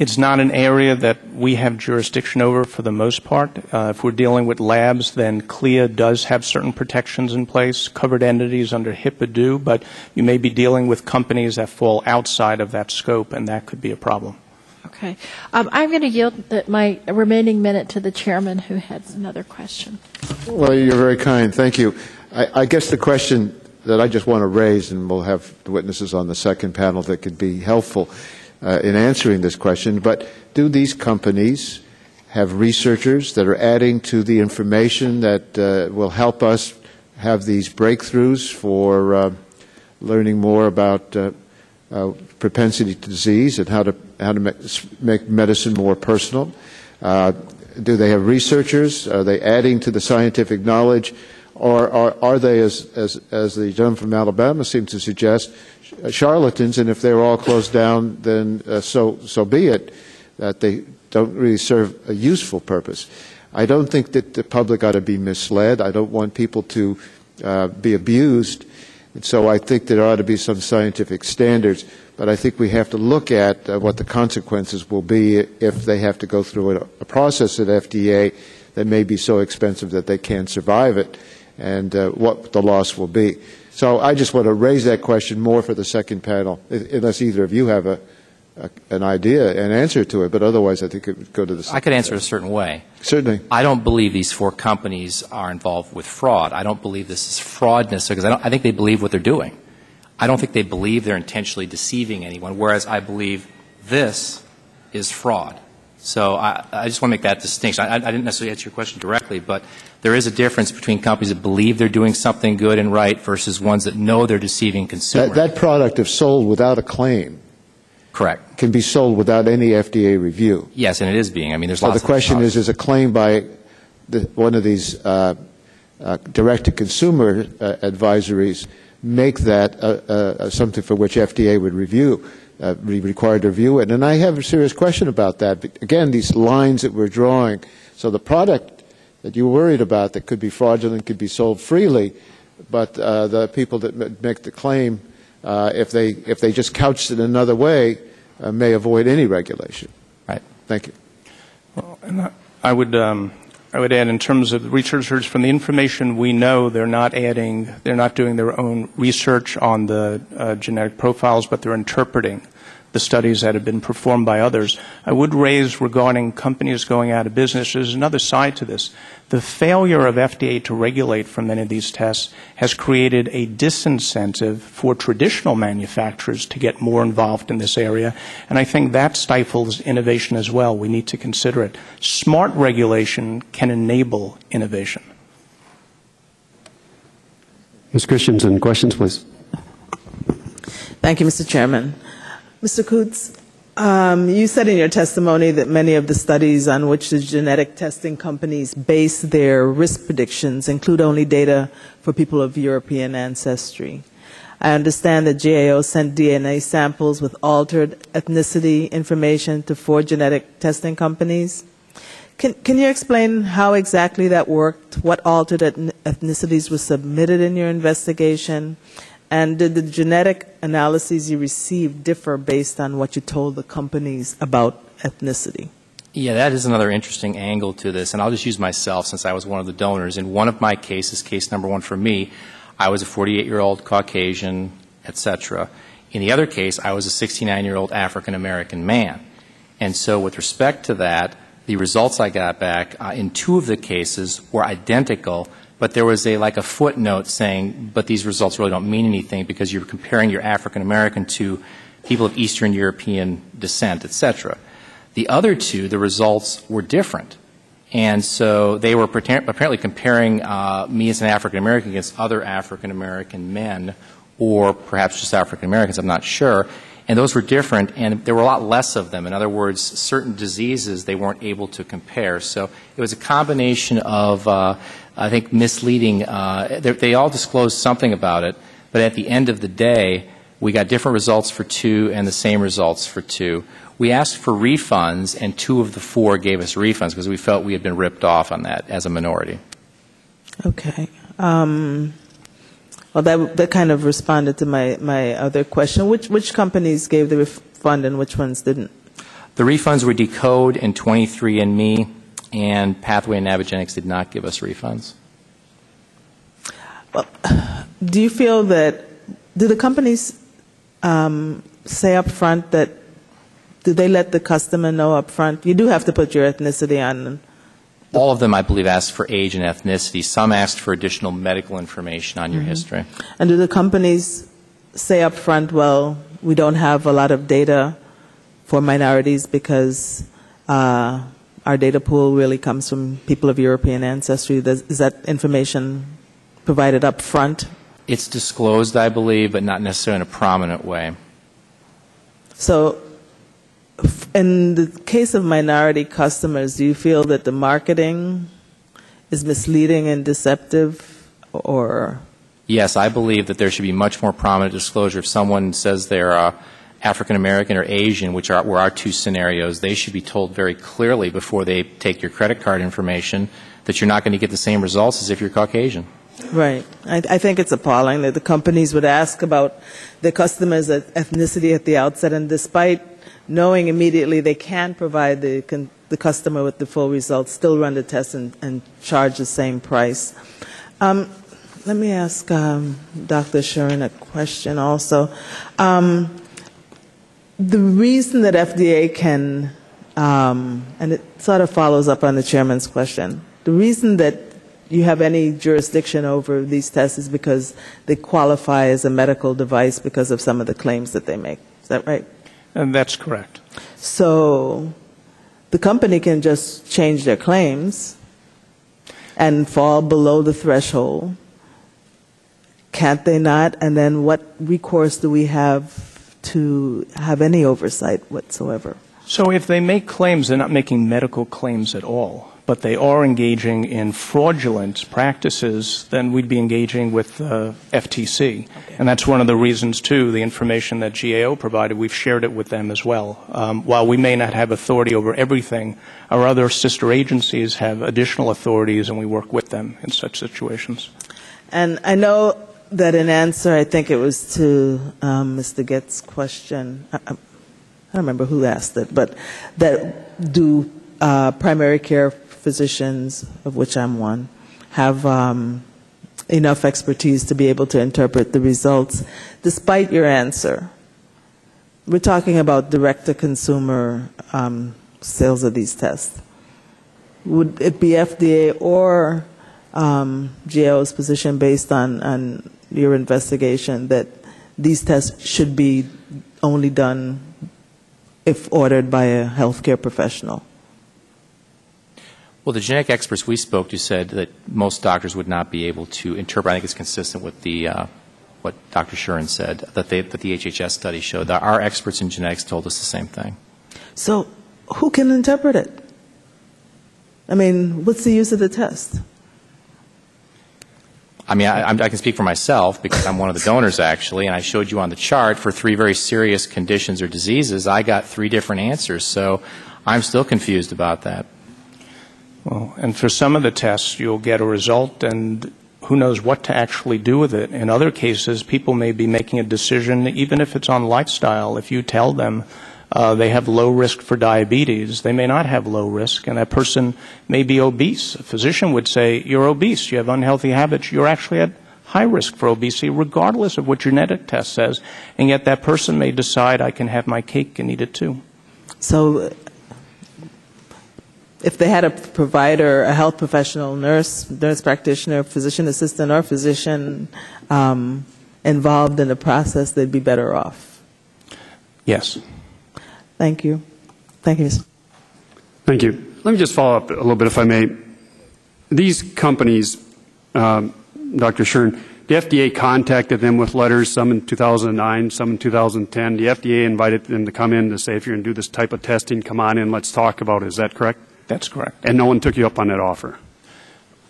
It's not an area that we have jurisdiction over for the most part. If we're dealing with labs, then CLIA does have certain protections in place. Covered entities under HIPAA do, but you may be dealing with companies that fall outside of that scope, and that could be a problem. Okay. I'm going to yield my remaining minute to the chairman, who has another question. Well, you're very kind. Thank you. I guess the question that I just want to raise, and we'll have the witnesses on the second panel that could be helpful in answering this question, but do these companies have researchers that are adding to the information that will help us have these breakthroughs for learning more about propensity to disease and how to make medicine more personal? Do they have researchers? Are they adding to the scientific knowledge? Or are they, as the gentleman from Alabama seems to suggest, charlatans, and if they're all closed down, then so be it, that they don't really serve a useful purpose? I don't think that the public ought to be misled. I don't want people to be abused. And so I think there ought to be some scientific standards, but I think we have to look at what the consequences will be if they have to go through a process at FDA that may be so expensive that they can't survive it, and what the loss will be. So I just want to raise that question more for the second panel, unless either of you have an idea, an answer to it, but otherwise I think it would go to the second. I could answer it a certain way. Certainly. I don't believe these four companies are involved with fraud. I don't believe this is fraud necessarily, because I think they believe what they're doing. I don't think they believe they're intentionally deceiving anyone, whereas I believe this is fraud. So I just want to make that distinction. I didn't necessarily answer your question directly, but there is a difference between companies that believe they're doing something good and right versus ones that know they're deceiving consumers. That product, if sold without a claim, correct, can be sold without any FDA review. Yes, and it is being. I mean, there's so lots the question of is a claim by one of these direct-to-consumer advisories make that something for which FDA would be required to review it? And I have a serious question about that. But again, these lines that we're drawing, so the product that you're worried about that could be fraudulent could be sold freely, but the people that make the claim, if they just couched it another way, may avoid any regulation. Right. Thank you. Well, and I would add, in terms of the researchers, from the information we know, they're not doing their own research on the genetic profiles, but they're interpreting the studies that have been performed by others. I would raise regarding companies going out of business, there's another side to this. The failure of FDA to regulate for many of these tests has created a disincentive for traditional manufacturers to get more involved in this area, and I think that stifles innovation as well. We need to consider it. Smart regulation can enable innovation. Ms. Christensen, questions, please. Thank you, Mr. Chairman. Mr. Coots, you said in your testimony that many of the studies on which the genetic testing companies base their risk predictions include only data for people of European ancestry. I understand that GAO sent DNA samples with altered ethnicity information to 4 genetic testing companies. Can you explain how exactly that worked? What altered ethnicities were submitted in your investigation? And did the genetic analyses you received differ based on what you told the companies about ethnicity? Yeah, that is another interesting angle to this, and I'll just use myself since I was one of the donors. In one of my cases, case number one for me, I was a 48-year-old Caucasian, etc. In the other case, I was a 69-year-old African-American man. And so with respect to that, the results I got back in two of the cases were identical, but there was like a footnote saying, but these results really don't mean anything because you're comparing your African-American to people of Eastern European descent, etc. The other two, the results were different. And so they were apparently comparing me as an African-American against other African-American men, or perhaps just African-Americans, I'm not sure. And those were different, and there were a lot less of them. In other words, certain diseases they weren't able to compare. So it was a combination of, I think, misleading. They all disclosed something about it, but at the end of the day, we got different results for two and the same results for two. We asked for refunds, and two of the four gave us refunds because we felt we had been ripped off on that as a minority. Okay. Well, that kind of responded to my other question. Which companies gave the refund and which ones didn't? The refunds were Decode and 23andMe, and Pathway and Navigenics did not give us refunds. Well, do you feel that, do the companies say up front that, do they let the customer know up front? You do have to put your ethnicity on. All of them, I believe, asked for age and ethnicity. Some asked for additional medical information on your history. And do the companies say up front, well, we don't have a lot of data for minorities because our data pool really comes from people of European ancestry? Is that information provided up front? It's disclosed, I believe, but not necessarily in a prominent way. So in the case of minority customers, do you feel that the marketing is misleading and deceptive, or? Yes, I believe that there should be much more prominent disclosure. If someone says they're African American or Asian, which were our two scenarios, they should be told very clearly before they take your credit card information that you're not going to get the same results as if you're Caucasian. Right. I think it's appalling that the companies would ask about the customer's ethnicity at the outset, and despite knowing immediately they can provide the customer with the full results, still run the test and charge the same price. Let me ask Dr. Shuren a question also. The reason that FDA can, and it sort of follows up on the chairman's question, the reason that you have any jurisdiction over these tests is because they qualify as a medical device because of some of the claims that they make. Is that right? And that's correct. So the company can just change their claims and fall below the threshold. Can't they not? And then what recourse do we have to have any oversight whatsoever? So if they make claims, they're not making medical claims at all, but they are engaging in fraudulent practices, then we'd be engaging with FTC. Okay. And that's one of the reasons, too, the information that GAO provided, we've shared it with them as well. While we may not have authority over everything, our other sister agencies have additional authorities, and we work with them in such situations. And I know that in answer, I think it was to Mr. Getz's question, I don't remember who asked it, but that do primary care physicians, of which I'm one, have enough expertise to be able to interpret the results. Despite your answer, we're talking about direct-to-consumer sales of these tests. Would it be FDA or GAO's position based on your investigation that these tests should be only done if ordered by a healthcare professional? Well, the genetic experts we spoke to said that most doctors would not be able to interpret. I think it's consistent with the what Dr. Shuren said, that the HHS study showed. That our experts in genetics told us the same thing. So who can interpret it? I mean, what's the use of the test? I mean, I can speak for myself because I'm one of the donors, actually, and I showed you on the chart for 3 very serious conditions or diseases, I got 3 different answers, so I'm still confused about that. Well, and for some of the tests, you'll get a result, and who knows what to actually do with it. In other cases, people may be making a decision, even if it's on lifestyle. If you tell them they have low risk for diabetes, they may not have low risk, and that person may be obese. A physician would say, you're obese, you have unhealthy habits, you're actually at high risk for obesity, regardless of what genetic test says, and yet that person may decide, I can have my cake and eat it too. So if they had a provider, a health professional, nurse practitioner, physician assistant, or physician involved in the process, they'd be better off. Yes. Thank you. Thank you. Thank you. Let me just follow up a little bit, if I may. These companies, Dr. Shern, the FDA contacted them with letters, some in 2009, some in 2010. The FDA invited them to come in to say, if you're going to do this type of testing, come on in, let's talk about it. Is that correct? That's correct. And no one took you up on that offer?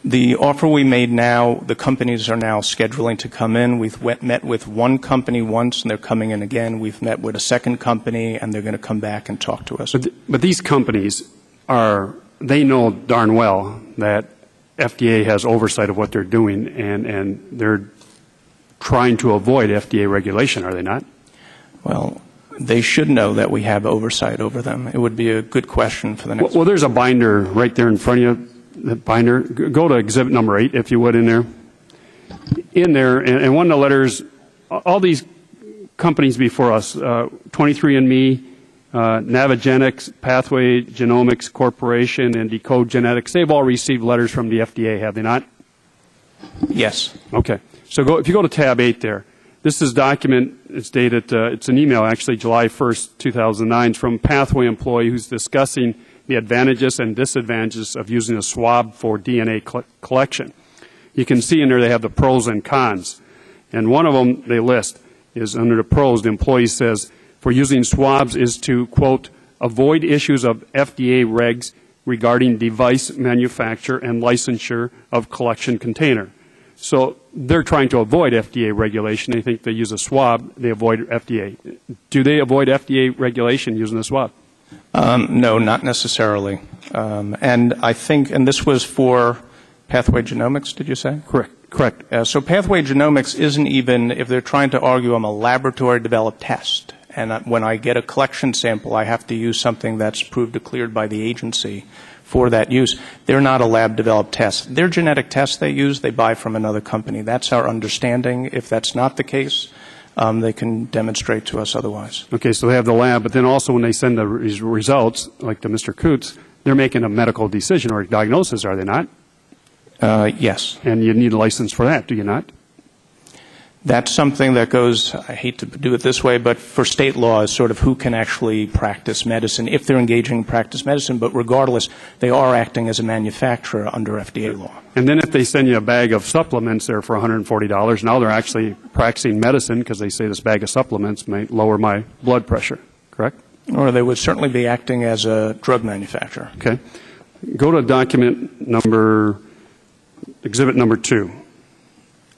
The offer we made now, the companies are now scheduling to come in. We've met with one company once, and they're coming in again. We've met with a second company, and they're going to come back and talk to us. But these companies they know darn well that FDA has oversight of what they're doing, and they're trying to avoid FDA regulation, are they not? Well, they should know that we have oversight over them. It would be a good question for the next. Well, there's a binder right there in front of you. The binder. Go to exhibit number 8, if you would, in there. And one of the letters, all these companies before us, 23andMe, Navigenics, Pathway Genomics Corporation, and Decode Genetics, they've all received letters from the FDA, have they not? Yes. Okay. So if you go to tab 8 there, this is document, it's dated, it's an email actually, July 1st, 2009, from a Pathway employee who's discussing the advantages and disadvantages of using a swab for DNA collection. You can see in there they have the pros and cons. And one of them they list is under the pros, the employee says, for using swabs is to, quote, avoid issues of FDA regs regarding device manufacture and licensure of collection container. So they're trying to avoid FDA regulation. They think they use a swab, they avoid FDA. Do they avoid FDA regulation using a swab? No, not necessarily. And I think, and this was for Pathway Genomics, did you say? Correct. So Pathway Genomics isn't even, if they're trying to argue I'm a laboratory-developed test, and when I get a collection sample, I have to use something that's approved or cleared by the agency for that use. They're not a lab-developed test. Their genetic tests they use, they buy from another company. That's our understanding. If that's not the case, they can demonstrate to us otherwise. Okay, so they have the lab, but then also when they send the results, like to Mr. Coots, they're making a medical decision or a diagnosis, are they not? Yes. And you need a license for that, do you not? That's something that goes, I hate to do it this way, but for state law is sort of who can actually practice medicine if they're engaging in practice medicine, but regardless, they are acting as a manufacturer under FDA law. And then if they send you a bag of supplements there for $140, now they're actually practicing medicine because they say this bag of supplements may lower my blood pressure, correct? Or they would certainly be acting as a drug manufacturer. Okay. Go to exhibit number 2.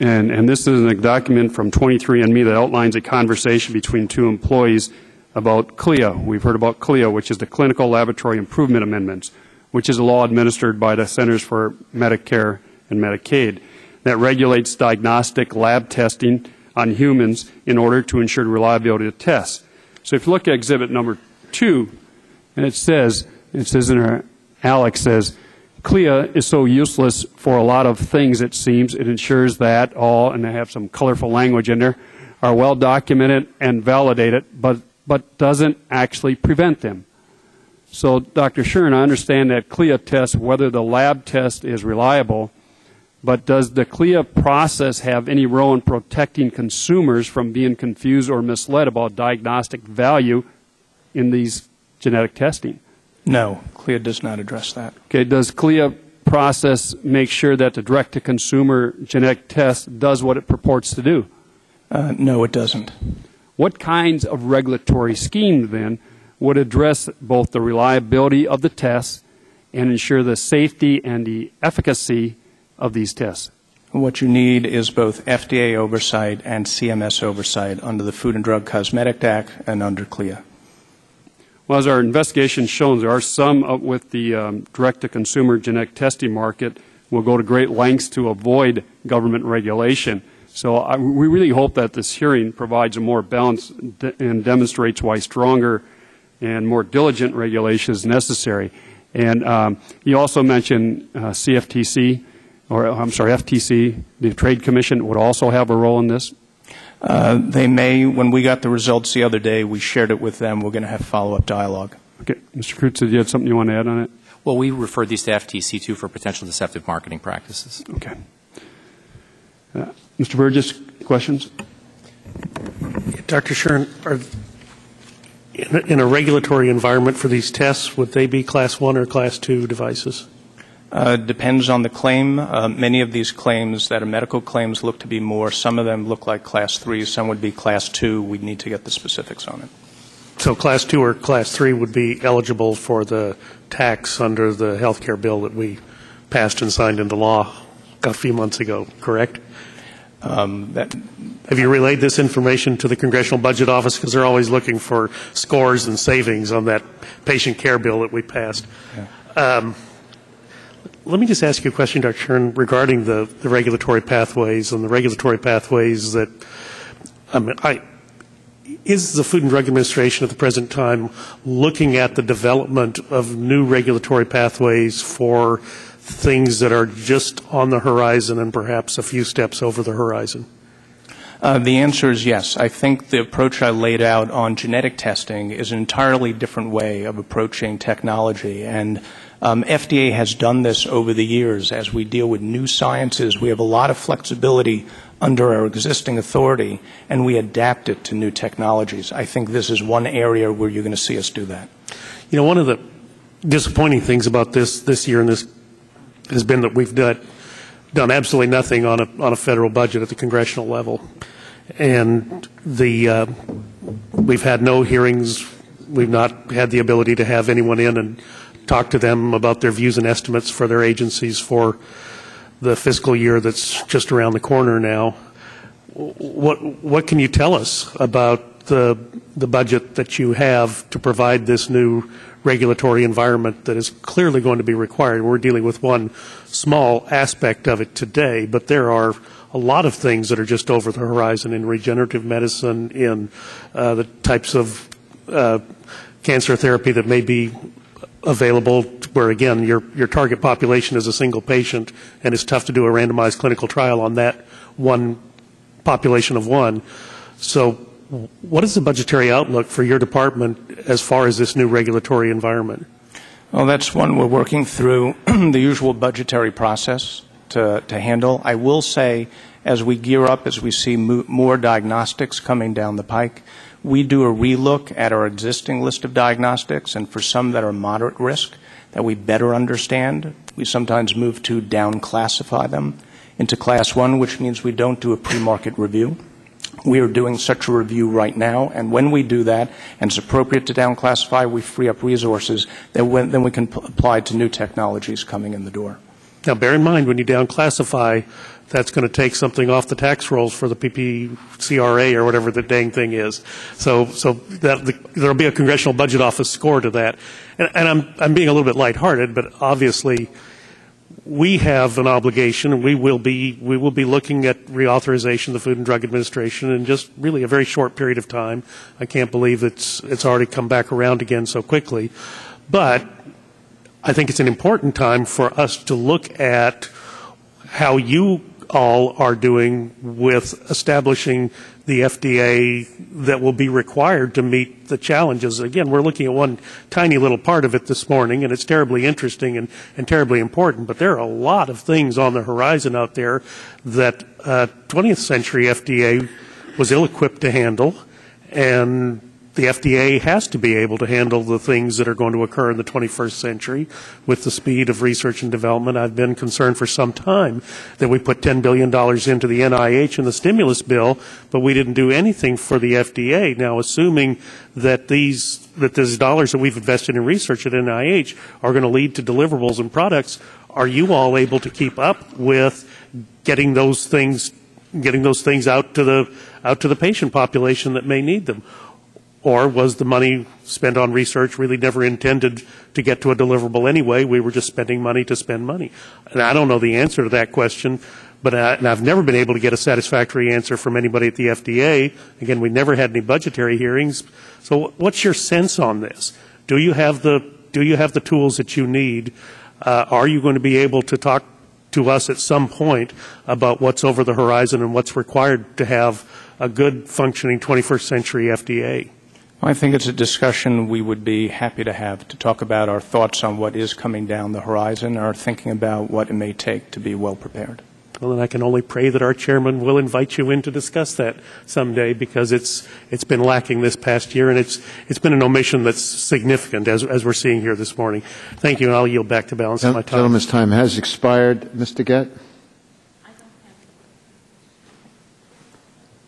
And this is a document from 23andMe that outlines a conversation between two employees about CLIA. We've heard about CLIA, which is the Clinical Laboratory Improvement Amendments, which is a law administered by the Centers for Medicare and Medicaid that regulates diagnostic lab testing on humans in order to ensure the reliability of tests. So if you look at exhibit number 2, and it says in there, Alex says, CLIA is so useless for a lot of things, it seems. It ensures that all, and they have some colorful language in there, are well documented and validated, but doesn't actually prevent them. So, Dr. Shern, I understand that CLIA tests whether the lab test is reliable, but does the CLIA process have any role in protecting consumers from being confused or misled about diagnostic value in these genetic testing? No, CLIA does not address that. Okay, does CLIA process make sure that the direct-to-consumer genetic test does what it purports to do? No, it doesn't. What kinds of regulatory schemes, then, would address both the reliability of the tests and ensure the safety and the efficacy of these tests? What you need is both FDA oversight and CMS oversight under the Food and Drug Cosmetic Act and under CLIA. Well, as our investigation shows, there are some with the direct-to-consumer genetic testing market will go to great lengths to avoid government regulation. So we really hope that this hearing provides a more balanced and demonstrates why stronger and more diligent regulation is necessary. And you also mentioned CFTC, or I'm sorry, FTC, the Trade Commission would also have a role in this? They may. When we got the results the other day, we shared it with them. We're going to have follow-up dialogue. Okay. Mr. Kreutz, did you have something you want to add on it? Well, we referred these to FTC, too, for potential deceptive marketing practices. Okay. Mr. Burgess, questions? Dr. Shern, in a regulatory environment for these tests, would they be Class 1 or Class 2 devices? Depends on the claim. Many of these claims that are medical claims look to be more. Some of them look like Class 3. Some would be Class 2. We'd need to get the specifics on it. So Class 2 or Class 3 would be eligible for the tax under the health care bill that we passed and signed into law a few months ago, correct? Have you relayed this information to the Congressional Budget Office? Because they're always looking for scores and savings on that patient care bill that we passed. Yeah. Let me just ask you a question, Dr. Shern, regarding the regulatory pathways and the regulatory pathways that is the Food and Drug Administration at the present time looking at the development of new regulatory pathways for things that are just on the horizon and perhaps a few steps over the horizon? The answer is yes. I think the approach I laid out on genetic testing is an entirely different way of approaching technology. And FDA has done this over the years. As we deal with new sciences, we have a lot of flexibility under our existing authority, and we adapt it to new technologies. I think this is one area where you're going to see us do that. You know, one of the disappointing things about this year and this has been that we've done absolutely nothing on a federal budget at the congressional level, and we've had no hearings. We've not had the ability to have anyone in and talk to them about their views and estimates for their agencies for the fiscal year that's just around the corner now. What can you tell us about the budget that you have to provide this new regulatory environment that is clearly going to be required? We're dealing with one small aspect of it today, but there are a lot of things that are just over the horizon in regenerative medicine, in the types of cancer therapy that may be available, where again your target population is a single patient, and it's tough to do a randomized clinical trial on that one population of one. So what is the budgetary outlook for your department as far as this new regulatory environment? Well, that's one we're working through the usual budgetary process to handle. I will say, as we gear up, as we see more diagnostics coming down the pike, we do a relook at our existing list of diagnostics, and for some that are moderate risk that we better understand, we sometimes move to down-classify them into Class 1, which means we don't do a pre-market review. We are doing such a review right now, and when we do that, and it's appropriate to down-classify, we free up resources that then we can apply to new technologies coming in the door. Now, bear in mind, when you down-classify, that's going to take something off the tax rolls for the PPCRA or whatever the dang thing is. So there'll be a Congressional Budget Office score to that. And I'm being a little bit lighthearted, but obviously we have an obligation, and we will be looking at reauthorization of the Food and Drug Administration in just really a very short period of time. I can't believe it's already come back around again so quickly. But I think it's an important time for us to look at how you all are doing with establishing the FDA that will be required to meet the challenges. Again, we're looking at one tiny little part of it this morning, and it's terribly interesting and terribly important, but there are a lot of things on the horizon out there that 20th century FDA was ill-equipped to handle, and the FDA has to be able to handle the things that are going to occur in the 21st century with the speed of research and development. I've been concerned for some time that we put $10 billion into the NIH in the stimulus bill, but we didn't do anything for the FDA. Now, assuming that these dollars that we've invested in research at NIH are going to lead to deliverables and products, are you all able to keep up with getting those things out to the patient population that may need them? Or was the money spent on research really never intended to get to a deliverable anyway? We were just spending money to spend money. And I don't know the answer to that question, but and I've never been able to get a satisfactory answer from anybody at the FDA. Again, we never had any budgetary hearings. So what's your sense on this? Do you have the tools that you need? Are you going to be able to talk to us at some point about what's over the horizon and what's required to have a good functioning 21st century FDA? I think it's a discussion we would be happy to have, to talk about our thoughts on what is coming down the horizon, our thinking about what it may take to be well prepared. Well, then I can only pray that our chairman will invite you in to discuss that someday, because it's been lacking this past year, and it's been an omission that's significant, as we're seeing here this morning. Thank you, and I'll yield back to balance my time. Gentleman's time has expired. Mr. Gett?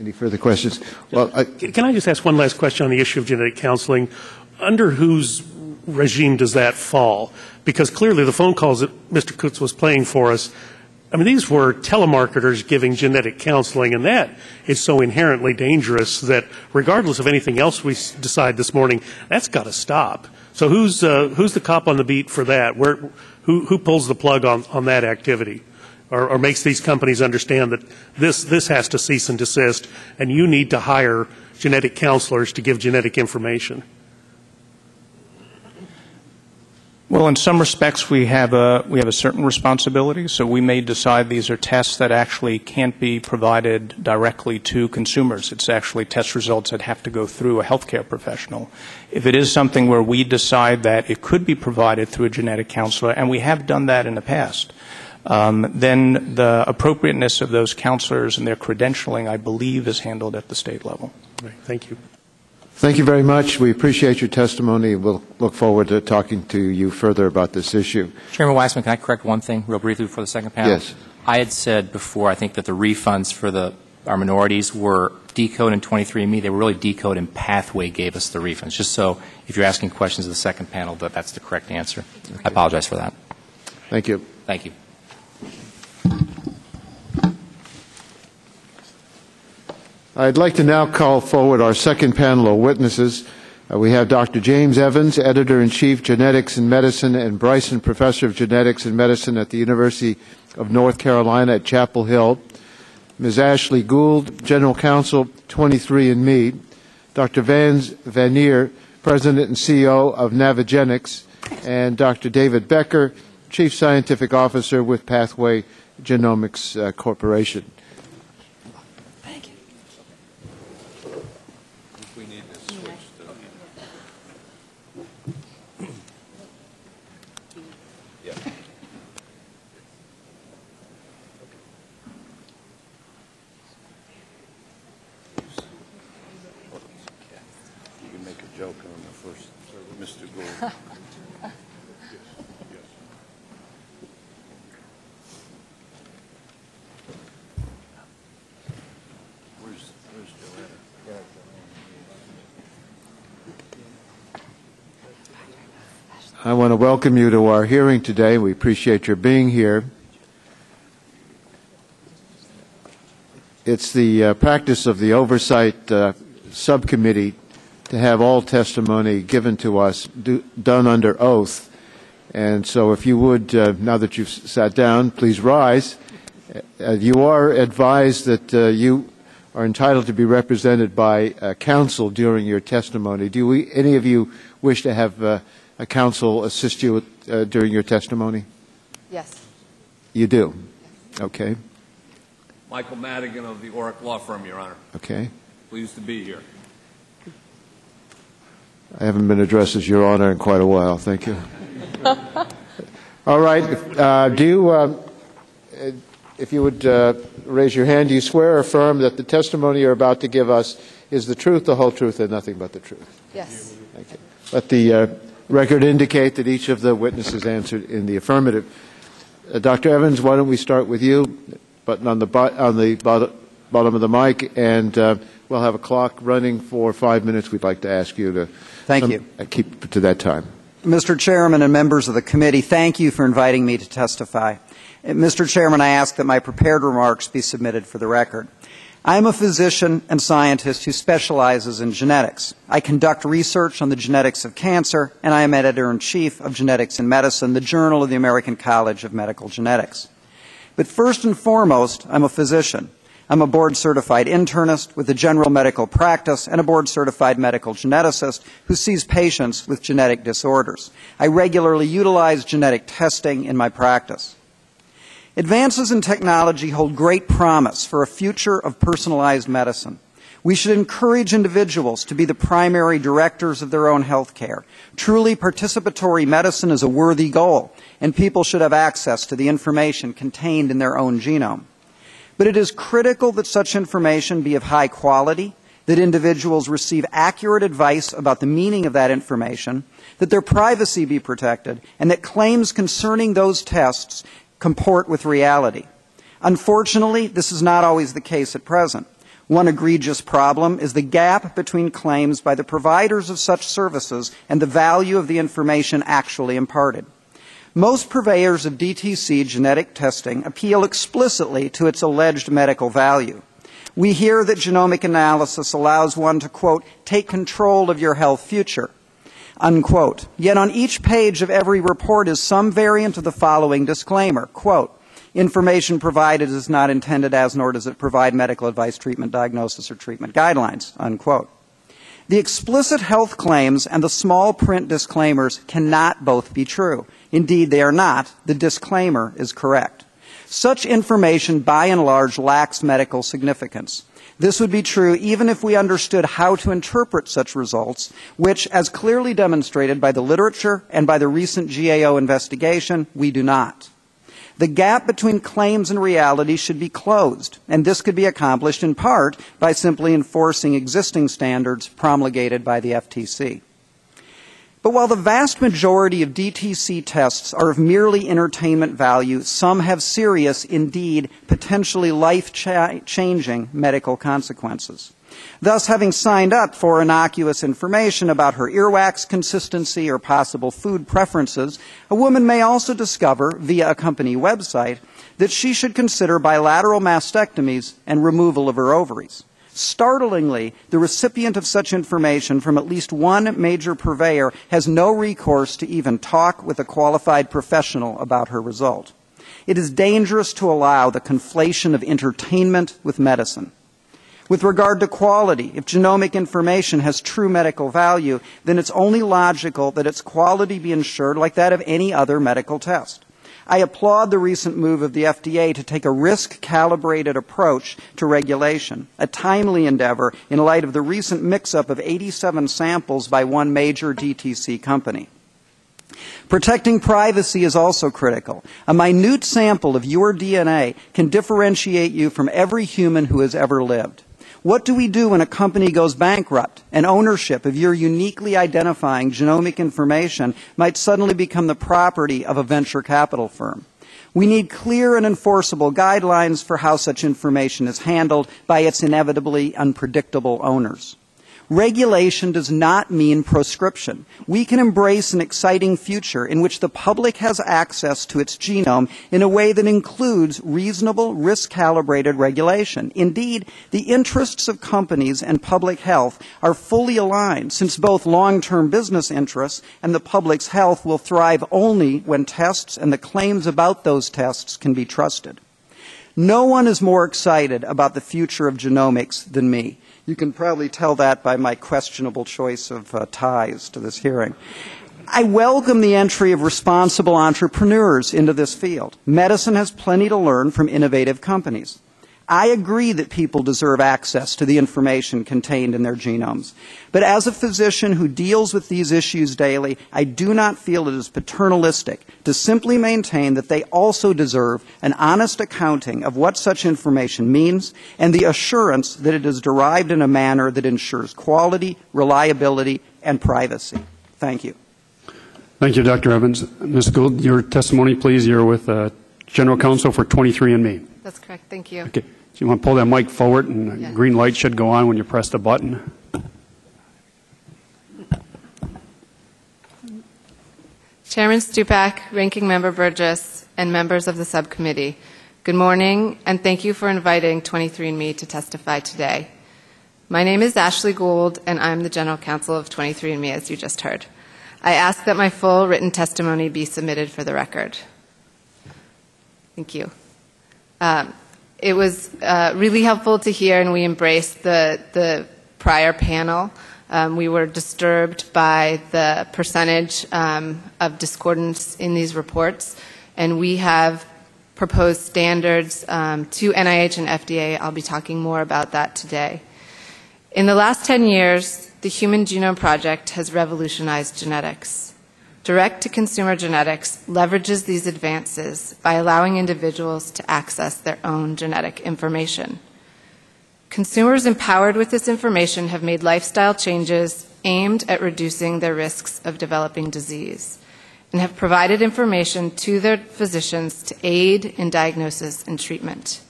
Any further questions? Well, can I just ask one last question on the issue of genetic counseling? Under whose regime does that fall? Because clearly the phone calls that Mr. Kutz was playing for us, I mean, these were telemarketers giving genetic counseling, and that is so inherently dangerous that regardless of anything else we decide this morning, that's got to stop. So who's the cop on the beat for that? Who pulls the plug on that activity? Or makes these companies understand that this has to cease and desist, and you need to hire genetic counselors to give genetic information? Well, in some respects, we have a certain responsibility. So we may decide these are tests that actually can't be provided directly to consumers. It's actually test results that have to go through a healthcare professional. If it is something where we decide that it could be provided through a genetic counselor, and we have done that in the past, then the appropriateness of those counselors and their credentialing, I believe, is handled at the state level. Right. Thank you. Thank you very much. We appreciate your testimony. We'll look forward to talking to you further about this issue. Chairman Waxman, can I correct one thing real briefly before the second panel? Yes. I had said before, I think that the refunds for our minorities were decode in 23andMe. They were really decode, and Pathway gave us the refunds. Just so if you're asking questions of the second panel, that's the correct answer. Okay. I apologize for that. Thank you. Thank you. I'd like to now call forward our second panel of witnesses. We have Dr. James Evans, Editor-in-Chief, Genetics and Medicine, and Bryson, Professor of Genetics and Medicine at the University of North Carolina at Chapel Hill. Ms. Ashley Gould, General Counsel, 23andMe. Dr. Vanier, President and CEO of Navigenics. And Dr. David Becker, Chief Scientific Officer with Pathway Genomics Corporation. I want to welcome you to our hearing today. We appreciate your being here. It's the practice of the Oversight Subcommittee to have all testimony given to us done under oath. And so if you would, now that you've sat down, please rise. You are advised that you are entitled to be represented by counsel during your testimony. Do any of you wish to have a counsel assist you during your testimony? Yes. You do? Okay. Michael Madigan of the Orrick Law Firm, Your Honor. Okay. Pleased to be here. I haven't been addressed as Your Honor in quite a while. Thank you. All right. If you would raise your hand, do you swear or affirm that the testimony you're about to give us is the truth, the whole truth, and nothing but the truth? Yes. Thank you. Let the record indicate that each of the witnesses answered in the affirmative. Dr. Evans, why don't we start with you? Button on the bottom of the mic, and we'll have a clock running for 5 minutes. We'd like to ask you to keep to that time. Mr. Chairman and members of the committee, thank you for inviting me to testify. Mr. Chairman, I ask that my prepared remarks be submitted for the record. I am a physician and scientist who specializes in genetics. I conduct research on the genetics of cancer, and I am editor-in-chief of Genetics in Medicine, the journal of the American College of Medical Genetics. But first and foremost, I'm a physician. I'm a board-certified internist with a general medical practice and a board-certified medical geneticist who sees patients with genetic disorders. I regularly utilize genetic testing in my practice. Advances in technology hold great promise for a future of personalized medicine. We should encourage individuals to be the primary directors of their own health care. Truly participatory medicine is a worthy goal, and people should have access to the information contained in their own genome. But it is critical that such information be of high quality, that individuals receive accurate advice about the meaning of that information, that their privacy be protected, and that claims concerning those tests comport with reality. Unfortunately, this is not always the case at present. One egregious problem is the gap between claims by the providers of such services and the value of the information actually imparted. Most purveyors of DTC genetic testing appeal explicitly to its alleged medical value. We hear that genomic analysis allows one to, quote, take control of your health future, unquote. Yet on each page of every report is some variant of the following disclaimer, quote, information provided is not intended as nor does it provide medical advice, treatment, diagnosis, or treatment guidelines, unquote. The explicit health claims and the small print disclaimers cannot both be true. Indeed, they are not. The disclaimer is correct. Such information, by and large, lacks medical significance. This would be true even if we understood how to interpret such results, which, as clearly demonstrated by the literature and by the recent GAO investigation, we do not. The gap between claims and reality should be closed, and this could be accomplished in part by simply enforcing existing standards promulgated by the FTC. But while the vast majority of DTC tests are of merely entertainment value, some have serious, indeed, potentially life-changing medical consequences. Thus, having signed up for innocuous information about her earwax consistency or possible food preferences, a woman may also discover, via a company website, that she should consider bilateral mastectomies and removal of her ovaries. Startlingly, the recipient of such information from at least one major purveyor has no recourse to even talk with a qualified professional about her result. It is dangerous to allow the conflation of entertainment with medicine. With regard to quality, if genomic information has true medical value, then it's only logical that its quality be ensured like that of any other medical test. I applaud the recent move of the FDA to take a risk-calibrated approach to regulation, a timely endeavor in light of the recent mix-up of 87 samples by one major DTC company. Protecting privacy is also critical. A minute sample of your DNA can differentiate you from every human who has ever lived. What do we do when a company goes bankrupt and ownership of your uniquely identifying genomic information might suddenly become the property of a venture capital firm? We need clear and enforceable guidelines for how such information is handled by its inevitably unpredictable owners. Regulation does not mean proscription. We can embrace an exciting future in which the public has access to its genome in a way that includes reasonable, risk-calibrated regulation. Indeed, the interests of companies and public health are fully aligned, since both long-term business interests and the public's health will thrive only when tests and the claims about those tests can be trusted. No one is more excited about the future of genomics than me. You can probably tell that by my questionable choice of ties to this hearing. I welcome the entry of responsible entrepreneurs into this field. Medicine has plenty to learn from innovative companies. I agree that people deserve access to the information contained in their genomes. But as a physician who deals with these issues daily, I do not feel it is paternalistic to simply maintain that they also deserve an honest accounting of what such information means and the assurance that it is derived in a manner that ensures quality, reliability, and privacy. Thank you. Thank you, Dr. Evans. Ms. Gould, your testimony, please. You're with General Counsel for 23andMe. That's correct. Thank you. Okay. So you want to pull that mic forward, and the green light should go on when you press the button. Chairman Stupak, Ranking Member Burgess, and members of the subcommittee. Good morning, and thank you for inviting 23andMe to testify today. My name is Ashley Gould, and I'm the General Counsel of 23andMe, as you just heard. I ask that my full written testimony be submitted for the record. Thank you. It was really helpful to hear, and we embraced the prior panel. We were disturbed by the percentage of discordance in these reports, and we have proposed standards to NIH and FDA. I'll be talking more about that today. In the last 10 years, the Human Genome Project has revolutionized genetics. Direct-to-consumer genetics leverages these advances by allowing individuals to access their own genetic information. Consumers empowered with this information have made lifestyle changes aimed at reducing their risks of developing disease, and have provided information to their physicians to aid in diagnosis and treatment.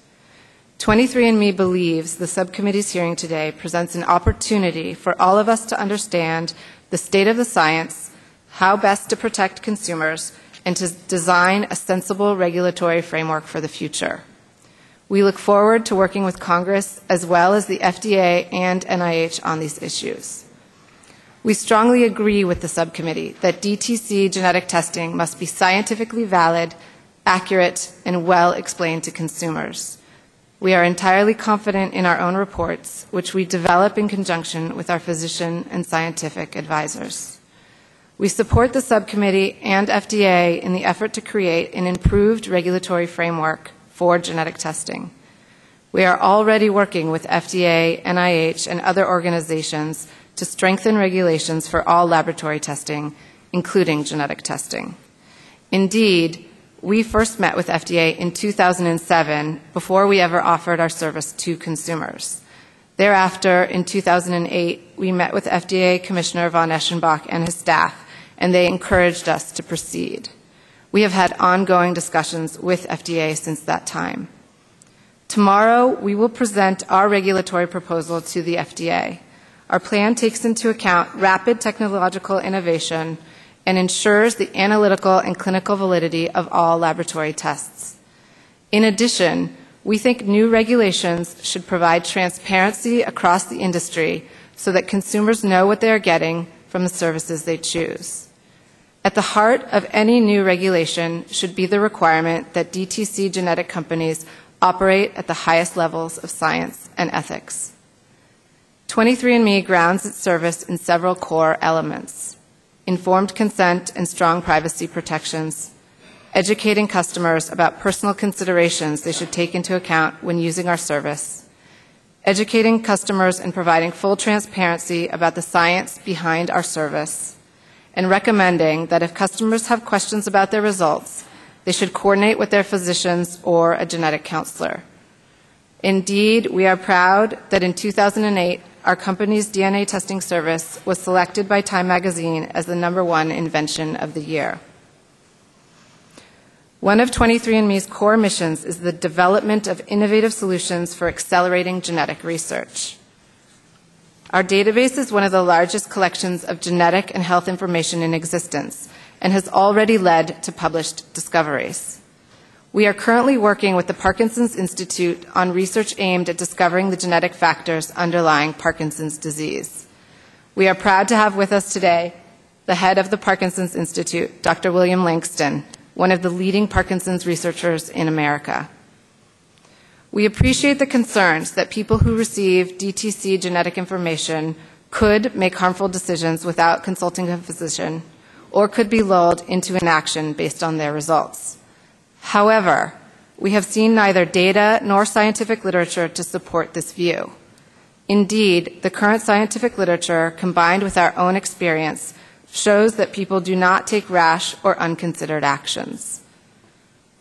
23andMe believes the subcommittee's hearing today presents an opportunity for all of us to understand the state of the science, how best to protect consumers, and to design a sensible regulatory framework for the future. We look forward to working with Congress as well as the FDA and NIH on these issues. We strongly agree with the subcommittee that DTC genetic testing must be scientifically valid, accurate, and well explained to consumers. We are entirely confident in our own reports, which we develop in conjunction with our physician and scientific advisors. We support the subcommittee and FDA in the effort to create an improved regulatory framework for genetic testing. We are already working with FDA, NIH, and other organizations to strengthen regulations for all laboratory testing, including genetic testing. Indeed, we first met with FDA in 2007 before we ever offered our service to consumers. Thereafter, in 2008, we met with FDA Commissioner von Eschenbach and his staff, and they encouraged us to proceed. We have had ongoing discussions with FDA since that time. Tomorrow, we will present our regulatory proposal to the FDA. Our plan takes into account rapid technological innovation and ensures the analytical and clinical validity of all laboratory tests. In addition, we think new regulations should provide transparency across the industry so that consumers know what they are getting from the services they choose. At the heart of any new regulation should be the requirement that DTC genetic companies operate at the highest levels of science and ethics. 23andMe grounds its service in several core elements: informed consent and strong privacy protections, educating customers about personal considerations they should take into account when using our service, educating customers and providing full transparency about the science behind our service, and recommending that if customers have questions about their results, they should coordinate with their physicians or a genetic counselor. Indeed, we are proud that in 2008, our company's DNA testing service was selected by Time magazine as the #1 invention of the year. One of 23andMe's core missions is the development of innovative solutions for accelerating genetic research. Our database is one of the largest collections of genetic and health information in existence and has already led to published discoveries. We are currently working with the Parkinson's Institute on research aimed at discovering the genetic factors underlying Parkinson's disease. We are proud to have with us today the head of the Parkinson's Institute, Dr. William Langston, one of the leading Parkinson's researchers in America. We appreciate the concerns that people who receive DTC genetic information could make harmful decisions without consulting a physician or could be lulled into inaction based on their results. However, we have seen neither data nor scientific literature to support this view. Indeed, the current scientific literature, combined with our own experience, shows that people do not take rash or unconsidered actions.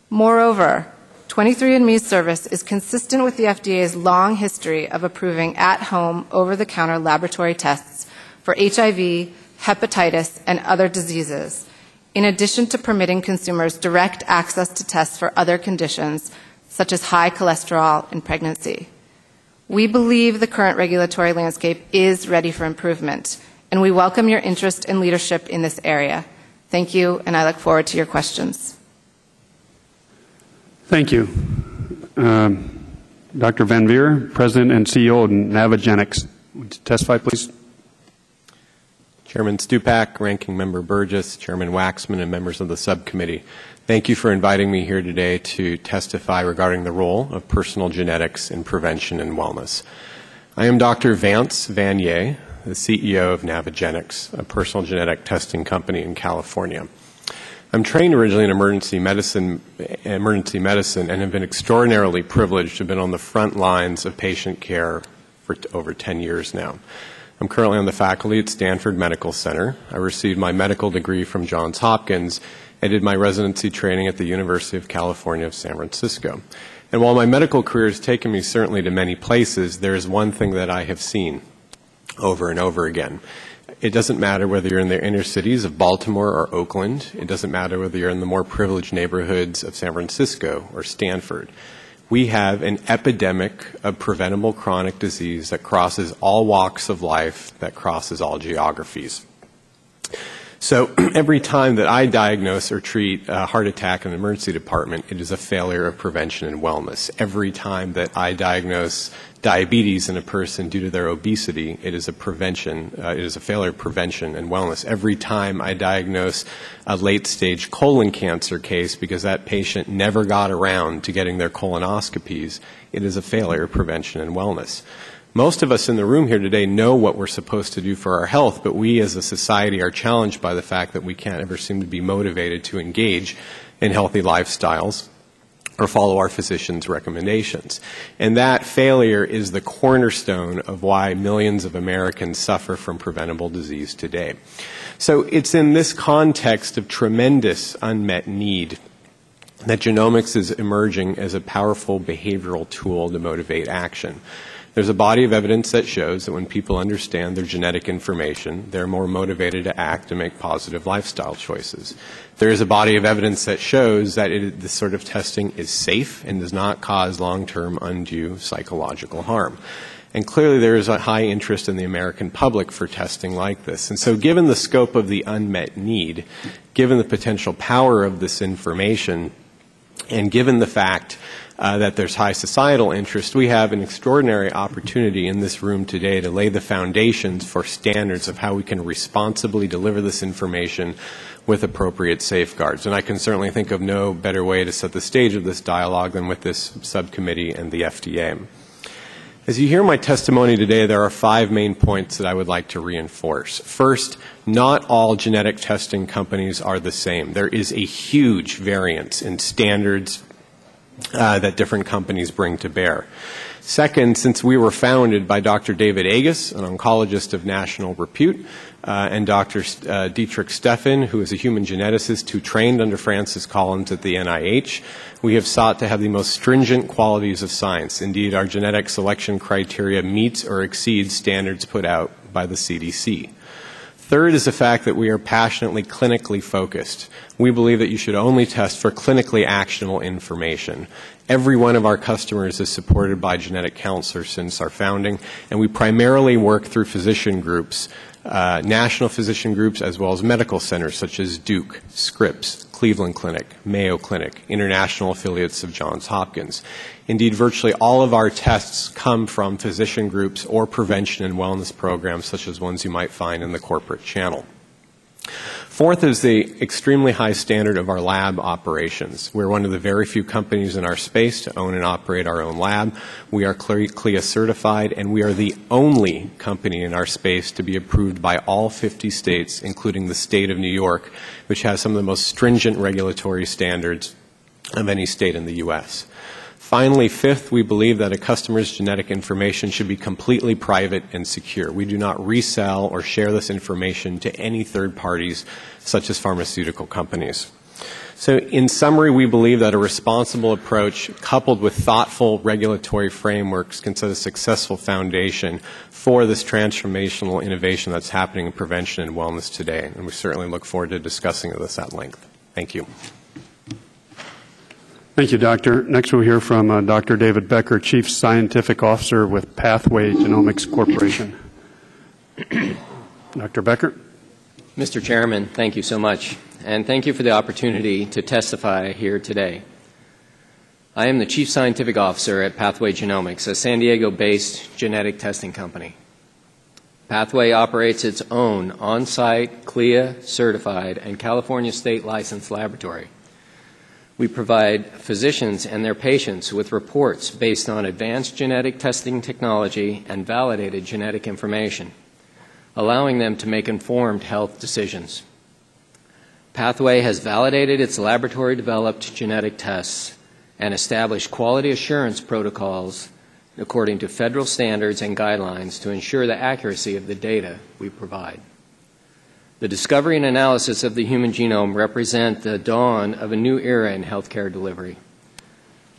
Moreover, 23andMe's service is consistent with the FDA's long history of approving at-home, over-the-counter laboratory tests for HIV, hepatitis, and other diseases, in addition to permitting consumers direct access to tests for other conditions, such as high cholesterol and pregnancy. We believe the current regulatory landscape is ready for improvement, and we welcome your interest and leadership in this area. Thank you, and I look forward to your questions. Thank you. Dr. Van Veer, President and CEO of Navigenics. Would you testify, please? Chairman Stupak, Ranking Member Burgess, Chairman Waxman, and members of the subcommittee. Thank you for inviting me here today to testify regarding the role of personal genetics in prevention and wellness. I am Dr. Vance Vanier, the CEO of Navigenics, a personal genetic testing company in California. I'm trained originally in emergency medicine and have been extraordinarily privileged to have been on the front lines of patient care for over 10 years now. I'm currently on the faculty at Stanford Medical Center. I received my medical degree from Johns Hopkins and did my residency training at the University of California of San Francisco. And while my medical career has taken me certainly to many places, there is one thing that I have seen over and over again. It doesn't matter whether you're in the inner cities of Baltimore or Oakland. It doesn't matter whether you're in the more privileged neighborhoods of San Francisco or Stanford. We have an epidemic of preventable chronic disease that crosses all walks of life, that crosses all geographies. So every time that I diagnose or treat a heart attack in the emergency department, it is a failure of prevention and wellness. Every time that I diagnose diabetes in a person due to their obesity, it is a failure of prevention and wellness. Every time I diagnose a late-stage colon cancer case because that patient never got around to getting their colonoscopies, it is a failure of prevention and wellness. Most of us in the room here today know what we're supposed to do for our health, but we as a society are challenged by the fact that we can't ever seem to be motivated to engage in healthy lifestyles or follow our physician's recommendations. And that failure is the cornerstone of why millions of Americans suffer from preventable disease today. So it's in this context of tremendous unmet need that genomics is emerging as a powerful behavioral tool to motivate action. There's a body of evidence that shows that when people understand their genetic information, they're more motivated to act and make positive lifestyle choices. There is a body of evidence that shows that this sort of testing is safe and does not cause long-term undue psychological harm. And clearly there is a high interest in the American public for testing like this. And so given the scope of the unmet need, given the potential power of this information, and given the fact that there's high societal interest, we have an extraordinary opportunity in this room today to lay the foundations for standards of how we can responsibly deliver this information with appropriate safeguards. And I can certainly think of no better way to set the stage of this dialogue than with this subcommittee and the FDA. As you hear my testimony today, there are 5 main points that I would like to reinforce. First, not all genetic testing companies are the same. There is a huge variance in standards that different companies bring to bear. Second, since we were founded by Dr. David Agus, an oncologist of national repute, and Dr. Dietrich Steffen, who is a human geneticist who trained under Francis Collins at the NIH, we have sought to have the most stringent qualities of science. Indeed, our genetic selection criteria meets or exceeds standards put out by the CDC. Third is the fact that we are passionately clinically focused. We believe that you should only test for clinically actionable information. Every one of our customers is supported by genetic counselors since our founding, and we primarily work through physician groups, national physician groups, as well as medical centers such as Duke, Scripps, Cleveland Clinic, Mayo Clinic, international affiliates of Johns Hopkins. Indeed, virtually all of our tests come from physician groups or prevention and wellness programs such as ones you might find in the corporate channel. Fourth is the extremely high standard of our lab operations. We're one of the very few companies in our space to own and operate our own lab. We are CLIA certified, and we are the only company in our space to be approved by all 50 states, including the state of New York, which has some of the most stringent regulatory standards of any state in the U.S. Finally, fifth, we believe that a customer's genetic information should be completely private and secure. We do not resell or share this information to any third parties, such as pharmaceutical companies. So in summary, we believe that a responsible approach coupled with thoughtful regulatory frameworks can set a successful foundation for this transformational innovation that's happening in prevention and wellness today. And we certainly look forward to discussing this at length. Thank you. Thank you, Doctor. Next we'll hear from Dr. David Becker, Chief Scientific Officer with Pathway Genomics Corporation. Dr. Becker. Mr. Chairman, thank you so much. And thank you for the opportunity to testify here today. I am the Chief Scientific Officer at Pathway Genomics, a San Diego-based genetic testing company. Pathway operates its own on-site, CLIA-certified, and California state licensed laboratory. We provide physicians and their patients with reports based on advanced genetic testing technology and validated genetic information, allowing them to make informed health decisions. Pathway has validated its laboratory-developed genetic tests and established quality assurance protocols according to federal standards and guidelines to ensure the accuracy of the data we provide. The discovery and analysis of the human genome represent the dawn of a new era in healthcare delivery.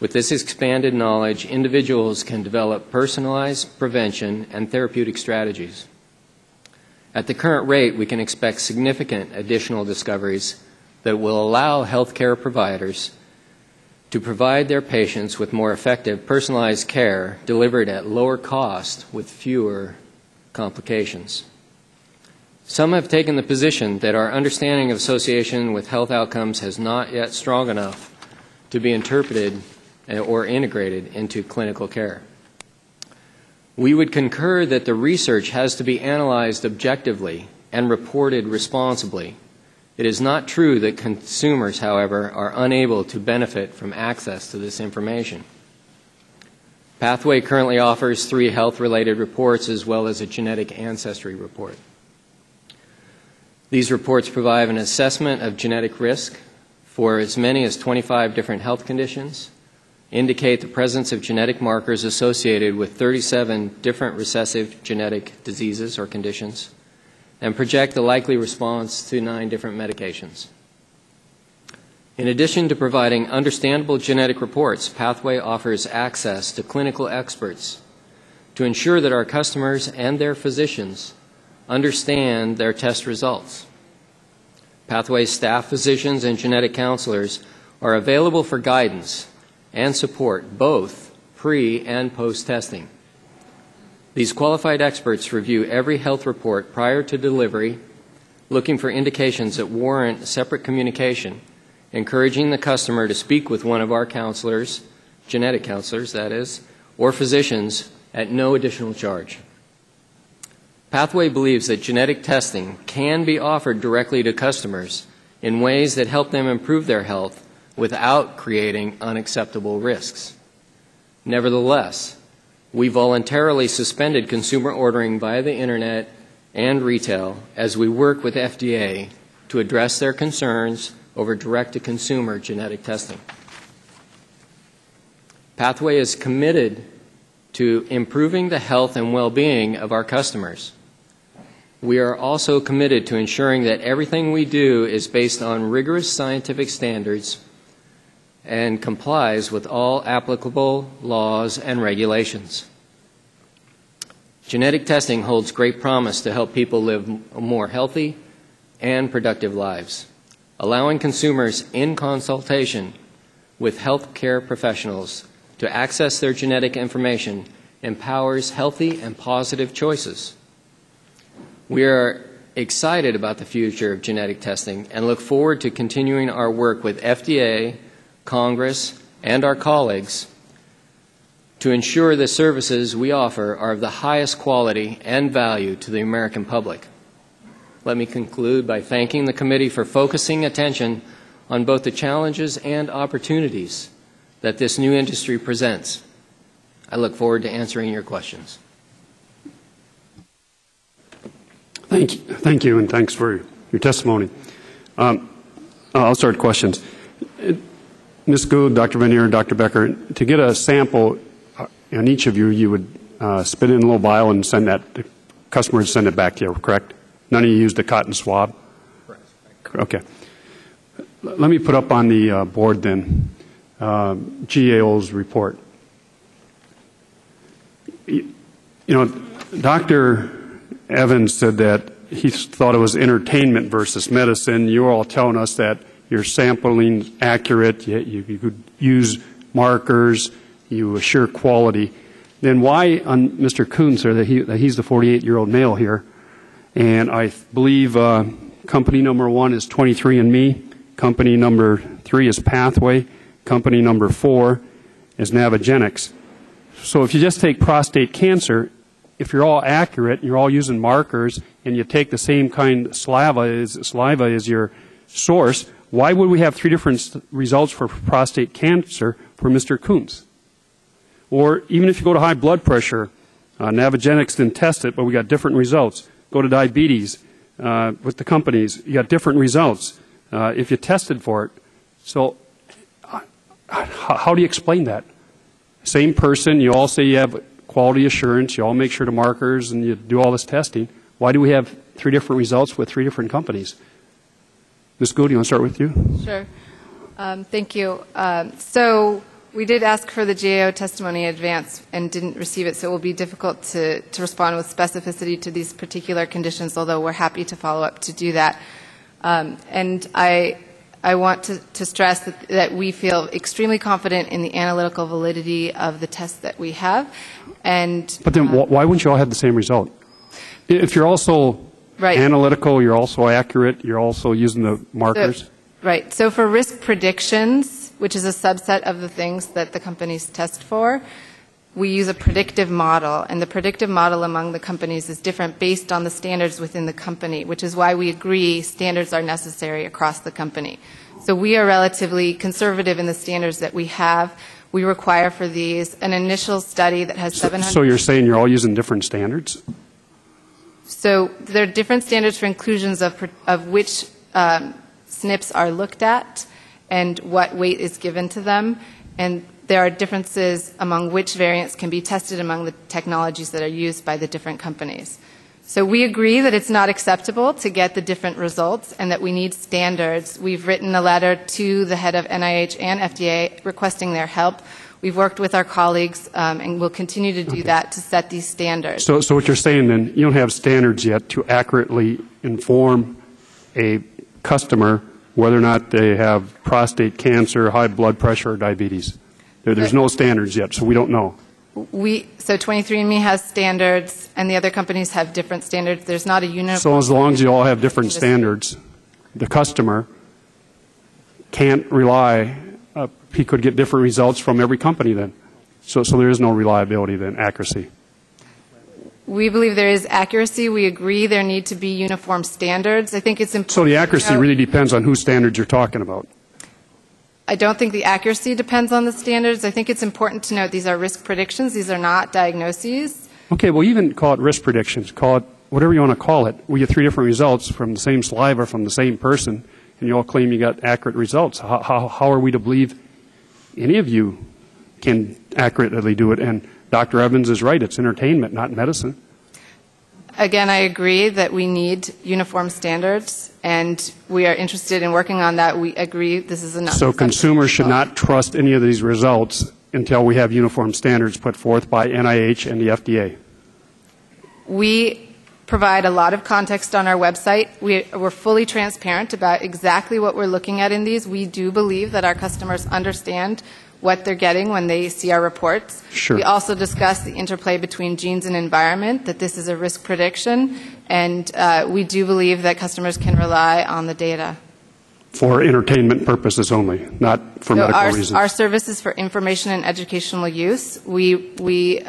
With this expanded knowledge, individuals can develop personalized prevention and therapeutic strategies. At the current rate, we can expect significant additional discoveries that will allow healthcare providers to provide their patients with more effective, personalized care delivered at lower cost with fewer complications. Some have taken the position that our understanding of association with health outcomes has not yet strong enough to be interpreted or integrated into clinical care. We would concur that the research has to be analyzed objectively and reported responsibly. It is not true that consumers, however, are unable to benefit from access to this information. Pathway currently offers 3 health-related reports as well as a genetic ancestry report. These reports provide an assessment of genetic risk for as many as 25 different health conditions, indicate the presence of genetic markers associated with 37 different recessive genetic diseases or conditions, and project the likely response to 9 different medications. In addition to providing understandable genetic reports, Pathway offers access to clinical experts to ensure that our customers and their physicians understand their test results. Pathway staff physicians and genetic counselors are available for guidance and support both pre- and post-testing. These qualified experts review every health report prior to delivery, looking for indications that warrant separate communication, encouraging the customer to speak with one of our counselors, genetic counselors that is, or physicians at no additional charge. Pathway believes that genetic testing can be offered directly to customers in ways that help them improve their health without creating unacceptable risks. Nevertheless, we voluntarily suspended consumer ordering via the Internet and retail as we work with FDA to address their concerns over direct-to-consumer genetic testing. Pathway is committed to improving the health and well-being of our customers. We are also committed to ensuring that everything we do is based on rigorous scientific standards and complies with all applicable laws and regulations. Genetic testing holds great promise to help people live more healthy and productive lives. Allowing consumers in consultation with healthcare professionals to access their genetic information empowers healthy and positive choices. We are excited about the future of genetic testing and look forward to continuing our work with FDA, Congress, and our colleagues to ensure the services we offer are of the highest quality and value to the American public. Let me conclude by thanking the committee for focusing attention on both the challenges and opportunities that this new industry presents. I look forward to answering your questions. Thank you, and thanks for your testimony. I'll start questions. Ms. Gould, Dr. Vanier, Dr. Becker, to get a sample on each of you, you would spit it in a little vial and send that, the customer would send it back to you, correct? None of you used a cotton swab? Correct. Okay. Let me put up on the board then GAO's report. You know, Dr. Evans said that he thought it was entertainment versus medicine. You're all telling us that your sampling accurate, you could use markers, you assure quality. Then why on Mr. Kuhn, sir, that he's the 48-year-old male here, and I believe company number 1 is 23andMe, company number 3 is Pathway, company number 4 is Navigenics. So if you just take prostate cancer, if you're all accurate, you're all using markers, and you take the same kind saliva is your source, why would we have 3 different results for prostate cancer for Mr. Kuntz? Or even if you go to high blood pressure, Navigenics didn't test it, but we got different results. Go to diabetes with the companies, you got different results if you tested for it. So how do you explain that? Same person, you all say you have quality assurance, you all make sure the markers, and you do all this testing. Why do we have 3 different results with 3 different companies? Ms. Gould, you want to start with you? Sure. Thank you. So we did ask for the GAO testimony in advance and didn't receive it, so it will be difficult to respond with specificity to these particular conditions, although we're happy to follow up to do that. And I want to stress that we feel extremely confident in the analytical validity of the tests that we have. But then why wouldn't you all have the same result? If you're also analytical, you're also accurate, you're also using the markers? Right. So for risk predictions, which is a subset of the things that the companies test for, we use a predictive model, and the predictive model among the companies is different based on the standards within the company, which is why we agree standards are necessary across the company. So we are relatively conservative in the standards that we have. We require for these an initial study that has 700... So you're saying you're all using different standards? So there are different standards for inclusions of which SNPs are looked at and what weight is given to them, and there are differences among which variants can be tested among the technologies that are used by the different companies. So we agree that it's not acceptable to get the different results and that we need standards. We've written a letter to the head of NIH and FDA requesting their help. We've worked with our colleagues and will continue to do that to set these standards. So what you're saying then, you don't have standards yet to accurately inform a customer whether or not they have prostate cancer, high blood pressure, or diabetes. There's no standards yet, so we don't know. So 23andMe has standards, and the other companies have different standards. There's not a uniform... So as long as you all have different standards, the customer can't rely... he could get different results from every company then. So there is no reliability then, accuracy. We believe there is accuracy. We agree there need to be uniform standards. I think it's important... So the accuracy really depends on whose standards you're talking about. I don't think the accuracy depends on the standards. I think it's important to note these are risk predictions. These are not diagnoses. Okay, well, even call it risk predictions. Call it whatever you want to call it. We get 3 different results from the same saliva from the same person, and you all claim you got accurate results. How are we to believe any of you can accurately do it? And Dr. Evans is right. It's entertainment, not medicine. Again, I agree that we need uniform standards, and we are interested in working on that. We agree this is enough. So consumers should not trust any of these results until we have uniform standards put forth by NIH and the FDA. We provide a lot of context on our website. We're fully transparent about exactly what we're looking at in these. We do believe that our customers understand what they're getting when they see our reports. Sure. We also discuss the interplay between genes and environment, that this is a risk prediction, and we do believe that customers can rely on the data. For entertainment purposes only, not for medical reasons. Our service is for information and educational use. We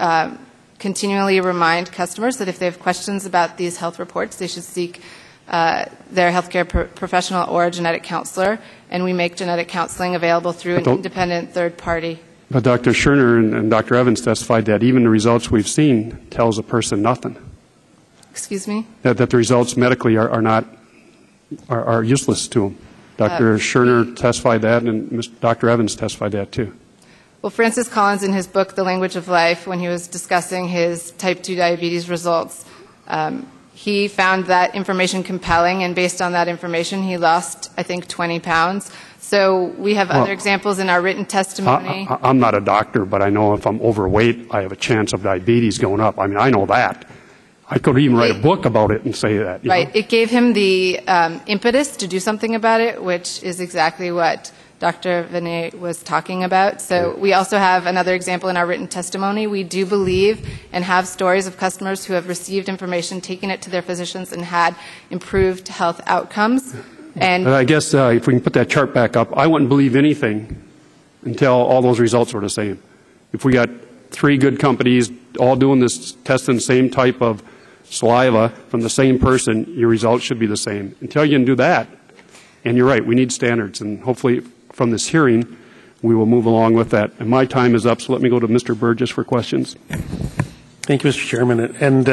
continually remind customers that if they have questions about these health reports, they should seek their healthcare professional or a genetic counselor, and we make genetic counseling available through an independent third party. But Dr. Scherner and Dr. Evans testified that even the results we've seen tells a person nothing. Excuse me? That the results medically are useless to them. Dr. Scherner testified that, and Dr. Evans testified that too. Well, Francis Collins, in his book, The Language of Life, when he was discussing his type 2 diabetes results, he found that information compelling, and based on that information, he lost, I think, 20 pounds. So we have other examples in our written testimony. I'm not a doctor, but I know if I'm overweight, I have a chance of diabetes going up. I mean, I know that. I could even write a book about it and say that. Right. It gave him the impetus to do something about it, which is exactly what Dr. Vinay was talking about. So we also have another example in our written testimony. We do believe and have stories of customers who have received information, taken it to their physicians, and had improved health outcomes. And I guess if we can put that chart back up, I wouldn't believe anything until all those results were the same. If we got 3 good companies all doing this, testing the same type of saliva from the same person, your results should be the same. Until you can do that, and you're right, we need standards, and hopefully from this hearing, we will move along with that. And my time is up, so let me go to Mr. Burgess for questions. Thank you, Mr. Chairman. And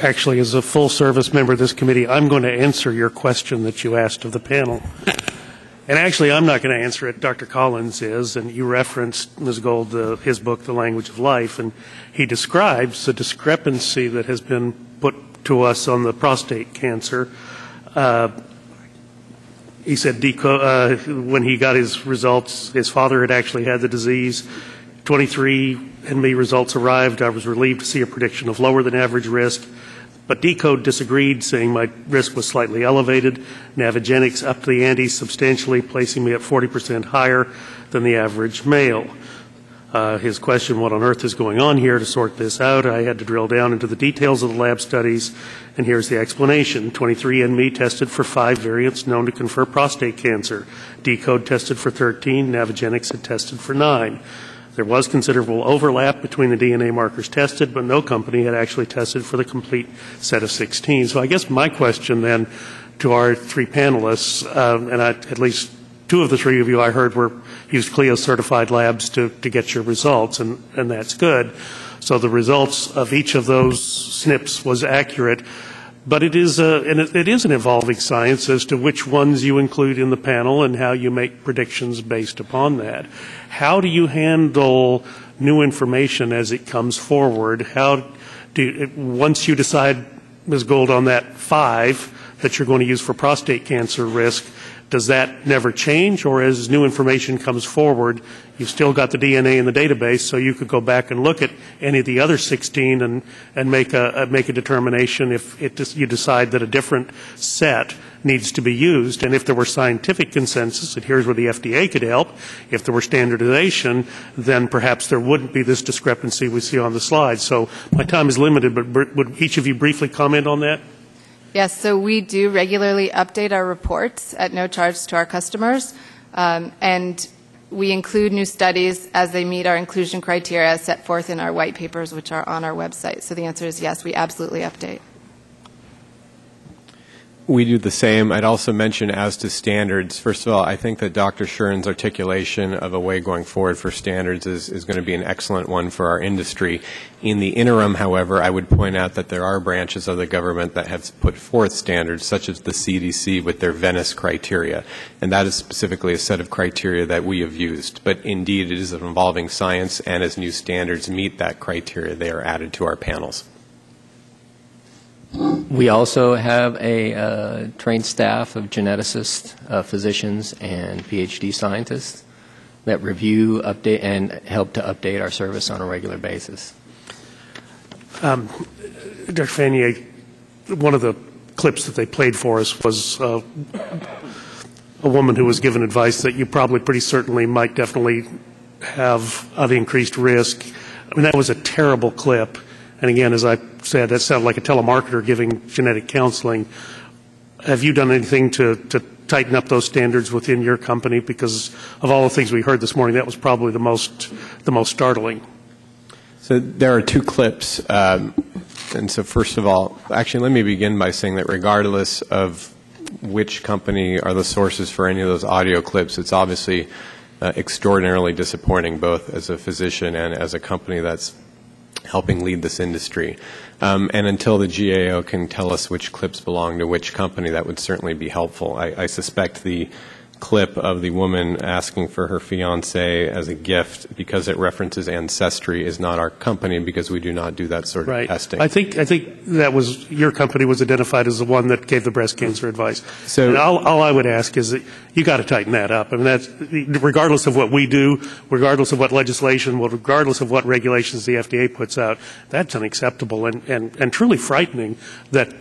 actually, as a full-service member of this committee, I'm going to answer your question that you asked of the panel. And actually, I'm not going to answer it. Dr. Collins is, and you referenced, Ms. Gold, his book, The Language of Life, and he describes the discrepancy that has been put to us on the prostate cancer. He said when he got his results, his father had actually had the disease. 23andMe results arrived. I was relieved to see a prediction of lower than average risk. But Decode disagreed, saying my risk was slightly elevated. Navigenics upped the ante substantially, placing me at 40% higher than the average male. His question, what on earth is going on here? To sort this out, I had to drill down into the details of the lab studies, and here's the explanation. 23andMe tested for 5 variants known to confer prostate cancer. Decode tested for 13. Navigenics had tested for 9. There was considerable overlap between the DNA markers tested, but no company had actually tested for the complete set of 16. So I guess my question then to our 3 panelists, and at least 2 of the 3 of you I heard used CLIA-certified labs to get your results, and that's good. So the results of each of those SNPs was accurate. But it is an evolving science as to which ones you include in the panel and how you make predictions based upon that. How do you handle new information as it comes forward? Once you decide, Ms. Gold, on that 5 that you're going to use for prostate cancer risk, does that never change, or as new information comes forward, you've still got the DNA in the database, so you could go back and look at any of the other 16 and make a determination if you decide that a different set needs to be used? And if there were scientific consensus, and here's where the FDA could help, if there were standardization, then perhaps there wouldn't be this discrepancy we see on the slide. So my time is limited, but would each of you briefly comment on that? Yes, so we do regularly update our reports at no charge to our customers, and we include new studies as they meet our inclusion criteria set forth in our white papers, which are on our website. So the answer is yes, we absolutely update. We do the same. I'd also mention as to standards, first of all, I think that Dr. Shuren's articulation of a way going forward for standards is going to be an excellent one for our industry. In the interim, however, I would point out that there are branches of the government that have put forth standards, such as the CDC with their Venice criteria, and that is specifically a set of criteria that we have used. But indeed, it is an evolving science, and as new standards meet that criteria, they are added to our panels. We also have a trained staff of geneticists, physicians, and PhD scientists that review, update, and help to update our service on a regular basis. Dr. Fanier, one of the clips that they played for us was a woman who was given advice that you probably pretty certainly might definitely have of increased risk. I mean, that was a terrible clip. And again, as I said, that sounded like a telemarketer giving genetic counseling. Have you done anything to tighten up those standards within your company? Because of all the things we heard this morning, that was probably the most startling. So there are 2 clips. And so first of all, actually, let me begin by saying that regardless of which company are the sources for any of those audio clips, it's obviously extraordinarily disappointing, both as a physician and as a company that's helping lead this industry. And until the GAO can tell us which clips belong to which company, that would certainly be helpful. I suspect the clip of the woman asking for her fiancé as a gift because it references Ancestry is not our company, because we do not do that sort of testing. I think that was, your company was identified as the one that gave the breast cancer advice. So and all I would ask is that you got to tighten that up. I mean, that's, regardless of what we do, regardless of what legislation, regardless of what regulations the FDA puts out, that's unacceptable and truly frightening that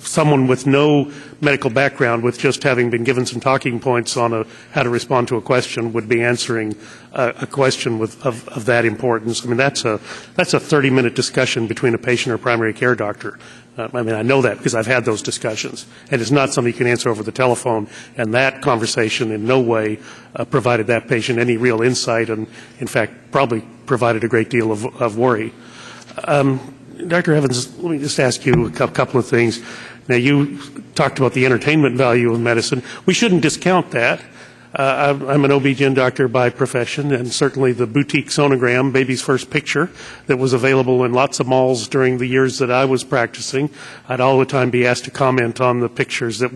someone with no medical background, with just having been given some talking points on how to respond to a question, would be answering a question of that importance. I mean, that's a 30-minute discussion between a patient or a primary care doctor. I mean, I know that because I've had those discussions, and it's not something you can answer over the telephone. And that conversation in no way provided that patient any real insight, and in fact, probably provided a great deal of worry. Dr. Evans, let me just ask you a couple of things. Now, you talked about the entertainment value of medicine. We shouldn't discount that. I'm an OB-GYN doctor by profession, and certainly the boutique sonogram, Baby's First Picture, that was available in lots of malls during the years that I was practicing, I'd all the time be asked to comment on the pictures that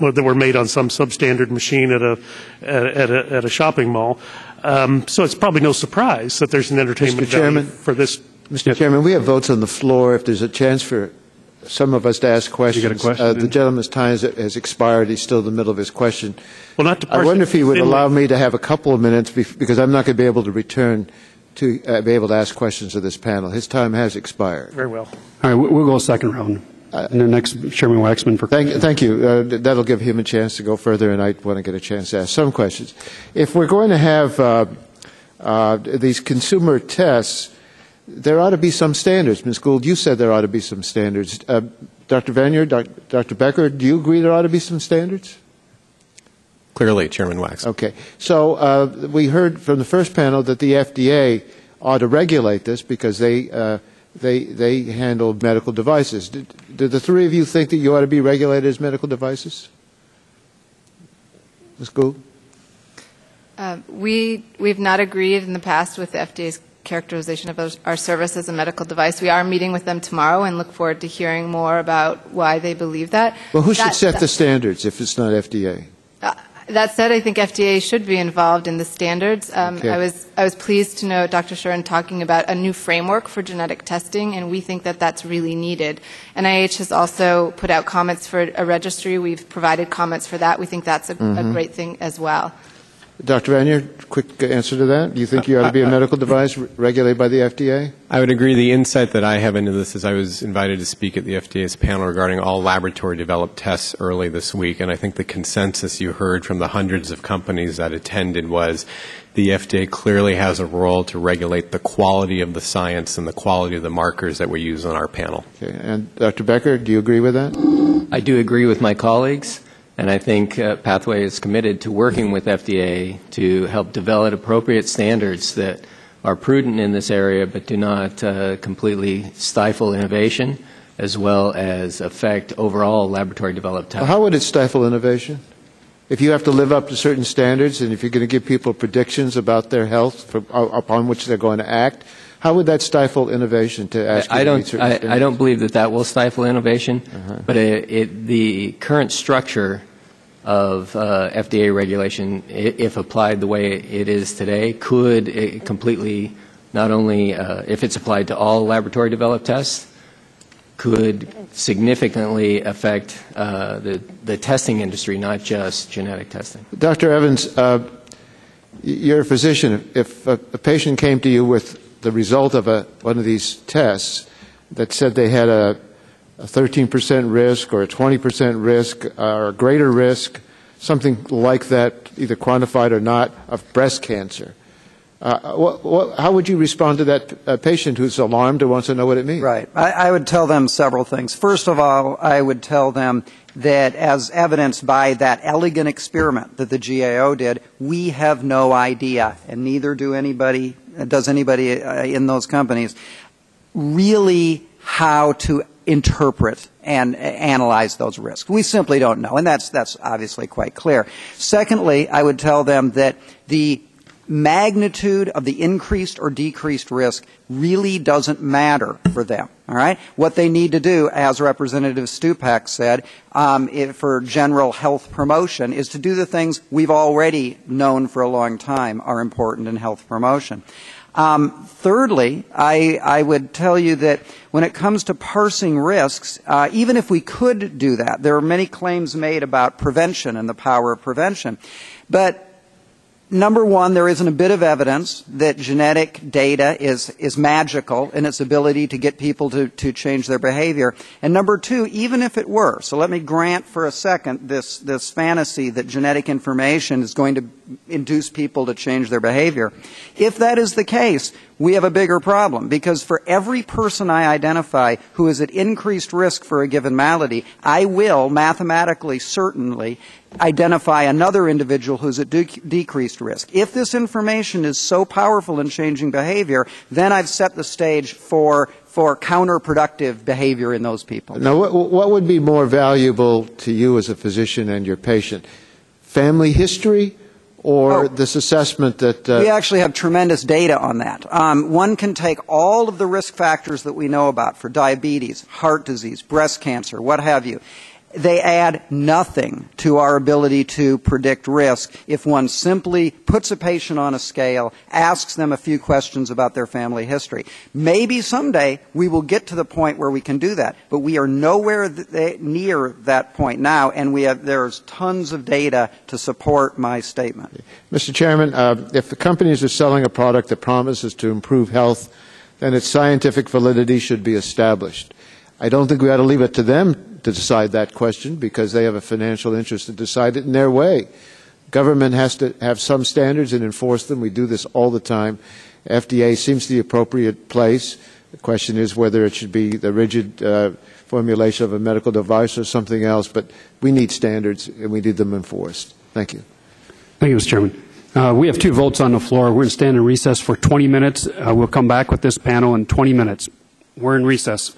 were made on some substandard machine at a shopping mall. So it's probably no surprise that there's an entertainment value for this. Mr. Chairman, we have votes on the floor. If there's a chance for some of us to ask questions. You got a question? The gentleman's time has expired. He's still in the middle of his question. Well, not to I wonder if he would allow me to have a couple of minutes because I'm not going to be able to return to be able to ask questions of this panel. His time has expired. Very well. All right, we'll go second round. And the next, Chairman Waxman. Thank you. That'll give him a chance to go further, and I want to get a chance to ask some questions. If we're going to have these consumer tests, there ought to be some standards. Ms. Gould, you said there ought to be some standards. Dr. Vanier, Dr. Becker, do you agree there ought to be some standards? Clearly, Chairman Wax. Okay. So we heard from the first panel that the FDA ought to regulate this because they handle medical devices. Do the three of you think that you ought to be regulated as medical devices? Ms. Gould? We've not agreed in the past with the FDA's characterization of our service as a medical device. We are meeting with them tomorrow and look forward to hearing more about why they believe that. Well, who should set the standards if it's not FDA? That said, I think FDA should be involved in the standards. Okay. I was pleased to note Dr. Shuren talking about a new framework for genetic testing, and we think that that's really needed. NIH has also put out comments for a registry. We've provided comments for that. We think that's a great thing as well. Dr. Vanier, quick answer to that. Do you think you ought to be a medical device regulated by the FDA? I would agree. The insight that I have into this is I was invited to speak at the FDA's panel regarding all laboratory-developed tests early this week, and I think the consensus you heard from the hundreds of companies that attended was the FDA clearly has a role to regulate the quality of the science and the quality of the markers that we use on our panel. Okay. And Dr. Becker, do you agree with that? I do agree with my colleagues. And I think Pathway is committed to working with FDA to help develop appropriate standards that are prudent in this area but do not completely stifle innovation as well as affect overall laboratory-developed tests. Well, how would it stifle innovation? If you have to live up to certain standards and if you're going to give people predictions about their health upon which they're going to act, how would that stifle innovation to ask you to meet certain standards? I don't believe that will stifle innovation, but the current structure of FDA regulation, if applied the way it is today, could completely, not only if it's applied to all laboratory-developed tests, could significantly affect the testing industry, not just genetic testing. Dr. Evans, you're a physician. If a patient came to you with the result of one of these tests that said they had a 13% risk or a 20% risk or a greater risk, something like that, either quantified or not, of breast cancer, how would you respond to that patient who's alarmed or wants to know what it means? Right. I would tell them several things. First of all, I would tell them that as evidenced by that elegant experiment that the GAO did, we have no idea, and neither does anybody in those companies, really how to interpret and analyze those risks. We simply don't know, and that's obviously quite clear. Secondly, I would tell them that the magnitude of the increased or decreased risk really doesn't matter for them. All right? What they need to do, as Representative Stupak said, for general health promotion, is to do the things we've already known for a long time are important in health promotion. Thirdly, I would tell you that when it comes to parsing risks, even if we could do that, there are many claims made about prevention and the power of prevention. But number one, there isn't a bit of evidence that genetic data is magical in its ability to get people to change their behavior. And number two, even if it were, so let me grant for a second this fantasy that genetic information is going to induce people to change their behavior. If that is the case, we have a bigger problem, because for every person I identify who is at increased risk for a given malady, I will mathematically, certainly, identify another individual who's at decreased risk. If this information is so powerful in changing behavior, then I've set the stage for counterproductive behavior in those people. Now, what would be more valuable to you as a physician and your patient? Family history or this assessment that... We actually have tremendous data on that. One can take all of the risk factors that we know about for diabetes, heart disease, breast cancer, what have you. They add nothing to our ability to predict risk if one simply puts a patient on a scale, asks them a few questions about their family history. Maybe someday we will get to the point where we can do that, but we are nowhere near that point now, and there's tons of data to support my statement. Mr. Chairman, if the companies are selling a product that promises to improve health, then its scientific validity should be established. I don't think we ought to leave it to them to decide that question because they have a financial interest to decide it in their way. Government has to have some standards and enforce them. We do this all the time. FDA seems the appropriate place. The question is whether it should be the rigid formulation of a medical device or something else, but we need standards and we need them enforced. Thank you. Thank you, Mr. Chairman. We have 2 votes on the floor. We're going to stand in recess for 20 minutes. We'll come back with this panel in 20 minutes. We're in recess.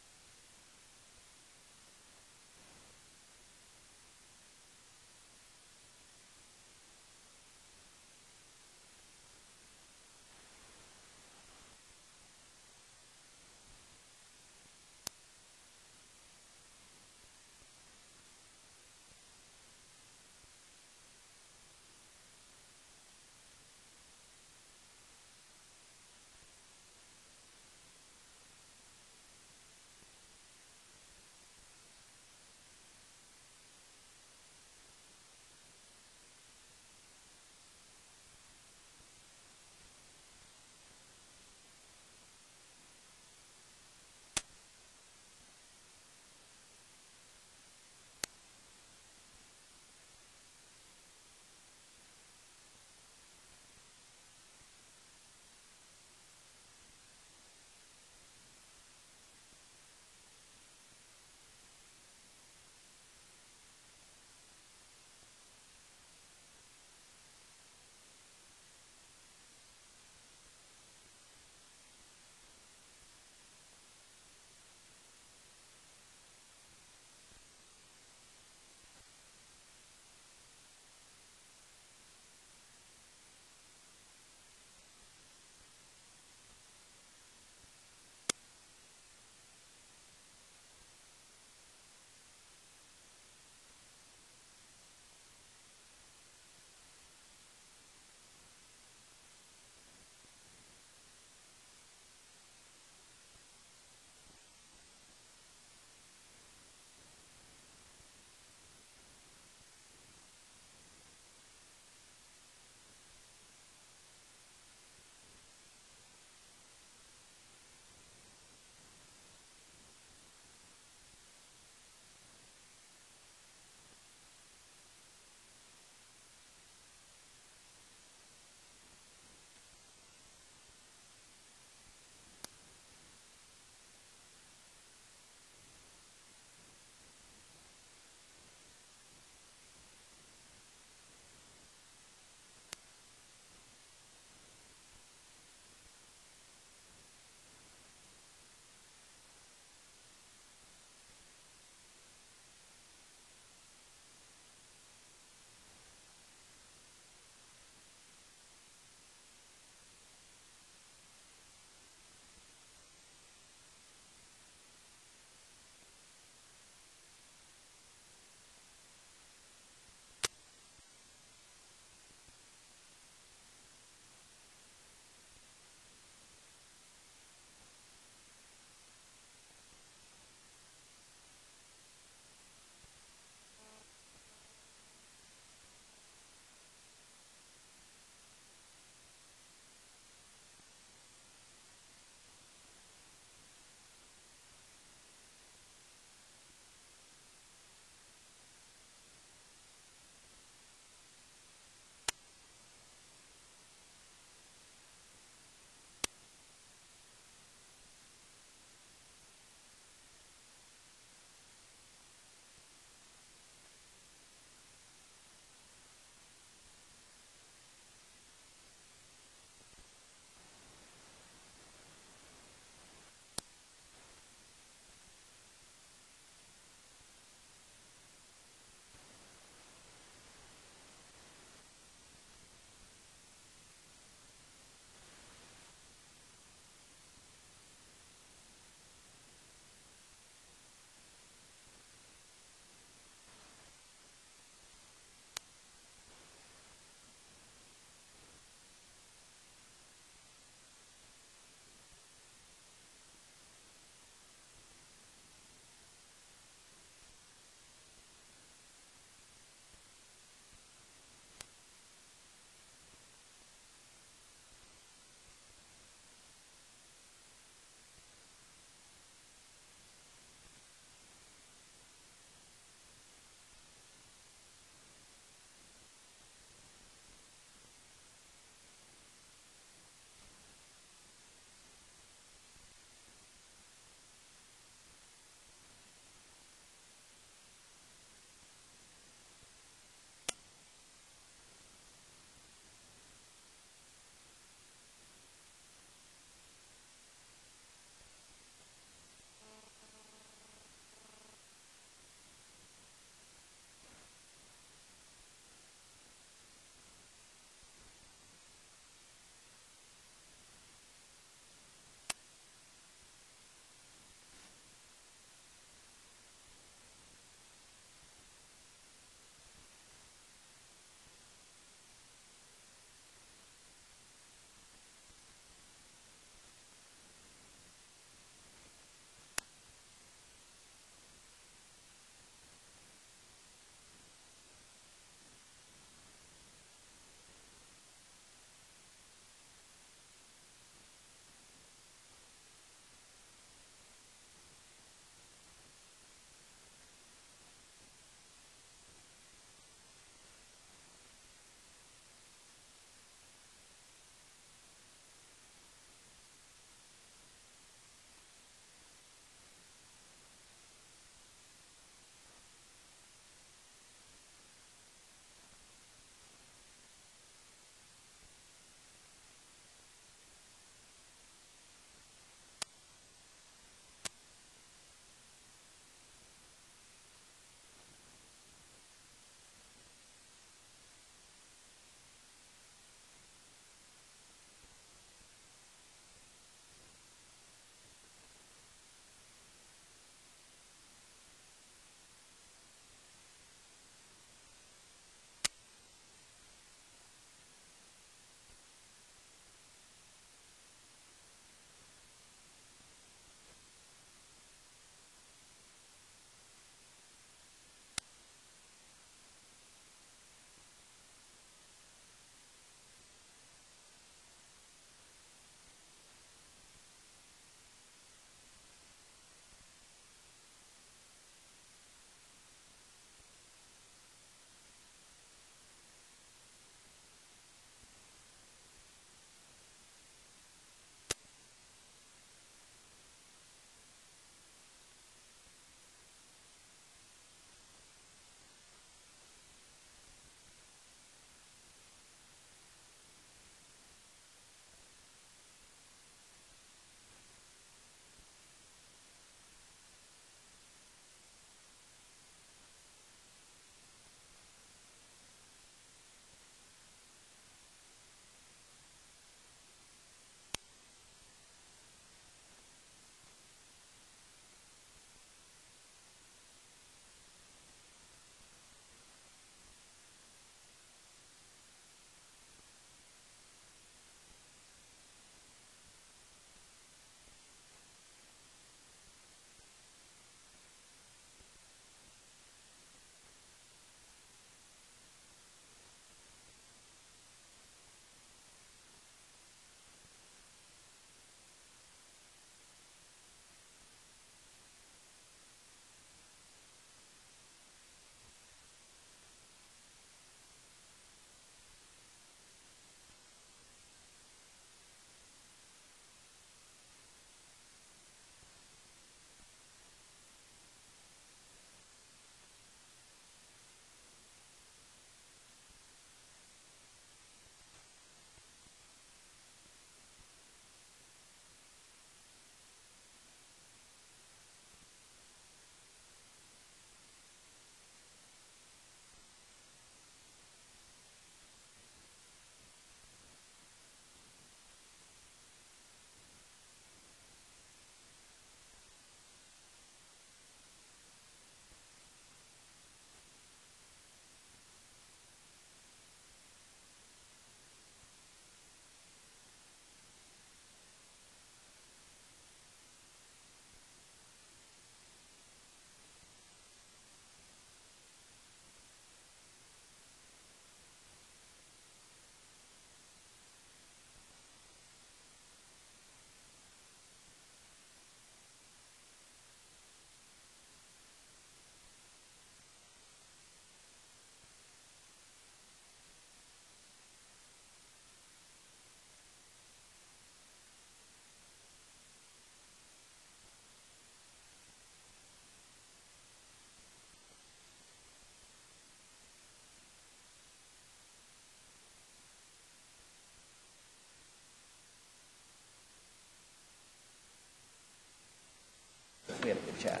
Chad.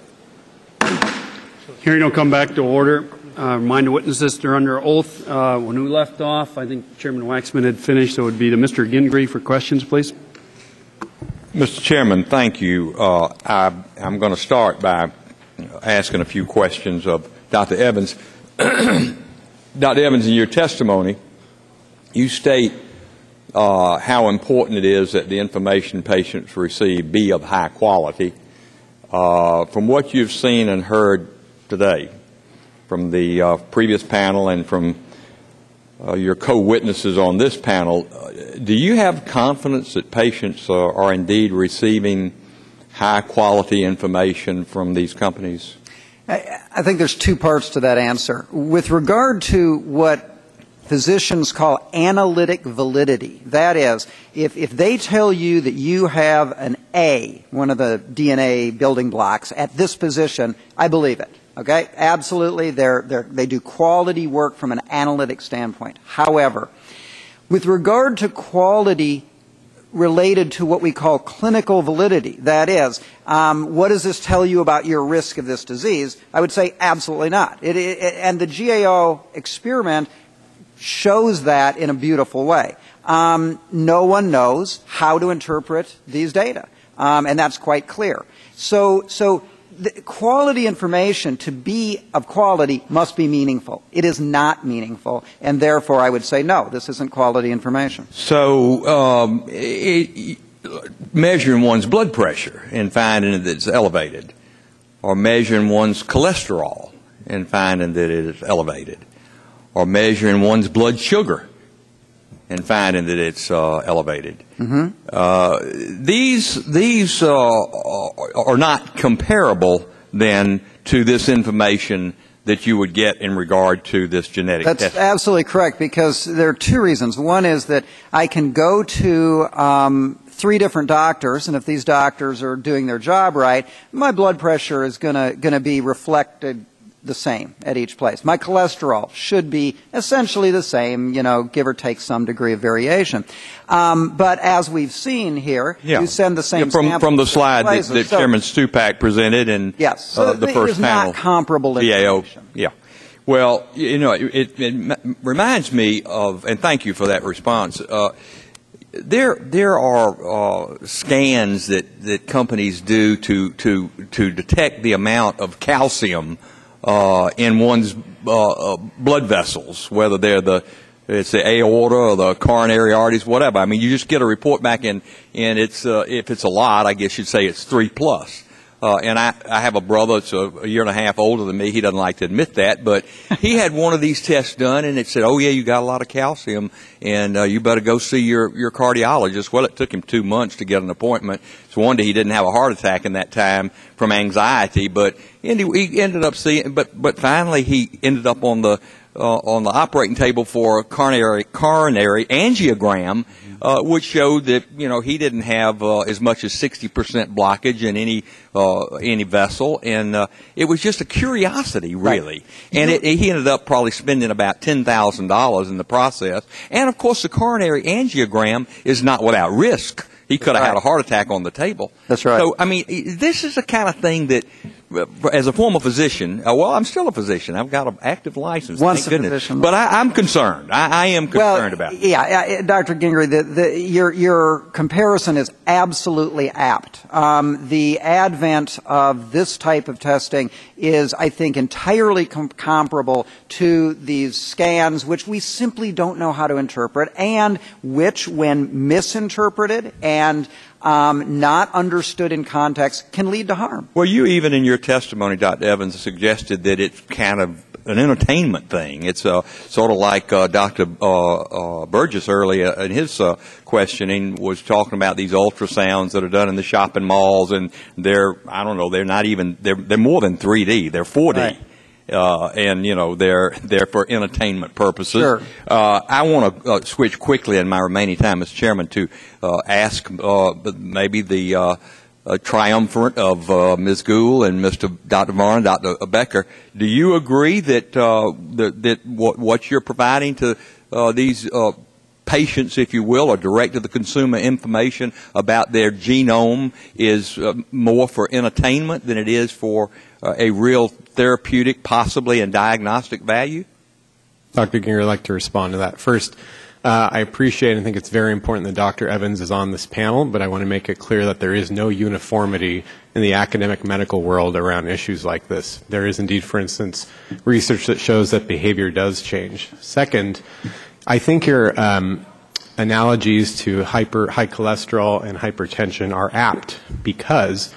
Hearing will come back to order. Remind the witnesses they're under oath. When we left off, I think Chairman Waxman had finished, so it would be to Mr. Gingrey for questions, please. Mr. Chairman, thank you. I'm going to start by asking a few questions of Dr. Evans. Dr. Evans, in your testimony, you state how important it is that the information patients receive be of high quality. From what you've seen and heard today, from the previous panel and from your co-witnesses on this panel, do you have confidence that patients are indeed receiving high-quality information from these companies? I think there's two parts to that answer. With regard to what physicians call analytic validity, that is, if they tell you that you have an A, one of the DNA building blocks, at this position, I believe it. Okay? Absolutely, they do quality work from an analytic standpoint. However, with regard to quality related to what we call clinical validity, that is, what does this tell you about your risk of this disease? I would say absolutely not. And the GAO experiment shows that in a beautiful way. No one knows how to interpret these data, and that's quite clear. So the quality information, to be of quality, must be meaningful. It is not meaningful, and therefore I would say no, this isn't quality information. So measuring one's blood pressure and finding that it's elevated, or measuring one's cholesterol and finding that it is elevated, or measuring one's blood sugar and finding that it's elevated. Mm-hmm. These are not comparable then to this information that you would get in regard to this genetic testing. That's absolutely correct, because there are two reasons. One is that I can go to 3 different doctors, and if these doctors are doing their job right, my blood pressure is going to be reflected the same at each place. My cholesterol should be essentially the same, give or take some degree of variation. But as we've seen here, you send the same sample from the slide that Chairman Stupak presented in the first panel. It is not comparable information. Yeah. Well, it reminds me of, and thank you for that response. There are scans that companies do to detect the amount of calcium in one's blood vessels, whether it's the aorta or the coronary arteries, whatever. I mean, you just get a report back, and it's if it's a lot, I guess you'd say it's 3+. And I have a brother that's a year and a half older than me. He doesn't like to admit that, but he had one of these tests done, and it said, "Oh yeah, you got a lot of calcium, and you better go see your cardiologist." Well, it took him 2 months to get an appointment. It's a wonder he didn't have a heart attack in that time from anxiety, but he ended up seeing. But finally, he ended up on the operating table for a coronary angiogram, which showed that he didn't have as much as 60% blockage in any vessel, and it was just a curiosity, really. Right. And he ended up probably spending about $10,000 in the process. And of course, the coronary angiogram is not without risk. He could have had a heart attack on the table. That's right. So I mean, this is the kind of thing that, as a former physician, I'm still a physician. I've got an active license. Once thank goodness. But I'm concerned. I am concerned about it. Yeah, Dr. Gingrey, your comparison is absolutely apt. The advent of this type of testing is, I think, entirely comparable to these scans, which we simply don't know how to interpret, and which, when misinterpreted and not understood in context, can lead to harm. Well, you even in your testimony, Dr. Evans, suggested that it's kind of an entertainment thing. It's sort of like Dr. Burgess earlier in his questioning was talking about these ultrasounds that are done in the shopping malls, and they're more than 3D, they're 4D. Right. And they're for entertainment purposes. Sure. I want to switch quickly in my remaining time as chairman to ask maybe the triumvirate of Ms. Gould and Dr. Varn, Dr. Becker. Do you agree that that what you're providing to these patients, if you will, or direct-to-the-consumer information about their genome is more for entertainment than it is for a real therapeutic, possibly, and diagnostic value? Dr. Ginger, I'd like to respond to that. First, I appreciate and think it's very important that Dr. Evans is on this panel, but I want to make it clear that there is no uniformity in the academic medical world around issues like this. There is indeed, for instance, research that shows that behavior does change. Second, I think your analogies to high cholesterol and hypertension are apt because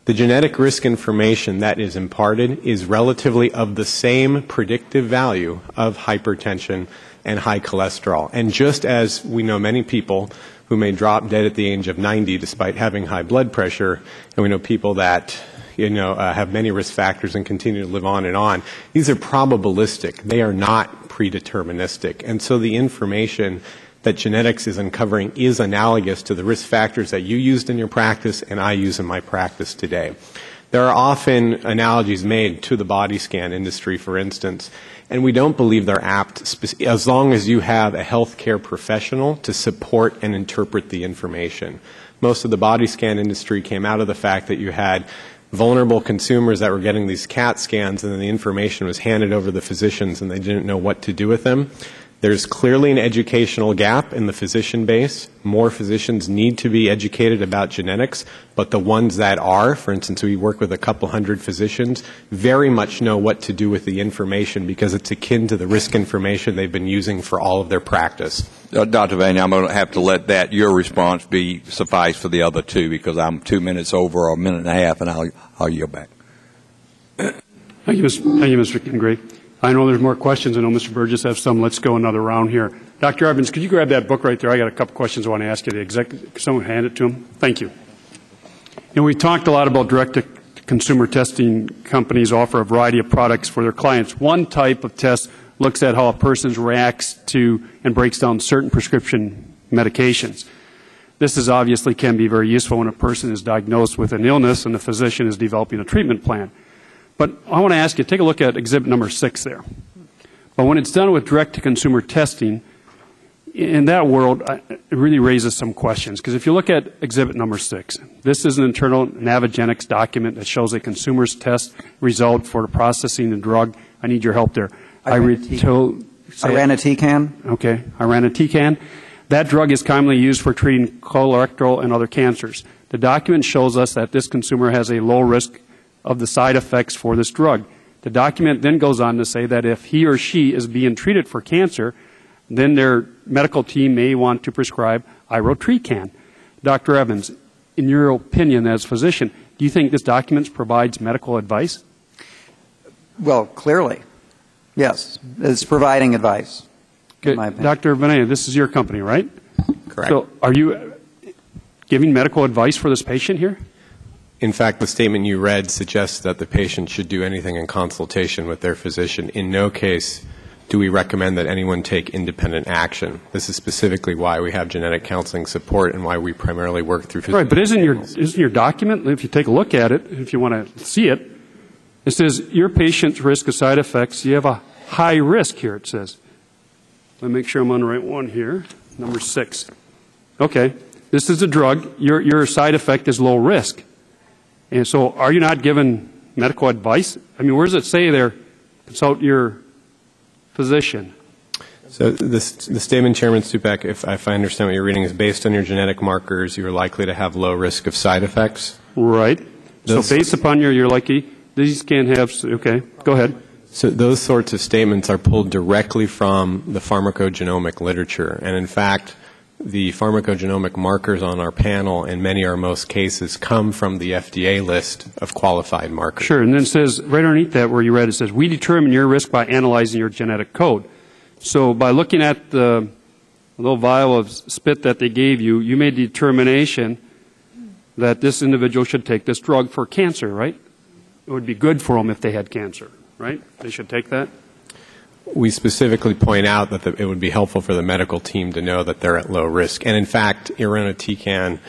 the genetic risk information that is imparted is relatively of the same predictive value of hypertension and high cholesterol. And just as we know many people who may drop dead at the age of 90 despite having high blood pressure, and we know people that have many risk factors and continue to live on and on, these are probabilistic. They are not predeterministic. And so the information that genetics is uncovering is analogous to the risk factors that you used in your practice and I use in my practice today. There are often analogies made to the body scan industry, for instance, and we don't believe they're apt as long as you have a healthcare professional to support and interpret the information. Most of the body scan industry came out of the fact that you had vulnerable consumers that were getting these CAT scans and then the information was handed over to the physicians and they didn't know what to do with them. There's clearly an educational gap in the physician base. More physicians need to be educated about genetics, but the ones that are, for instance, we work with a couple hundred physicians, very much know what to do with the information because it's akin to the risk information they've been using for all of their practice. Dr. Vanney, I'm going to have to let your response be suffice for the other two because I'm 2 minutes over or a minute and a half, and I'll yield back. Thank you, Mr. Kingrave. I know there's more questions. I know Mr. Burgess has some. Let's go another round here. Dr. Evans, could you grab that book right there? I got a couple questions I want to ask you. Someone hand it to him. Thank you. We talked a lot about direct-to-consumer testing. Companies offer a variety of products for their clients. One type of test looks at how a person reacts to and breaks down certain prescription medications. This obviously can be very useful when a person is diagnosed with an illness and the physician is developing a treatment plan. But I want to ask you, take a look at exhibit number 6 there. But when it's done with direct-to-consumer testing, in that world, it really raises some questions. Because if you look at exhibit number 6, this is an internal Navigenics document that shows a consumer's test result for processing the drug. I need your help there. Irinotecan. Okay, irinotecan. That drug is commonly used for treating colorectal and other cancers. The document shows us that this consumer has a low risk of the side effects for this drug. The document then goes on to say that if he or she is being treated for cancer, then their medical team may want to prescribe irinotecan. Dr. Evans, in your opinion as physician, do you think this document provides medical advice? Well, clearly, yes. It's providing advice. Okay. Dr. Vanney, this is your company, right? Correct. So are you giving medical advice for this patient here? In fact, the statement you read suggests that the patient should do anything in consultation with their physician. In no case do we recommend that anyone take independent action. This is specifically why we have genetic counseling support and why we primarily work through physicians. Right, but isn't your document, if you take a look at it, if you want to see it, it says your patient's risk of side effects, you have a high risk here, it says. Let me make sure I'm on the right one here. Number 6. Okay, this is a drug. Your side effect is low risk. And so are you not given medical advice? I mean, where does it say there, consult your physician? So the statement, Chairman Stupak, if I understand what you're reading, is based on your genetic markers, you're likely to have low risk of side effects? Right. So based upon you're likely, these can have, okay, go ahead. So those sorts of statements are pulled directly from the pharmacogenomic literature. And in fact, the pharmacogenomic markers on our panel, in many or most cases, come from the FDA list of qualified markers. Sure, and then it says, right underneath that where you read, it says, we determine your risk by analyzing your genetic code. So by looking at the little vial of spit that they gave you, you made the determination that this individual should take this drug for cancer, right? It would be good for them if they had cancer, right? They should take that? We specifically point out that it would be helpful for the medical team to know that they're at low risk. And in fact, irinotecan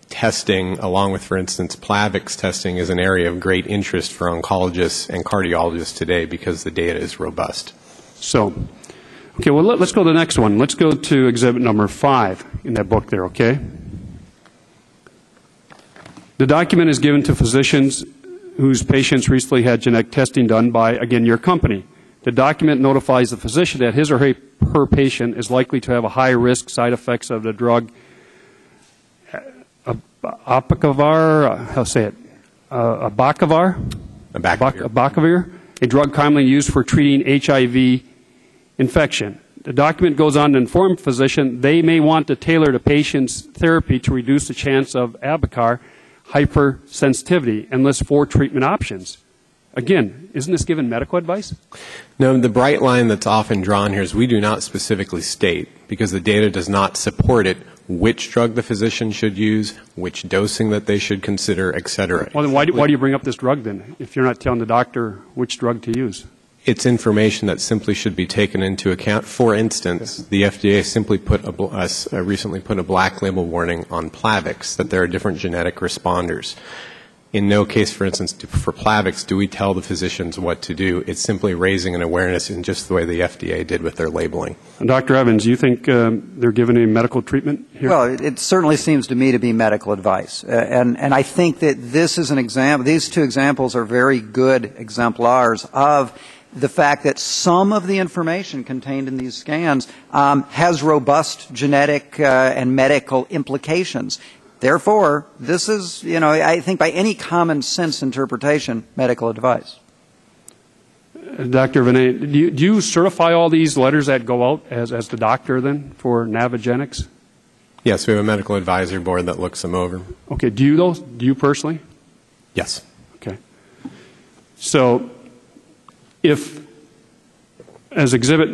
testing, along with, for instance, Plavix testing, is an area of great interest for oncologists and cardiologists today because the data is robust. So, Okay, well, let's go to the next one. Let's go to exhibit number 5 in that book there, okay? The document is given to physicians whose patients recently had genetic testing done by, again, your company. The document notifies the physician that his or her patient is likely to have a high risk side effects of the drug abacavir, a drug commonly used for treating HIV infection. The document goes on to inform the physician they may want to tailor the patient's therapy to reduce the chance of abacavir hypersensitivity and lists 4 treatment options. Again, isn't this given medical advice? No, the bright line that's often drawn here is we do not specifically state, because the data does not support it, which drug the physician should use, which dosing that they should consider, et cetera. Well, then why do you bring up this drug then, if you're not telling the doctor which drug to use? It's information that simply should be taken into account. For instance, the FDA simply recently put a black label warning on Plavix, that there are different genetic responders. In no case, for instance, for Plavix, do we tell the physicians what to do. It's simply raising an awareness in just the way the FDA did with their labeling. And Dr. Evans, do you think they're given a medical treatment here? Well, it certainly seems to me to be medical advice. And I think that this is an example. These 2 examples are very good exemplars of the fact that some of the information contained in these scans has robust genetic and medical implications. Therefore, this is, I think by any common sense interpretation, medical advice. Dr. Vinay, do you certify all these letters that go out as the doctor then for Navigenics? Yes, we have a medical advisory board that looks them over. Okay, do you personally? Yes. Okay. So, if, as exhibit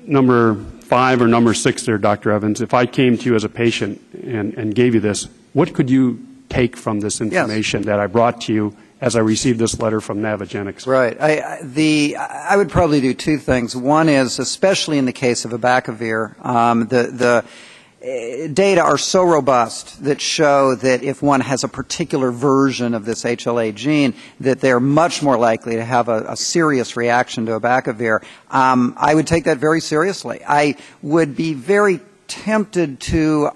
number 5 or number 6 there, Dr. Evans, if I came to you as a patient and gave you this, what could you take from this information that I brought to you as I received this letter from Navigenics? Right. I would probably do 2 things. One is, especially in the case of abacavir, the data are so robust that show that if one has a particular version of this HLA gene, that they're much more likely to have a serious reaction to abacavir. I would take that very seriously. I would be very tempted to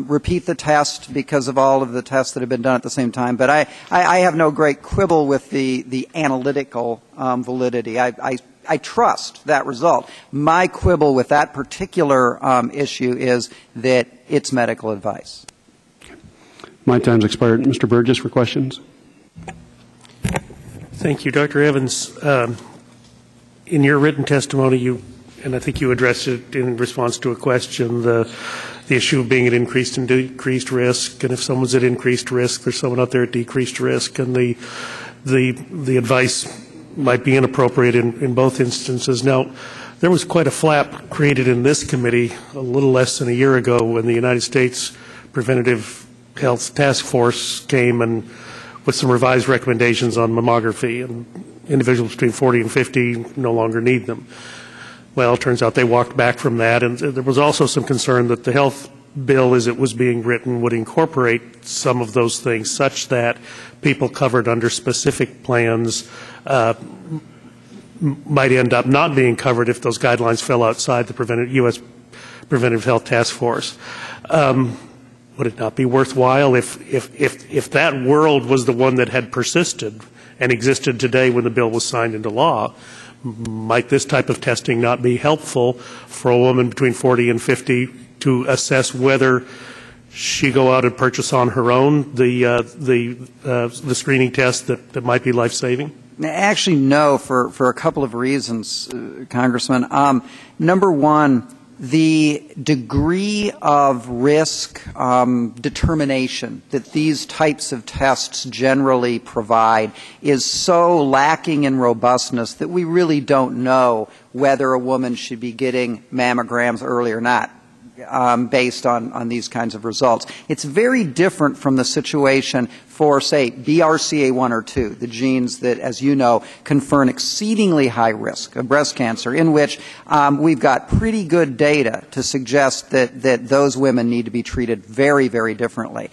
repeat the test because of all of the tests that have been done at the same time, but I have no great quibble with the analytical validity. I trust that result. My quibble with that particular issue is that it's medical advice. My time's expired. Mr. Burgess for questions. Thank you, Dr. Evans. In your written testimony, and I think you addressed it in response to a question, the issue of being at increased and decreased risk, and if someone's at increased risk, there's someone out there at decreased risk, and the advice might be inappropriate in both instances. Now, there was quite a flap created in this committee a little less than a year ago when the United States Preventive Health Task Force came and with some revised recommendations on mammography, and individuals between 40 and 50 no longer need them. Well, it turns out they walked back from that, and there was also some concern that the health bill as it was being written would incorporate some of those things such that people covered under specific plans might end up not being covered if those guidelines fell outside the U.S. Preventive Health Task Force. Would it not be worthwhile if that world was the one that had persisted and existed today when the bill was signed into law? Might this type of testing not be helpful for a woman between 40 and 50 to assess whether she go out and purchase on her own the screening test that might be life-saving? Actually, no, for a couple of reasons, Congressman. Number one, the degree of risk determination that these types of tests generally provide is so lacking in robustness that we really don't know whether a woman should be getting mammograms early or not. Based on these kinds of results. It's very different from the situation for, say, BRCA1 or 2, the genes that, as you know, confer an exceedingly high risk of breast cancer, in which we've got pretty good data to suggest that those women need to be treated very, very differently.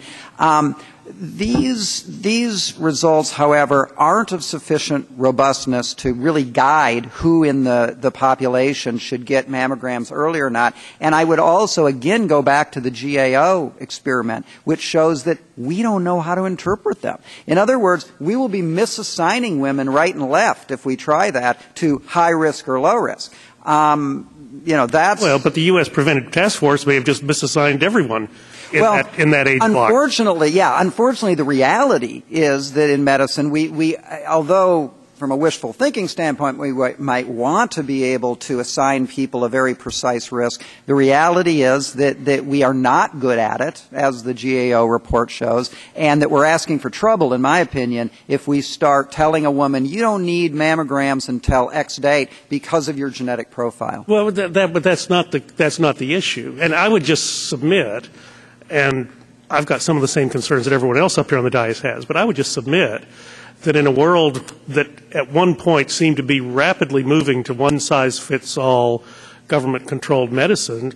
These results, however, aren't of sufficient robustness to really guide who in the population should get mammograms early or not. And I would also, again, go back to the GAO experiment, which shows that we don't know how to interpret them. In other words, we will be misassigning women right and left if we try that to high risk or low risk. That's... Well, but the U.S. Preventive Task Force may have just misassigned everyone in that age block. Unfortunately, the reality is that in medicine, we although from a wishful thinking standpoint, we might want to be able to assign people a very precise risk. The reality is that we are not good at it, as the GAO report shows, and that we're asking for trouble, in my opinion, if we start telling a woman, you don't need mammograms until X date because of your genetic profile. Well, but that's not the issue. And I would just submit, and I've got some of the same concerns that everyone else up here on the dais has, but I would just submit that in a world that at one point seemed to be rapidly moving to one-size-fits-all government-controlled medicine,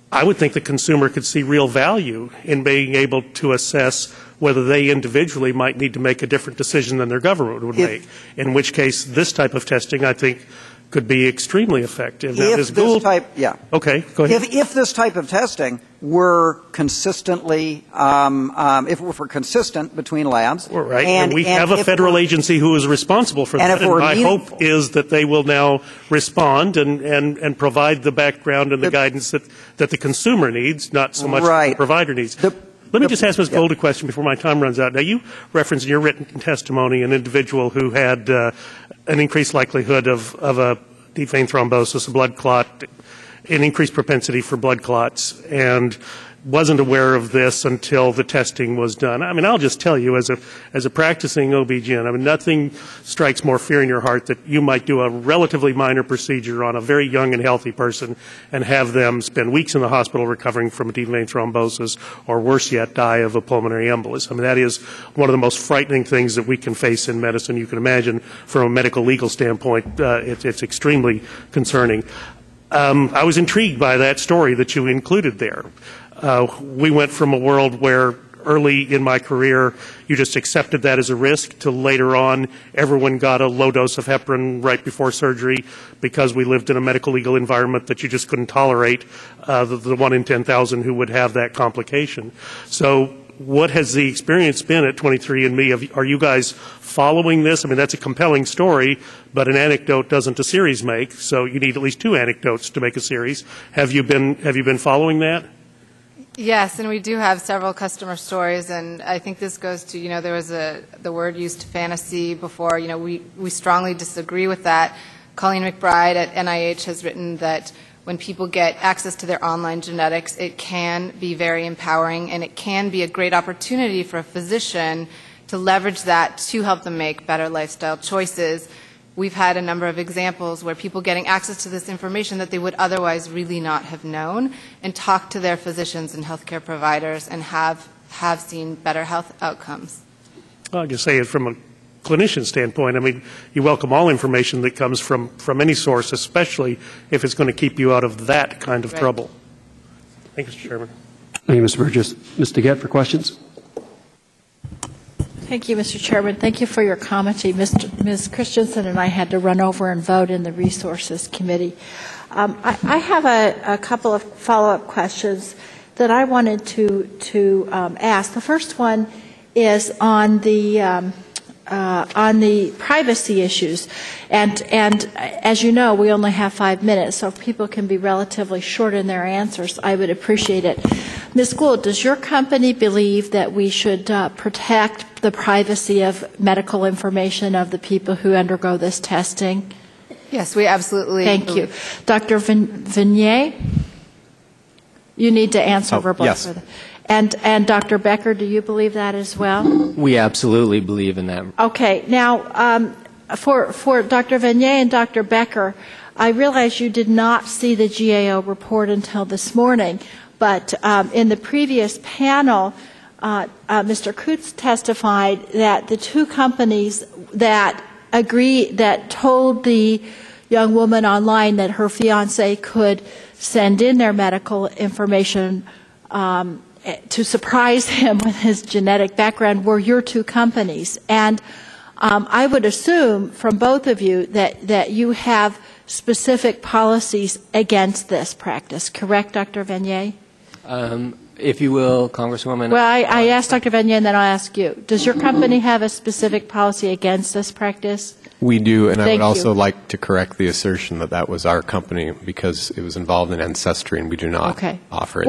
I would think the consumer could see real value in being able to assess whether they individually might need to make a different decision than their government would make, in which case this type of testing, I think, could be extremely effective. Now, Okay, go ahead. If this type of testing were consistently, if it were consistent between labs, right, and we have a federal agency who is responsible for that, and my hope is that they will now respond and provide the background and the guidance that the consumer needs, not so much the provider needs. Let me just ask Ms. Gold a question before my time runs out. Now, you referenced in your written testimony an individual who had an increased likelihood of a deep vein thrombosis, a blood clot, an increased propensity for blood clots, and wasn't aware of this until the testing was done. I mean, I'll just tell you, as a practicing OB-GYN, I mean, nothing strikes more fear in your heart that you might do a relatively minor procedure on a very young and healthy person and have them spend weeks in the hospital recovering from a deep vein thrombosis, or worse yet, die of a pulmonary embolus. I mean, that is one of the most frightening things that we can face in medicine. You can imagine from a medical legal standpoint, it's extremely concerning. I was intrigued by that story that you included there. We went from a world where early in my career you just accepted that as a risk to later on everyone got a low dose of heparin right before surgery because we lived in a medical legal environment that you just couldn't tolerate the 1 in 10,000 who would have that complication. So what has the experience been at 23andMe? Are you guys following this? I mean, that's a compelling story, but an anecdote doesn't a series make, so you need at least 2 anecdotes to make a series. Have you been following that? Yes, and we do have several customer stories, and I think this goes to, there was the word used fantasy before. We strongly disagree with that. Colleen McBride at NIH has written that when people get access to their online genetics, it can be very empowering, and it can be a great opportunity for a physician to leverage that to help them make better lifestyle choices. We've had a number of examples where people getting access to this information that they would otherwise really not have known and talk to their physicians and healthcare providers and have seen better health outcomes. Well, I can say it from a clinician standpoint. I mean, you welcome all information that comes from any source, especially if it's going to keep you out of that kind of trouble. Thank you, Mr. Chairman. Thank you, Mr. Burgess. Ms. DeGette for questions. Thank you, Mr. Chairman. Thank you for your commentary. Ms. Christensen and I had to run over and vote in the Resources Committee. I have a couple of follow-up questions that I wanted to ask. The first one is on the privacy issues. And as you know, we only have 5 minutes, so if people can be relatively short in their answers, I would appreciate it. Ms. Gould, does your company believe that we should protect the privacy of medical information of the people who undergo this testing? Yes, we absolutely Thank you. Dr. Vignier, you need to answer verbally. Yes. For that. And Dr. Becker, do you believe that as well? We absolutely believe in that. Okay. Now, for Dr. Vignier and Dr. Becker, I realize you did not see the GAO report until this morning, but in the previous panel, Mr. Coots testified that the two companies that told the young woman online that her fiance could send in their medical information to surprise him with his genetic background were your two companies. And I would assume from both of you that you have specific policies against this practice. Correct, Dr. Vanier? If you will, Congresswoman. Well, I asked Dr. Vanier and then I'll ask you. Does your company have a specific policy against this practice? We do, and I would also you. like to correct the assertion that that was our company because it was involved in ancestry and we do not offer it.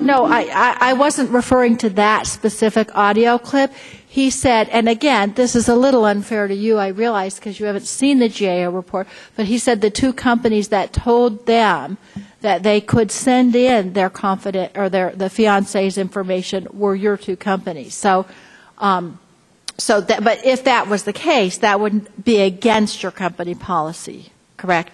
No, I wasn't referring to that specific audio clip. He said, and again, this is a little unfair to you, I realize, because you haven't seen the GAO report, but he said the two companies that told them that they could send in their the fiance's information were your two companies. But if that was the case, that would be against your company policy, correct?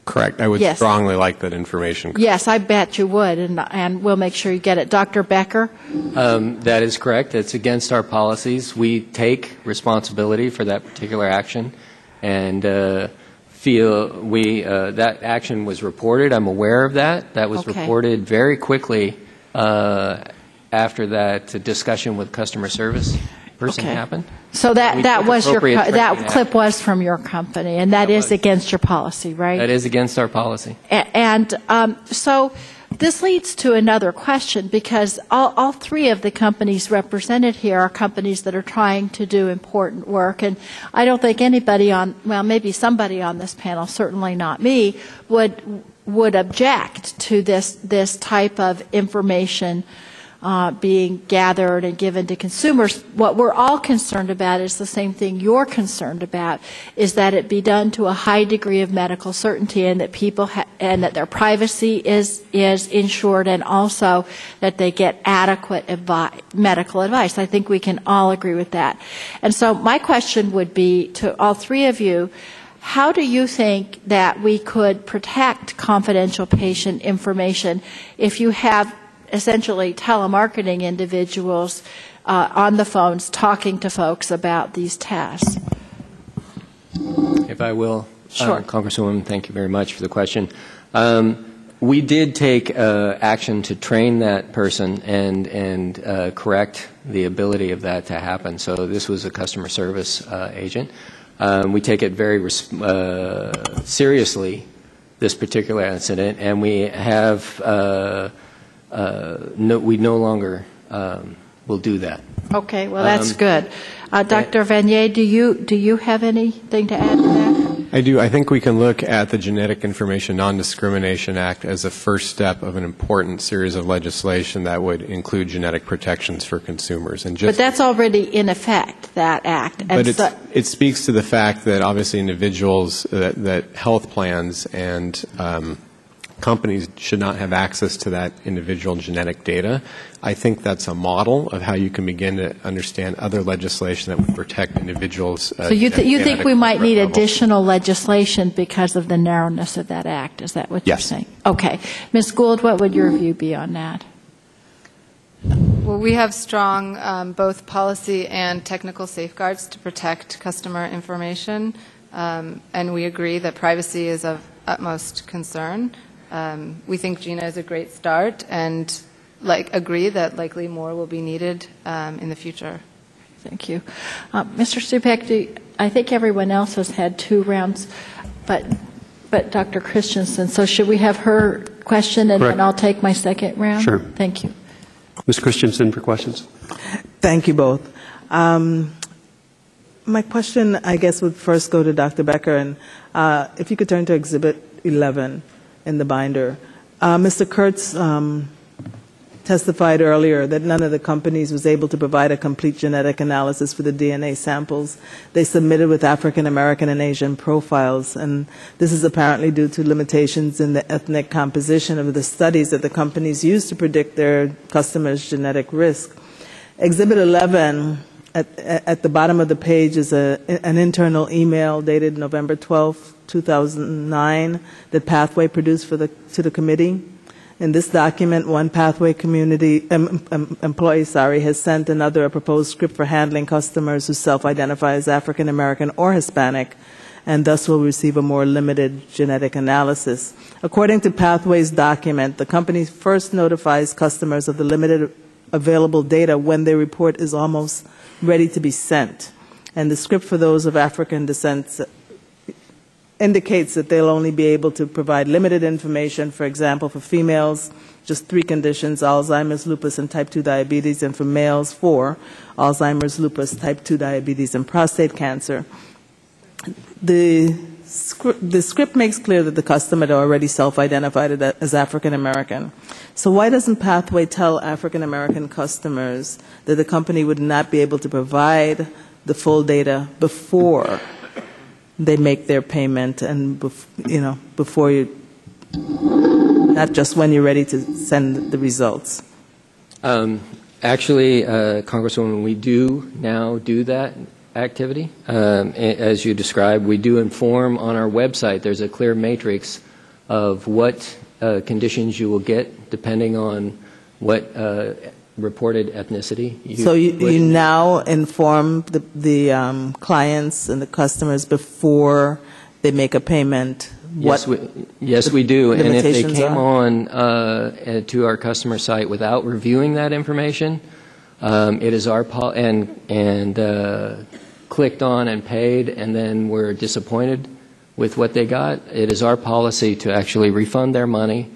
Correct. I would strongly like that information. Yes, I bet you would, and we'll make sure you get it. Dr. Becker? That is correct. It's against our policies. We take responsibility for that particular action, and feel that action was reported. I'm aware of that. That was reported very quickly after that discussion with customer service person happened. So that clip was from your company, and that is against your policy, right? That is against our policy. And so this leads to another question, because all three of the companies represented here are companies that are trying to do important work, and I don't think anybody maybe somebody on this panel, certainly not me, would object to this type of information being gathered and given to consumers. What we're all concerned about is the same thing you're concerned about, is that it be done to a high degree of medical certainty, and that people and that their privacy is ensured, and also that they get adequate medical advice. I think we can all agree with that. And so my question would be to all three of you: how do you think that we could protect confidential patient information if you have essentially telemarketing individuals on the phones talking to folks about these tests? If I will, sure. Congresswoman, thank you very much for the question. We did take action to train that person and correct the ability of that to happen. So this was a customer service agent. We take it very seriously, this particular incident, and we have we no longer will do that. Okay, well that's good. Dr. Vanier, do you have anything to add to that? I do. I think we can look at the Genetic Information Non-Discrimination Act as a first step of an important series of legislation that would include genetic protections for consumers. But that's already in effect, that act. But it speaks to the fact that obviously individuals, that health plans and companies should not have access to that individual genetic data. I think that's a model of how you can begin to understand other legislation that would protect individuals. So you think we might need additional legislation because of the narrowness of that act? Is that what you're saying? Okay. Ms. Gould, what would your view be on that? Well, we have strong both policy and technical safeguards to protect customer information, and we agree that privacy is of utmost concern. We think GINA is a great start, and agree that likely more will be needed in the future. Thank you. Mr. Stupak, I think everyone else has had 2 rounds, but Dr. Christensen. So should we have her question, and then I'll take my second round? Sure. Thank you. Ms. Christensen for questions. Thank you both. My question, I guess, would first go to Dr. Becker, and if you could turn to Exhibit 11 in the binder. Mr. Kurtz testified earlier that none of the companies was able to provide a complete genetic analysis for the DNA samples they submitted with African American and Asian profiles, and this is apparently due to limitations in the ethnic composition of the studies that the companies use to predict their customers' genetic risk. Exhibit 11 at the bottom of the page is an internal email dated November 12, 2009 that Pathway produced to the committee. In this document, one Pathway community employee has sent another a proposed script for handling customers who self-identify as African American or Hispanic, and thus will receive a more limited genetic analysis. According to Pathway's document, the company first notifies customers of the limited available data when their report is almost ready to be sent. And the script for those of African descent indicates that they'll only be able to provide limited information. For example, for females, just 3 conditions: Alzheimer's, lupus, and type 2 diabetes, and for males, 4: Alzheimer's, lupus, type 2 diabetes, and prostate cancer. The script makes clear that the customer had already self-identified as African American. So why doesn't Pathway tell African American customers that the company would not be able to provide the full data before they make their payment, and before you, not just when you're ready to send the results? Actually, Congresswoman, we do now do that activity. As you described, we do inform on our website. There's a clear matrix of what conditions you will get depending on what reported ethnicity. So you now inform the clients and the customers before they make a payment? Yes, we do. And if they came on to our customer site without reviewing that information, it is our and clicked on and paid, and then were disappointed with what they got, it is our policy to actually refund their money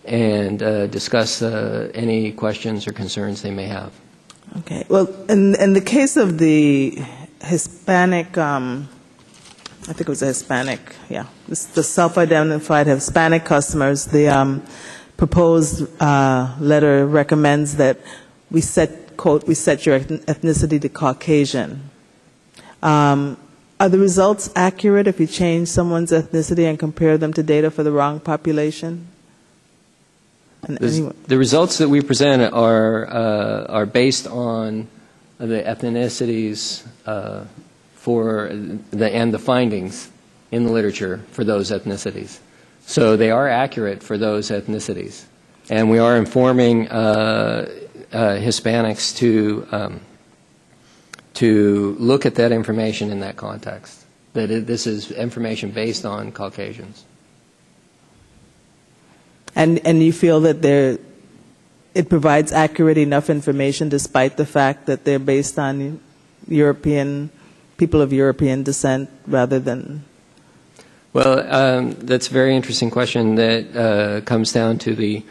and discuss any questions or concerns they may have. Okay. Well, in the case of the Hispanic, I think it was a Hispanic, the self-identified Hispanic customers, the proposed letter recommends that we set, quote, we set your ethnicity to Caucasian. Are the results accurate if you change someone's ethnicity and compare them to data for the wrong population? The results that we present are based on the ethnicities and the findings in the literature for those ethnicities. So they are accurate for those ethnicities, and we are informing Hispanics to look at that information in that context. That this is information based on Caucasians. And you feel that it provides accurate enough information despite the fact that they're based on people of European descent rather than? Well, that's a very interesting question that comes down to the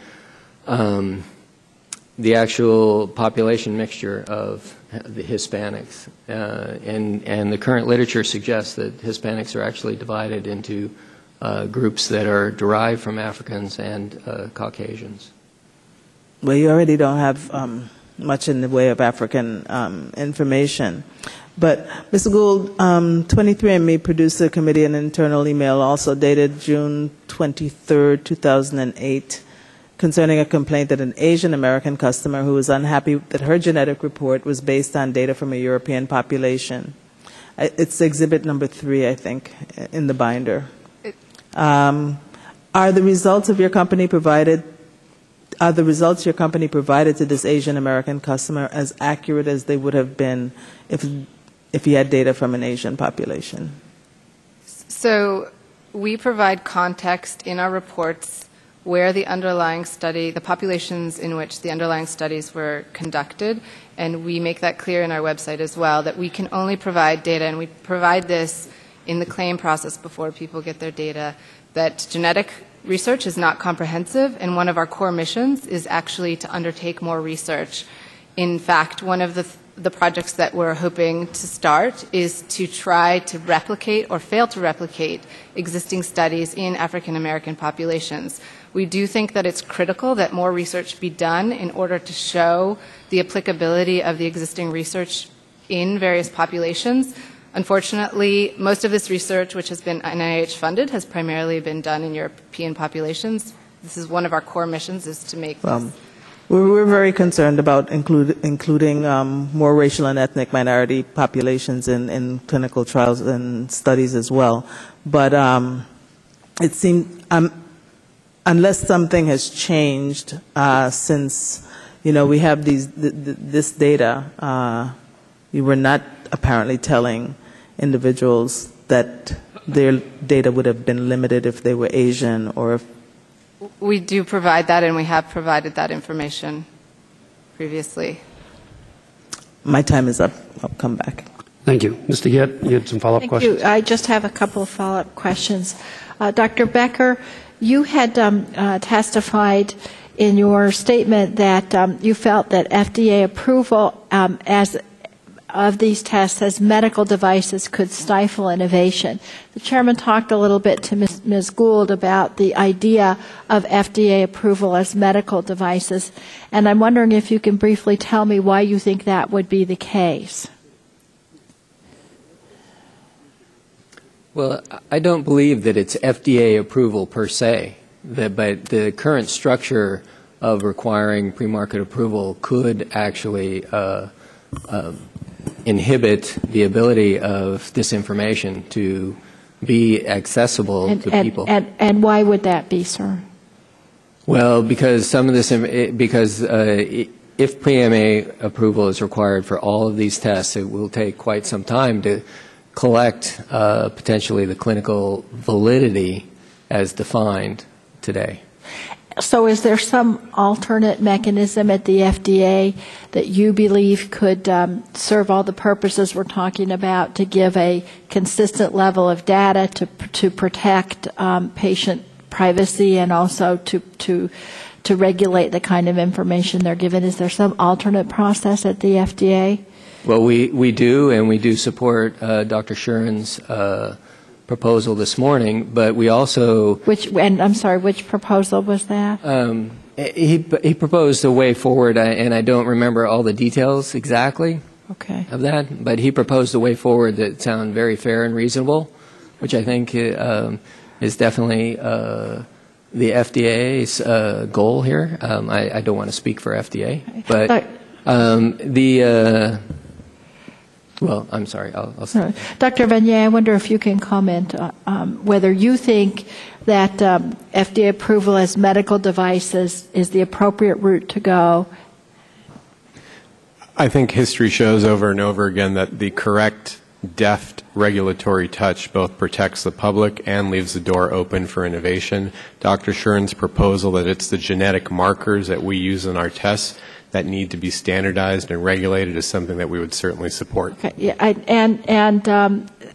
actual population mixture of the Hispanics. And the current literature suggests that Hispanics are actually divided into groups that are derived from Africans and Caucasians. Well, you already don't have much in the way of African information. But, Mr. Gould, 23andMe produced a committee an internal email also dated June 23rd, 2008, concerning a complaint that an Asian American customer who was unhappy that her genetic report was based on data from a European population. It's exhibit number 3, I think, in the binder. Are the results of your company provided? Are the results your company provided to this Asian American customer as accurate as they would have been if you had data from an Asian population? So we provide context in our reports where the underlying study, the populations in which the underlying studies were conducted, and we make that clear in our website as well, that we can only provide data, and we provide this in the claim process before people get their data, that genetic research is not comprehensive, and one of our core missions is actually to undertake more research. In fact, one of the projects that we're hoping to start is to try to replicate or fail to replicate existing studies in African American populations. We do think that it's critical that more research be done in order to show the applicability of the existing research in various populations. Unfortunately, most of this research, which has been NIH funded, has primarily been done in European populations. This is one of our core missions, is to make this. We're very concerned about including more racial and ethnic minority populations in clinical trials and studies as well. But it seems unless something has changed since, we have this data, you were not apparently telling individuals that their data would have been limited if they were Asian or if... We do provide that, and we have provided that information previously. My time is up. I'll come back. Thank you. Mr. Gitt, you had some follow-up questions? Thank you. I just have a couple of follow-up questions. Dr. Becker, you had testified in your statement that you felt that FDA approval of these tests as medical devices could stifle innovation. The chairman talked a little bit to Ms. Gould about the idea of FDA approval as medical devices, and I'm wondering if you can briefly tell me why you think that would be the case. Well, I don't believe that it's FDA approval per se, but the current structure of requiring pre-market approval could actually inhibit the ability of this information to be accessible to people. And why would that be, sir? Well, because some of this, if PMA approval is required for all of these tests, it will take quite some time to collect potentially the clinical validity as defined today. So is there some alternate mechanism at the FDA that you believe could serve all the purposes we're talking about, to give a consistent level of data to protect patient privacy and also to regulate the kind of information they're given? Is there some alternate process at the FDA? Well, we do, and we do support Dr. Shuren's proposal this morning, but we also... which proposal was that? He proposed a way forward, and I don't remember all the details exactly of that, but he proposed a way forward that sounded very fair and reasonable, which I think is definitely the FDA's goal here. I don't want to speak for FDA, but well, I'm sorry. I'll say. Dr. Vanier, I wonder if you can comment whether you think that FDA approval as medical devices is the appropriate route to go. I think history shows over and over again that the correct, deft regulatory touch both protects the public and leaves the door open for innovation. Dr. Shuren's proposal that it's the genetic markers that we use in our tests that need to be standardized and regulated is something that we would certainly support. Okay. Yeah,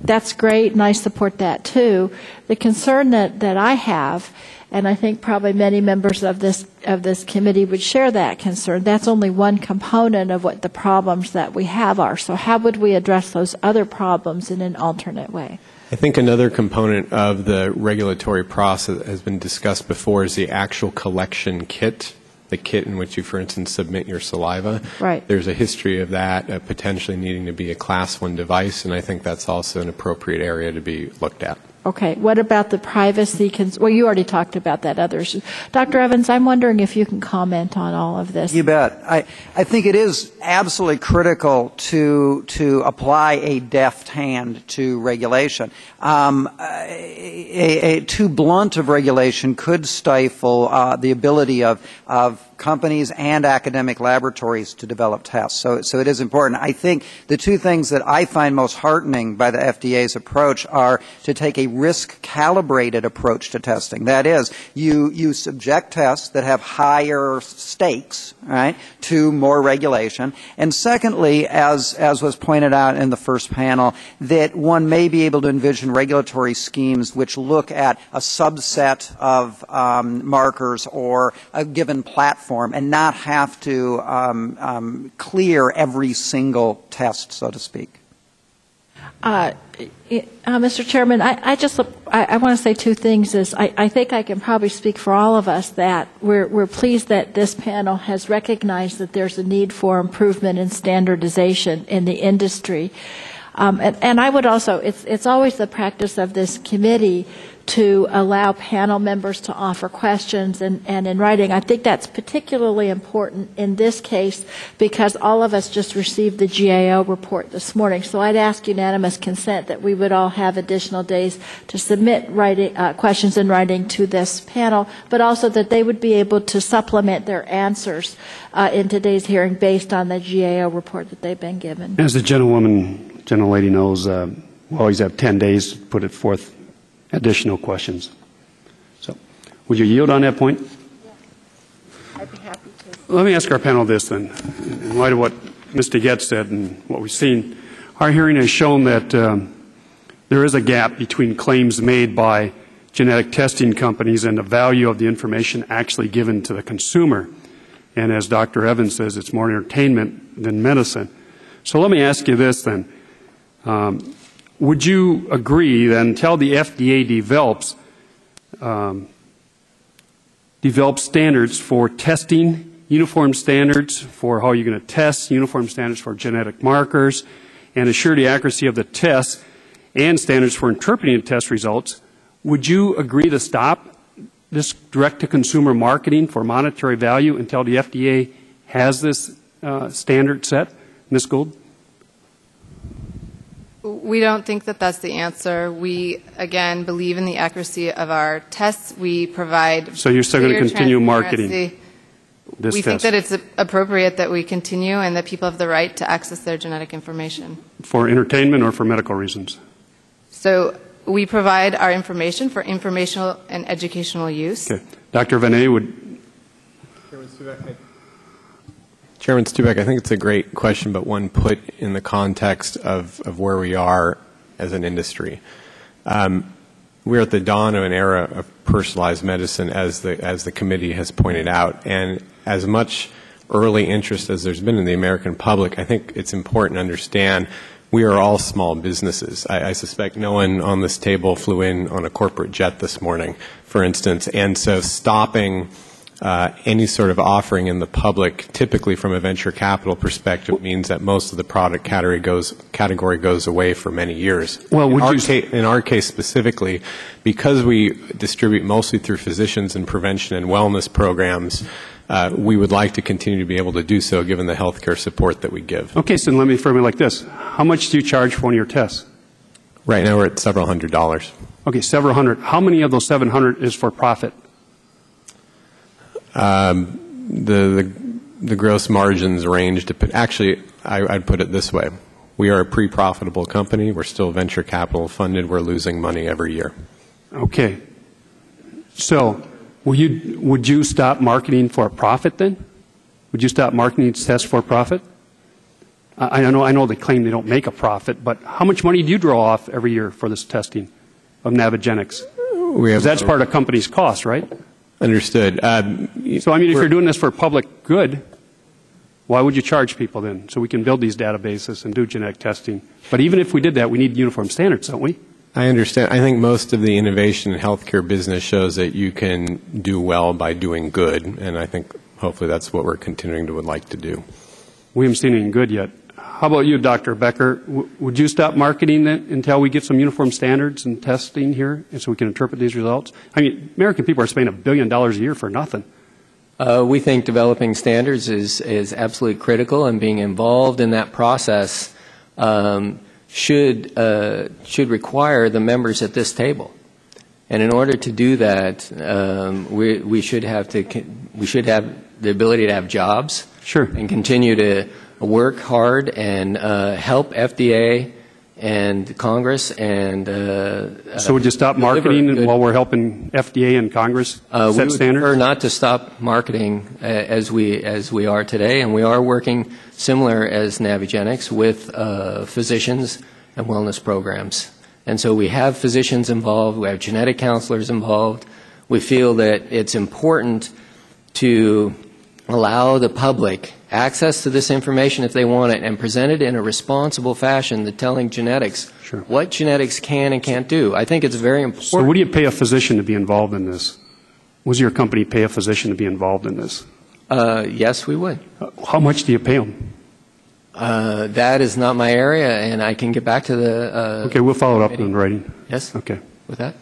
that's great, and I support that too. The concern that I have, and I think probably many members of this committee would share that concern, that's only one component of what the problems that we have are. So how would we address those other problems in an alternate way? I think another component of the regulatory process that has been discussed before is the actual collection kit. The kit in which you, for instance, submit your saliva. Right. There's a history of that potentially needing to be a Class 1 device, and I think that's also an appropriate area to be looked at. Okay. What about the privacy? Well, you already talked about that. Others. Dr. Evans, I'm wondering if you can comment on all of this. You bet. I think it is absolutely critical to apply a deft hand to regulation. Too blunt of regulation could stifle the ability of companies and academic laboratories to develop tests. So it is important. I think the two things that I find most heartening by the FDA's approach are to take a risk-calibrated approach to testing. That is, you subject tests that have higher stakes, right, to more regulation. And secondly, as was pointed out in the first panel, that one may be able to envision regulatory schemes which look at a subset of markers or a given platform and not have to clear every single test, so to speak. Mr. Chairman, I want to say two things. I think I can probably speak for all of us that we're pleased that this panel has recognized that there's a need for improvement in standardization in the industry. And I would also, it's always the practice of this committee to allow panel members to offer questions and in writing. I think that's particularly important in this case because all of us just received the GAO report this morning. So I'd ask unanimous consent that we would all have additional days to submit questions in writing to this panel, but also that they would be able to supplement their answers in today's hearing based on the GAO report that they've been given. As the gentlelady knows, we always have 10 days to put it forth additional questions. So, would you yield on that point? Yeah. I'd be happy to. Let me ask our panel this then. In light of what Mr. Getz said and what we've seen, our hearing has shown that there is a gap between claims made by genetic testing companies and the value of the information actually given to the consumer. And as Dr. Evans says, it's more entertainment than medicine. So let me ask you this then. Would you agree that until the FDA develops standards for testing, uniform standards for how you're going to test, uniform standards for genetic markers, and assure the accuracy of the tests and standards for interpreting the test results, would you agree to stop this direct-to-consumer marketing for monetary value until the FDA has this standard set? Ms. Gould? We don't think that that's the answer. We, again, believe in the accuracy of our tests. We provide So you're still going to continue marketing this We think test that it's appropriate that we continue and that people have the right to access their genetic information. for entertainment or for medical reasons? So we provide our information for informational and educational use. Okay. Dr. Venet would... Chairman Stubeck, I think it's a great question, but one put in the context of where we are as an industry. We're at the dawn of an era of personalized medicine, as the committee has pointed out, and as much early interest as there's been in the American public, I think it's important to understand we are all small businesses. I suspect no one on this table flew in on a corporate jet this morning, for instance, and so stopping any sort of offering in the public, typically from a venture capital perspective, means that most of the product category goes away for many years. Well, in our case specifically, because we distribute mostly through physicians and prevention and wellness programs, we would like to continue to be able to do so given the healthcare support that we give. Okay, so let me frame it like this. How much do you charge for one of your tests? Right now we're at several $100s. Okay, several hundred. How many of those 700 is for profit? The gross margins range. Actually, I'd put it this way. We are a pre-profitable company. We're still venture capital funded. We're losing money every year. Okay. So would you stop marketing for a profit then? Would you stop marketing tests for a profit? I know they claim they don't make a profit, but how much money do you draw off every year for this testing of Navigenics? Because that's part of the company's cost, right? Understood. So, I mean, if you're doing this for public good, why would you charge people then? So we can build these databases and do genetic testing. But even if we did that, we need uniform standards, don't we? I understand. I think most of the innovation in healthcare business shows that you can do well by doing good, and I think hopefully that's what we're continuing to would like to do. We haven't seen anything good yet. How about you, Dr. Becker? Would you stop marketing then until we get some uniform standards and testing here and so we can interpret these results? I mean, American people are spending $1 billion a year for nothing. We think developing standards is absolutely critical, and being involved in that process should require the members at this table. And in order to do that, we should have the ability to have jobs. Sure. And continue to work hard and help FDA and Congress and so would you stop marketing while we're helping FDA and Congress set we would standards? prefer not to stop marketing as we are today, and we are working similar as Navigenics with physicians and wellness programs. And so we have physicians involved, we have genetic counselors involved. We feel that it's important to allow the public access to this information if they want it, and present it in a responsible fashion, that telling genetics what genetics can and can't do. I think it's very important. So would you pay a physician to be involved in this? Was your company pay a physician to be involved in this? Yes, we would. How much do you pay them? That is not my area, and I can get back to the... Okay, we'll follow it up in writing. Yes? Okay. With that?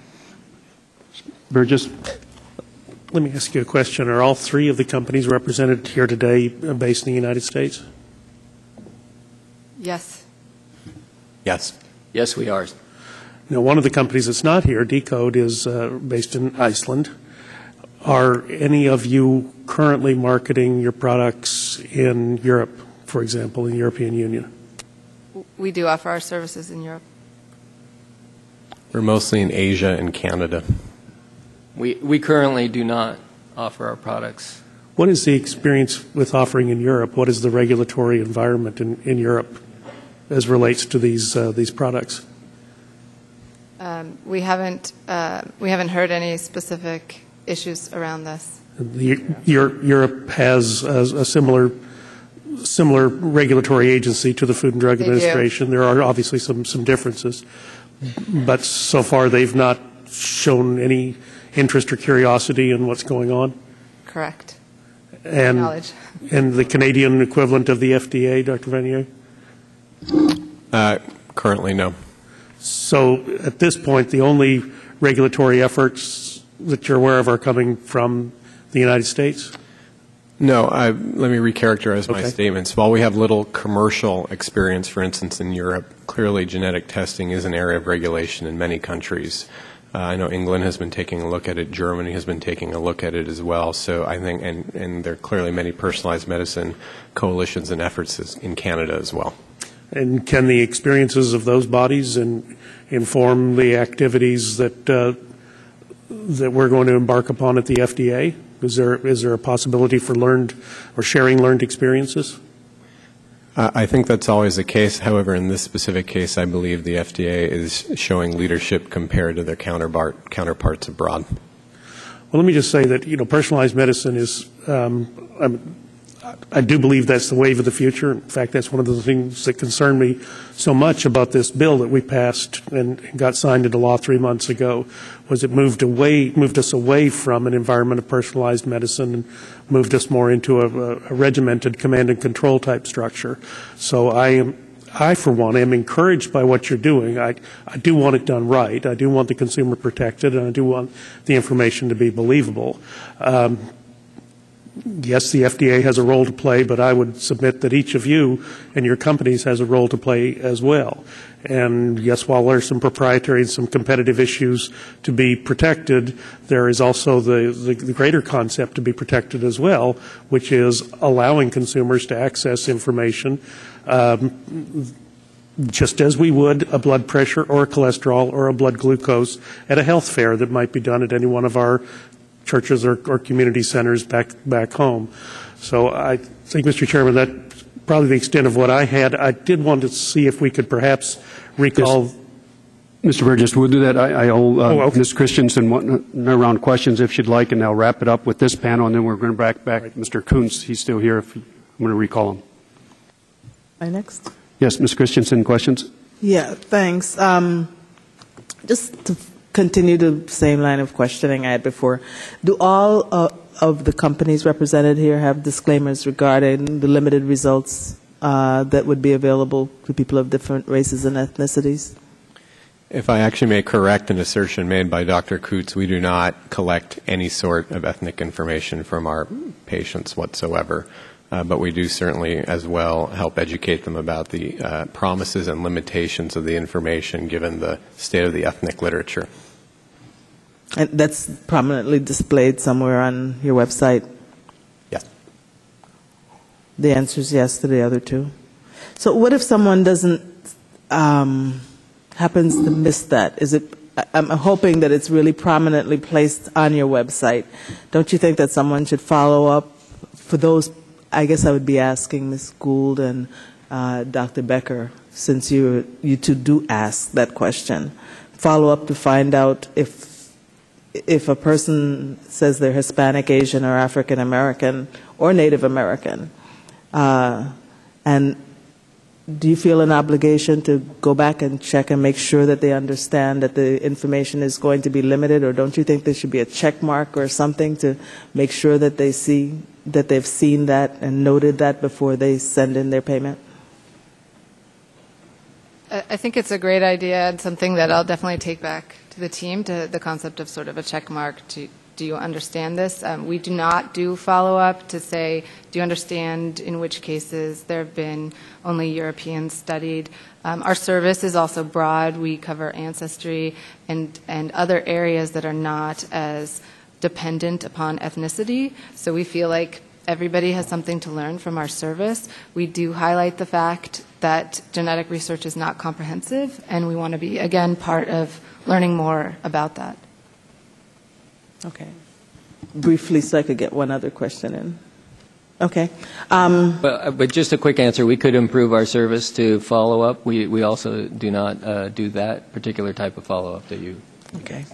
Burgess? Let me ask you a question. Are all three of the companies represented here today based in the United States? Yes. Yes. Yes, we are. Now, one of the companies that's not here, Decode, is based in Iceland. Are any of you currently marketing your products in Europe, for example, in the European Union? We do offer our services in Europe. We're mostly in Asia and Canada. We currently do not offer our products. What is the experience with offering in Europe? What is the regulatory environment in Europe as relates to these products? We haven't heard any specific issues around this. Europe has a similar regulatory agency to the Food and Drug Administration. There are obviously some differences, but so far they've not shown any interest or curiosity in what's going on. Correct. And Knowledge. And the Canadian equivalent of the FDA, Dr. Vanier? Currently, no. So at this point, the only regulatory efforts that you're aware of are coming from the United States? No, let me recharacterize my statements. While we have little commercial experience, for instance, in Europe, clearly genetic testing is an area of regulation in many countries. I know England has been taking a look at it. Germany has been taking a look at it as well. So I think, and there are clearly many personalized medicine coalitions and efforts in Canada as well. And can the experiences of those bodies inform the activities that we're going to embark upon at the FDA? Is there a possibility for sharing learned experiences? I think that's always the case. However, in this specific case, I believe the FDA is showing leadership compared to their counterparts abroad. Well, let me just say that personalized medicine is. I do believe that's the wave of the future. In fact, that's one of the things that concern me so much about this bill that we passed and got signed into law 3 months ago, was it moved us away from an environment of personalized medicine and moved us more into a regimented command and control type structure. So I, for one, am encouraged by what you're doing. I do want it done right. I do want the consumer protected, and I do want the information to be believable. Yes, the FDA has a role to play, but I would submit that each of you and your companies has a role to play as well. And yes, while there are some proprietary and some competitive issues to be protected, there is also the greater concept to be protected as well, which is allowing consumers to access information just as we would a blood pressure or a cholesterol or a blood glucose at a health fair that might be done at any one of our churches or community centers back home. So I think, Mr. Chairman, that's probably the extent of what I had. I did want to see if we could perhaps recall. Yes. Mr. Burgess, we'll do that. I'll Ms. Christensen another round of questions if she'd like, and I'll wrap it up with this panel, and then we're going to back Mr. Kuntz. He's still here. I'm going to recall him. Am I next? Yes, Ms. Christensen, questions? Yeah, thanks. Just to continue the same line of questioning I had before, do all of the companies represented here have disclaimers regarding the limited results that would be available to people of different races and ethnicities? If I actually may correct an assertion made by Dr. Kuntz, we do not collect any sort of ethnic information from our patients whatsoever. But we do certainly as well help educate them about the promises and limitations of the information given the state of the ethnic literature. And that's prominently displayed somewhere on your website? Yes. The answer is yes to the other two. So what if someone doesn't happens to miss that? I'm hoping that it's really prominently placed on your website. Don't you think that someone should follow up for those? I guess I would be asking Ms. Gould and Dr. Becker, since you two do ask that question. Follow up to find out if a person says they're Hispanic, Asian, or African American, or Native American, and do you feel an obligation to go back and check and make sure that they understand that the information is going to be limited, or don't you think there should be a check mark or something to make sure that they see that they've seen that and noted that before they send in their payment? I think it's a great idea and something that I'll definitely take back to the team, to the concept of sort of a check mark to do you understand this? We do not do follow-up to say, do you understand in which cases there have been only Europeans studied? Our service is also broad. We cover ancestry and other areas that are not as dependent upon ethnicity. So we feel like everybody has something to learn from our service. We do highlight the fact that genetic research is not comprehensive, and we want to be, again, part of learning more about that. Okay. Briefly, so I could get one other question in. Okay. But just a quick answer. We could improve our service to follow up. We also do not do that particular type of follow-up that you. Okay.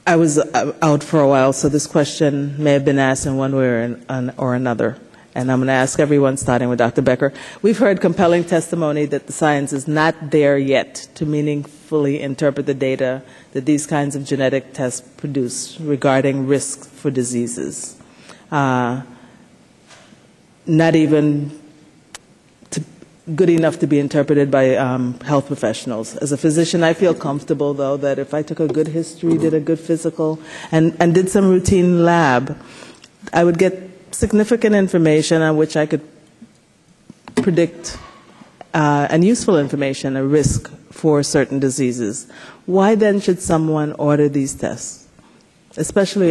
I was out for a while, so this question may have been asked in one way or another. And I'm going to ask everyone, starting with Dr. Becker. We've heard compelling testimony that the science is not there yet to meaningfully interpret the data that these kinds of genetic tests produce regarding risk for diseases. Not even good enough to be interpreted by health professionals. As a physician, I feel comfortable, though, that if I took a good history, did a good physical, and did some routine lab, I would get significant information on which I could predict and useful information, a risk for certain diseases. Why then should someone order these tests, especially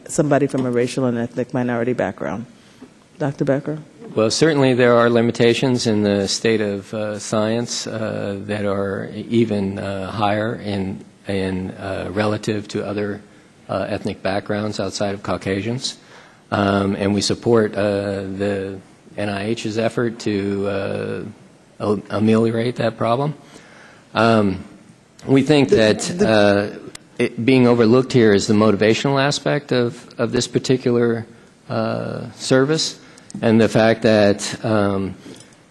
somebody from a racial and ethnic minority background? Dr. Becker? Well, certainly there are limitations in the state of science that are even higher in relative to other ethnic backgrounds outside of Caucasians. And we support the NIH's effort to ameliorate that problem. We think that being overlooked here is the motivational aspect of this particular service, and the fact that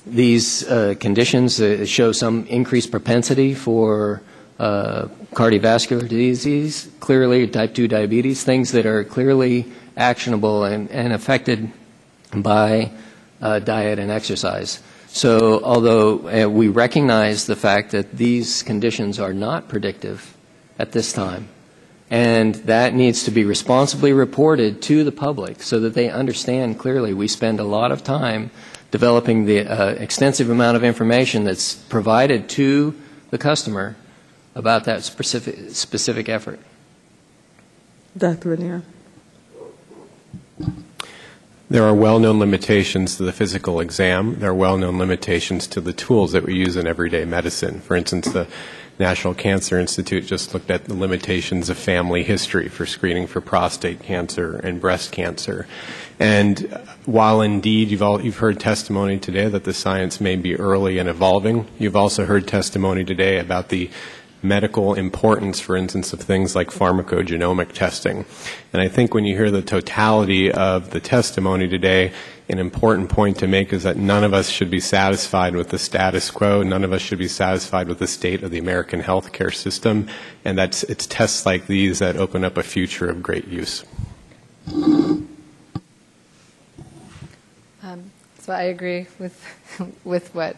these conditions show some increased propensity for cardiovascular disease, clearly type 2 diabetes, things that are clearly actionable and affected by diet and exercise. So although we recognize the fact that these conditions are not predictive at this time, and that needs to be responsibly reported to the public so that they understand clearly, we spend a lot of time developing the extensive amount of information that's provided to the customer about that specific effort. Dr. Raniere. There are well-known limitations to the physical exam. There are well-known limitations to the tools that we use in everyday medicine. For instance, the National Cancer Institute just looked at the limitations of family history for screening for prostate cancer and breast cancer. And while indeed you've heard testimony today that the science may be early and evolving, you've also heard testimony today about the medical importance, for instance, of things like pharmacogenomic testing. And I think when you hear the totality of the testimony today, an important point to make is that none of us should be satisfied with the status quo. None of us should be satisfied with the state of the American healthcare system. And it's tests like these that open up a future of great use. So I agree with what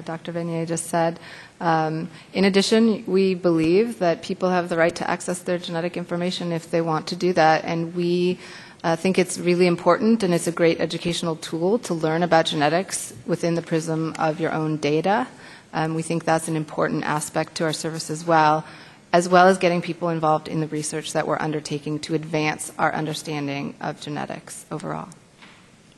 Dr. Vanier just said. In addition, we believe that people have the right to access their genetic information if they want to do that, and we think it's really important, and it's a great educational tool to learn about genetics within the prism of your own data. We think that's an important aspect to our service as well as getting people involved in the research that we're undertaking to advance our understanding of genetics overall.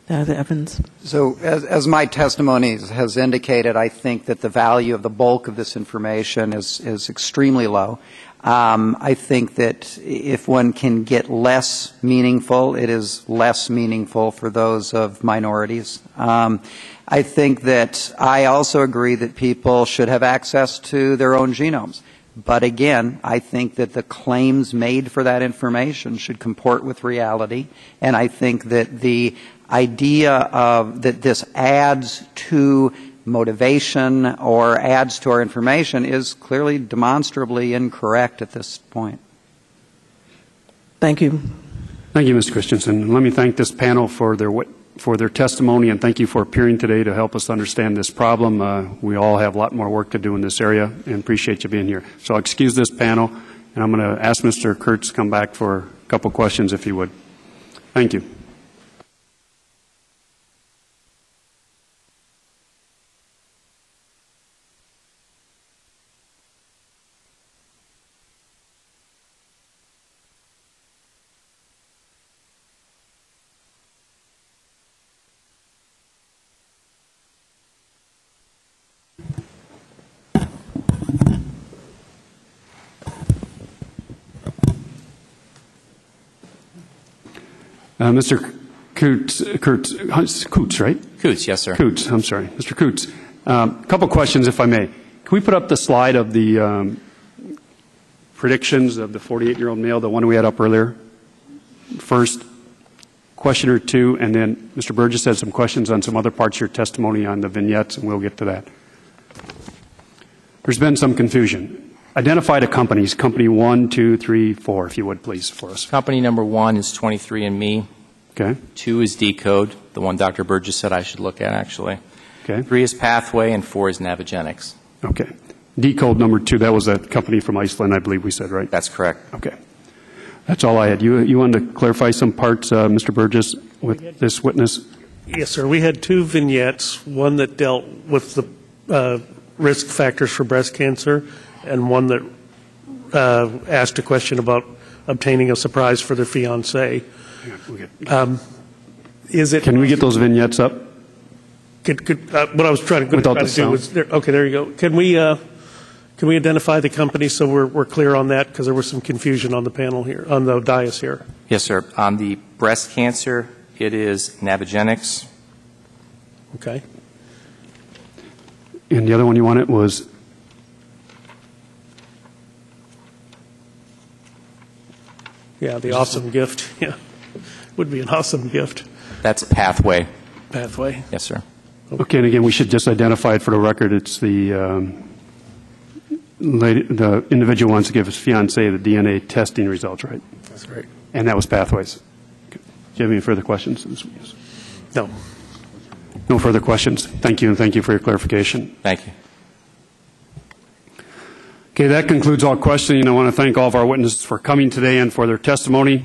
Dr. Evans. So as my testimony has indicated, I think that the value of the bulk of this information is extremely low. I think that if one can get less meaningful, it is less meaningful for those of minorities. I think that I also agree that people should have access to their own genomes. But again, I think that the claims made for that information should comport with reality. And I think that the idea of that this adds to motivation or adds to our information is clearly demonstrably incorrect at this point. Thank you. Thank you, Ms. Christensen. Let me thank this panel for their for their testimony, and thank you for appearing today to help us understand this problem. We all have a lot more work to do in this area, and appreciate you being here. So I'll excuse this panel, and I'm going to ask Mr. Kurtz to come back for a couple questions, if he would. Thank you. Mr. Coots, right? Coots, yes, sir. Coots, I'm sorry. Mr. Coots, a couple questions, if I may. Can we put up the slide of the predictions of the 48-year-old male, the one we had up earlier? First, question or two, and then Mr. Burgess had some questions on some other parts of your testimony on the vignettes, and we'll get to that. There's been some confusion. Identify the companies, company 1, 2, 3, 4, if you would, please, for us. Company number 1 is 23andMe. Okay. 2 is Decode, the one Dr. Burgess said I should look at, actually. Okay. 3 is Pathway, and 4 is Navigenics. Okay. Decode number 2, that was a company from Iceland, I believe we said, right? That's correct. Okay. That's all I had. You wanted to clarify some parts, Mr. Burgess, with this witness? Yes, sir. We had 2 vignettes, one that dealt with the risk factors for breast cancer, and one that asked a question about obtaining a surprise for their fiancé. Can we get those vignettes up? What I was trying to do was okay. There you go. Can we identify the company so we're clear on that, because there was some confusion on the panel here, on the dais here. Yes, sir. On the breast cancer, it is Navigenics. Okay. And the other one you wanted was? Yeah, the awesome gift. Yeah, would be an awesome gift. That's Pathway. Pathway? Yes, sir. Okay, and again, we should just identify it for the record. It's the individual wants to give his fiancé the DNA testing results, right? That's right. And that was Pathways. Okay. Do you have any further questions? No. No further questions. Thank you, and thank you for your clarification. Thank you. Okay, that concludes all questioning. I want to thank all of our witnesses for coming today and for their testimony.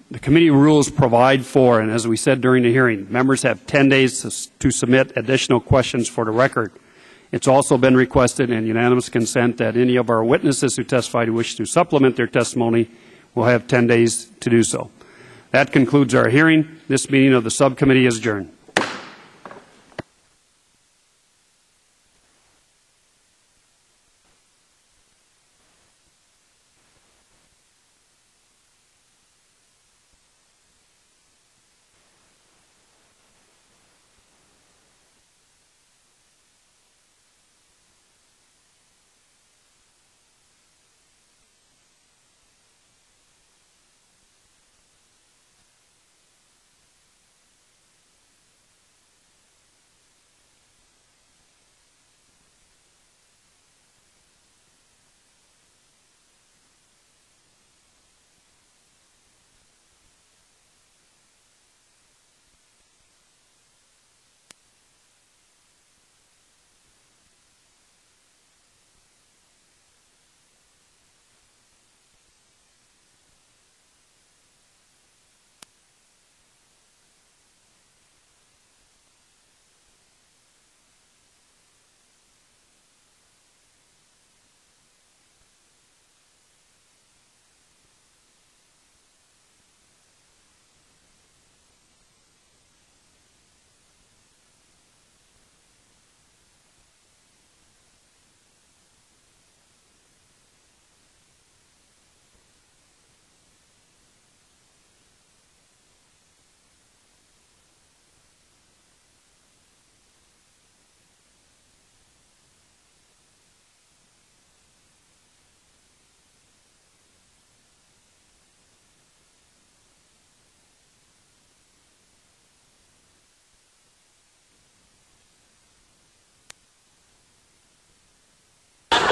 The committee rules provide for, and as we said during the hearing, members have 10 days to submit additional questions for the record. It's also been requested and unanimous consent that any of our witnesses who testify who wish to supplement their testimony will have 10 days to do so. That concludes our hearing. This meeting of the subcommittee is adjourned.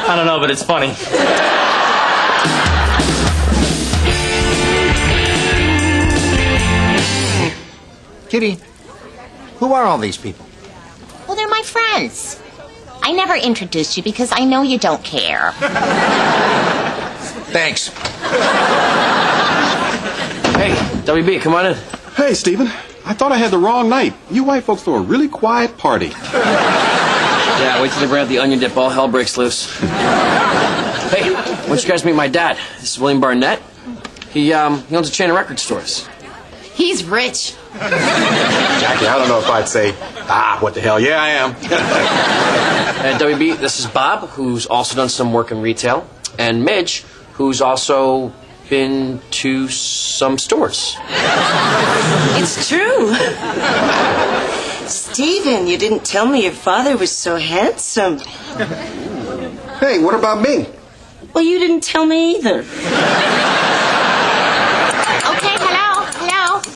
I don't know, but it's funny. Kitty. Who are all these people? Well, they're my friends. I never introduced you because I know you don't care. Thanks. Hey, WB, come on in. Hey, Stephen. I thought I had the wrong night. You white folks throw a really quiet party. Yeah, wait till they bring out the onion dip. All hell breaks loose. Hey, why don't you guys meet my dad? This is William Barnett. He owns a chain of record stores. He's rich. Jackie, I don't know if I'd say, what the hell? Yeah, I am. And WB, this is Bob, who's also done some work in retail. And Midge, who's also been to some stores. It's true. Stephen, you didn't tell me your father was so handsome. Hey, what about me? Well, you didn't tell me either.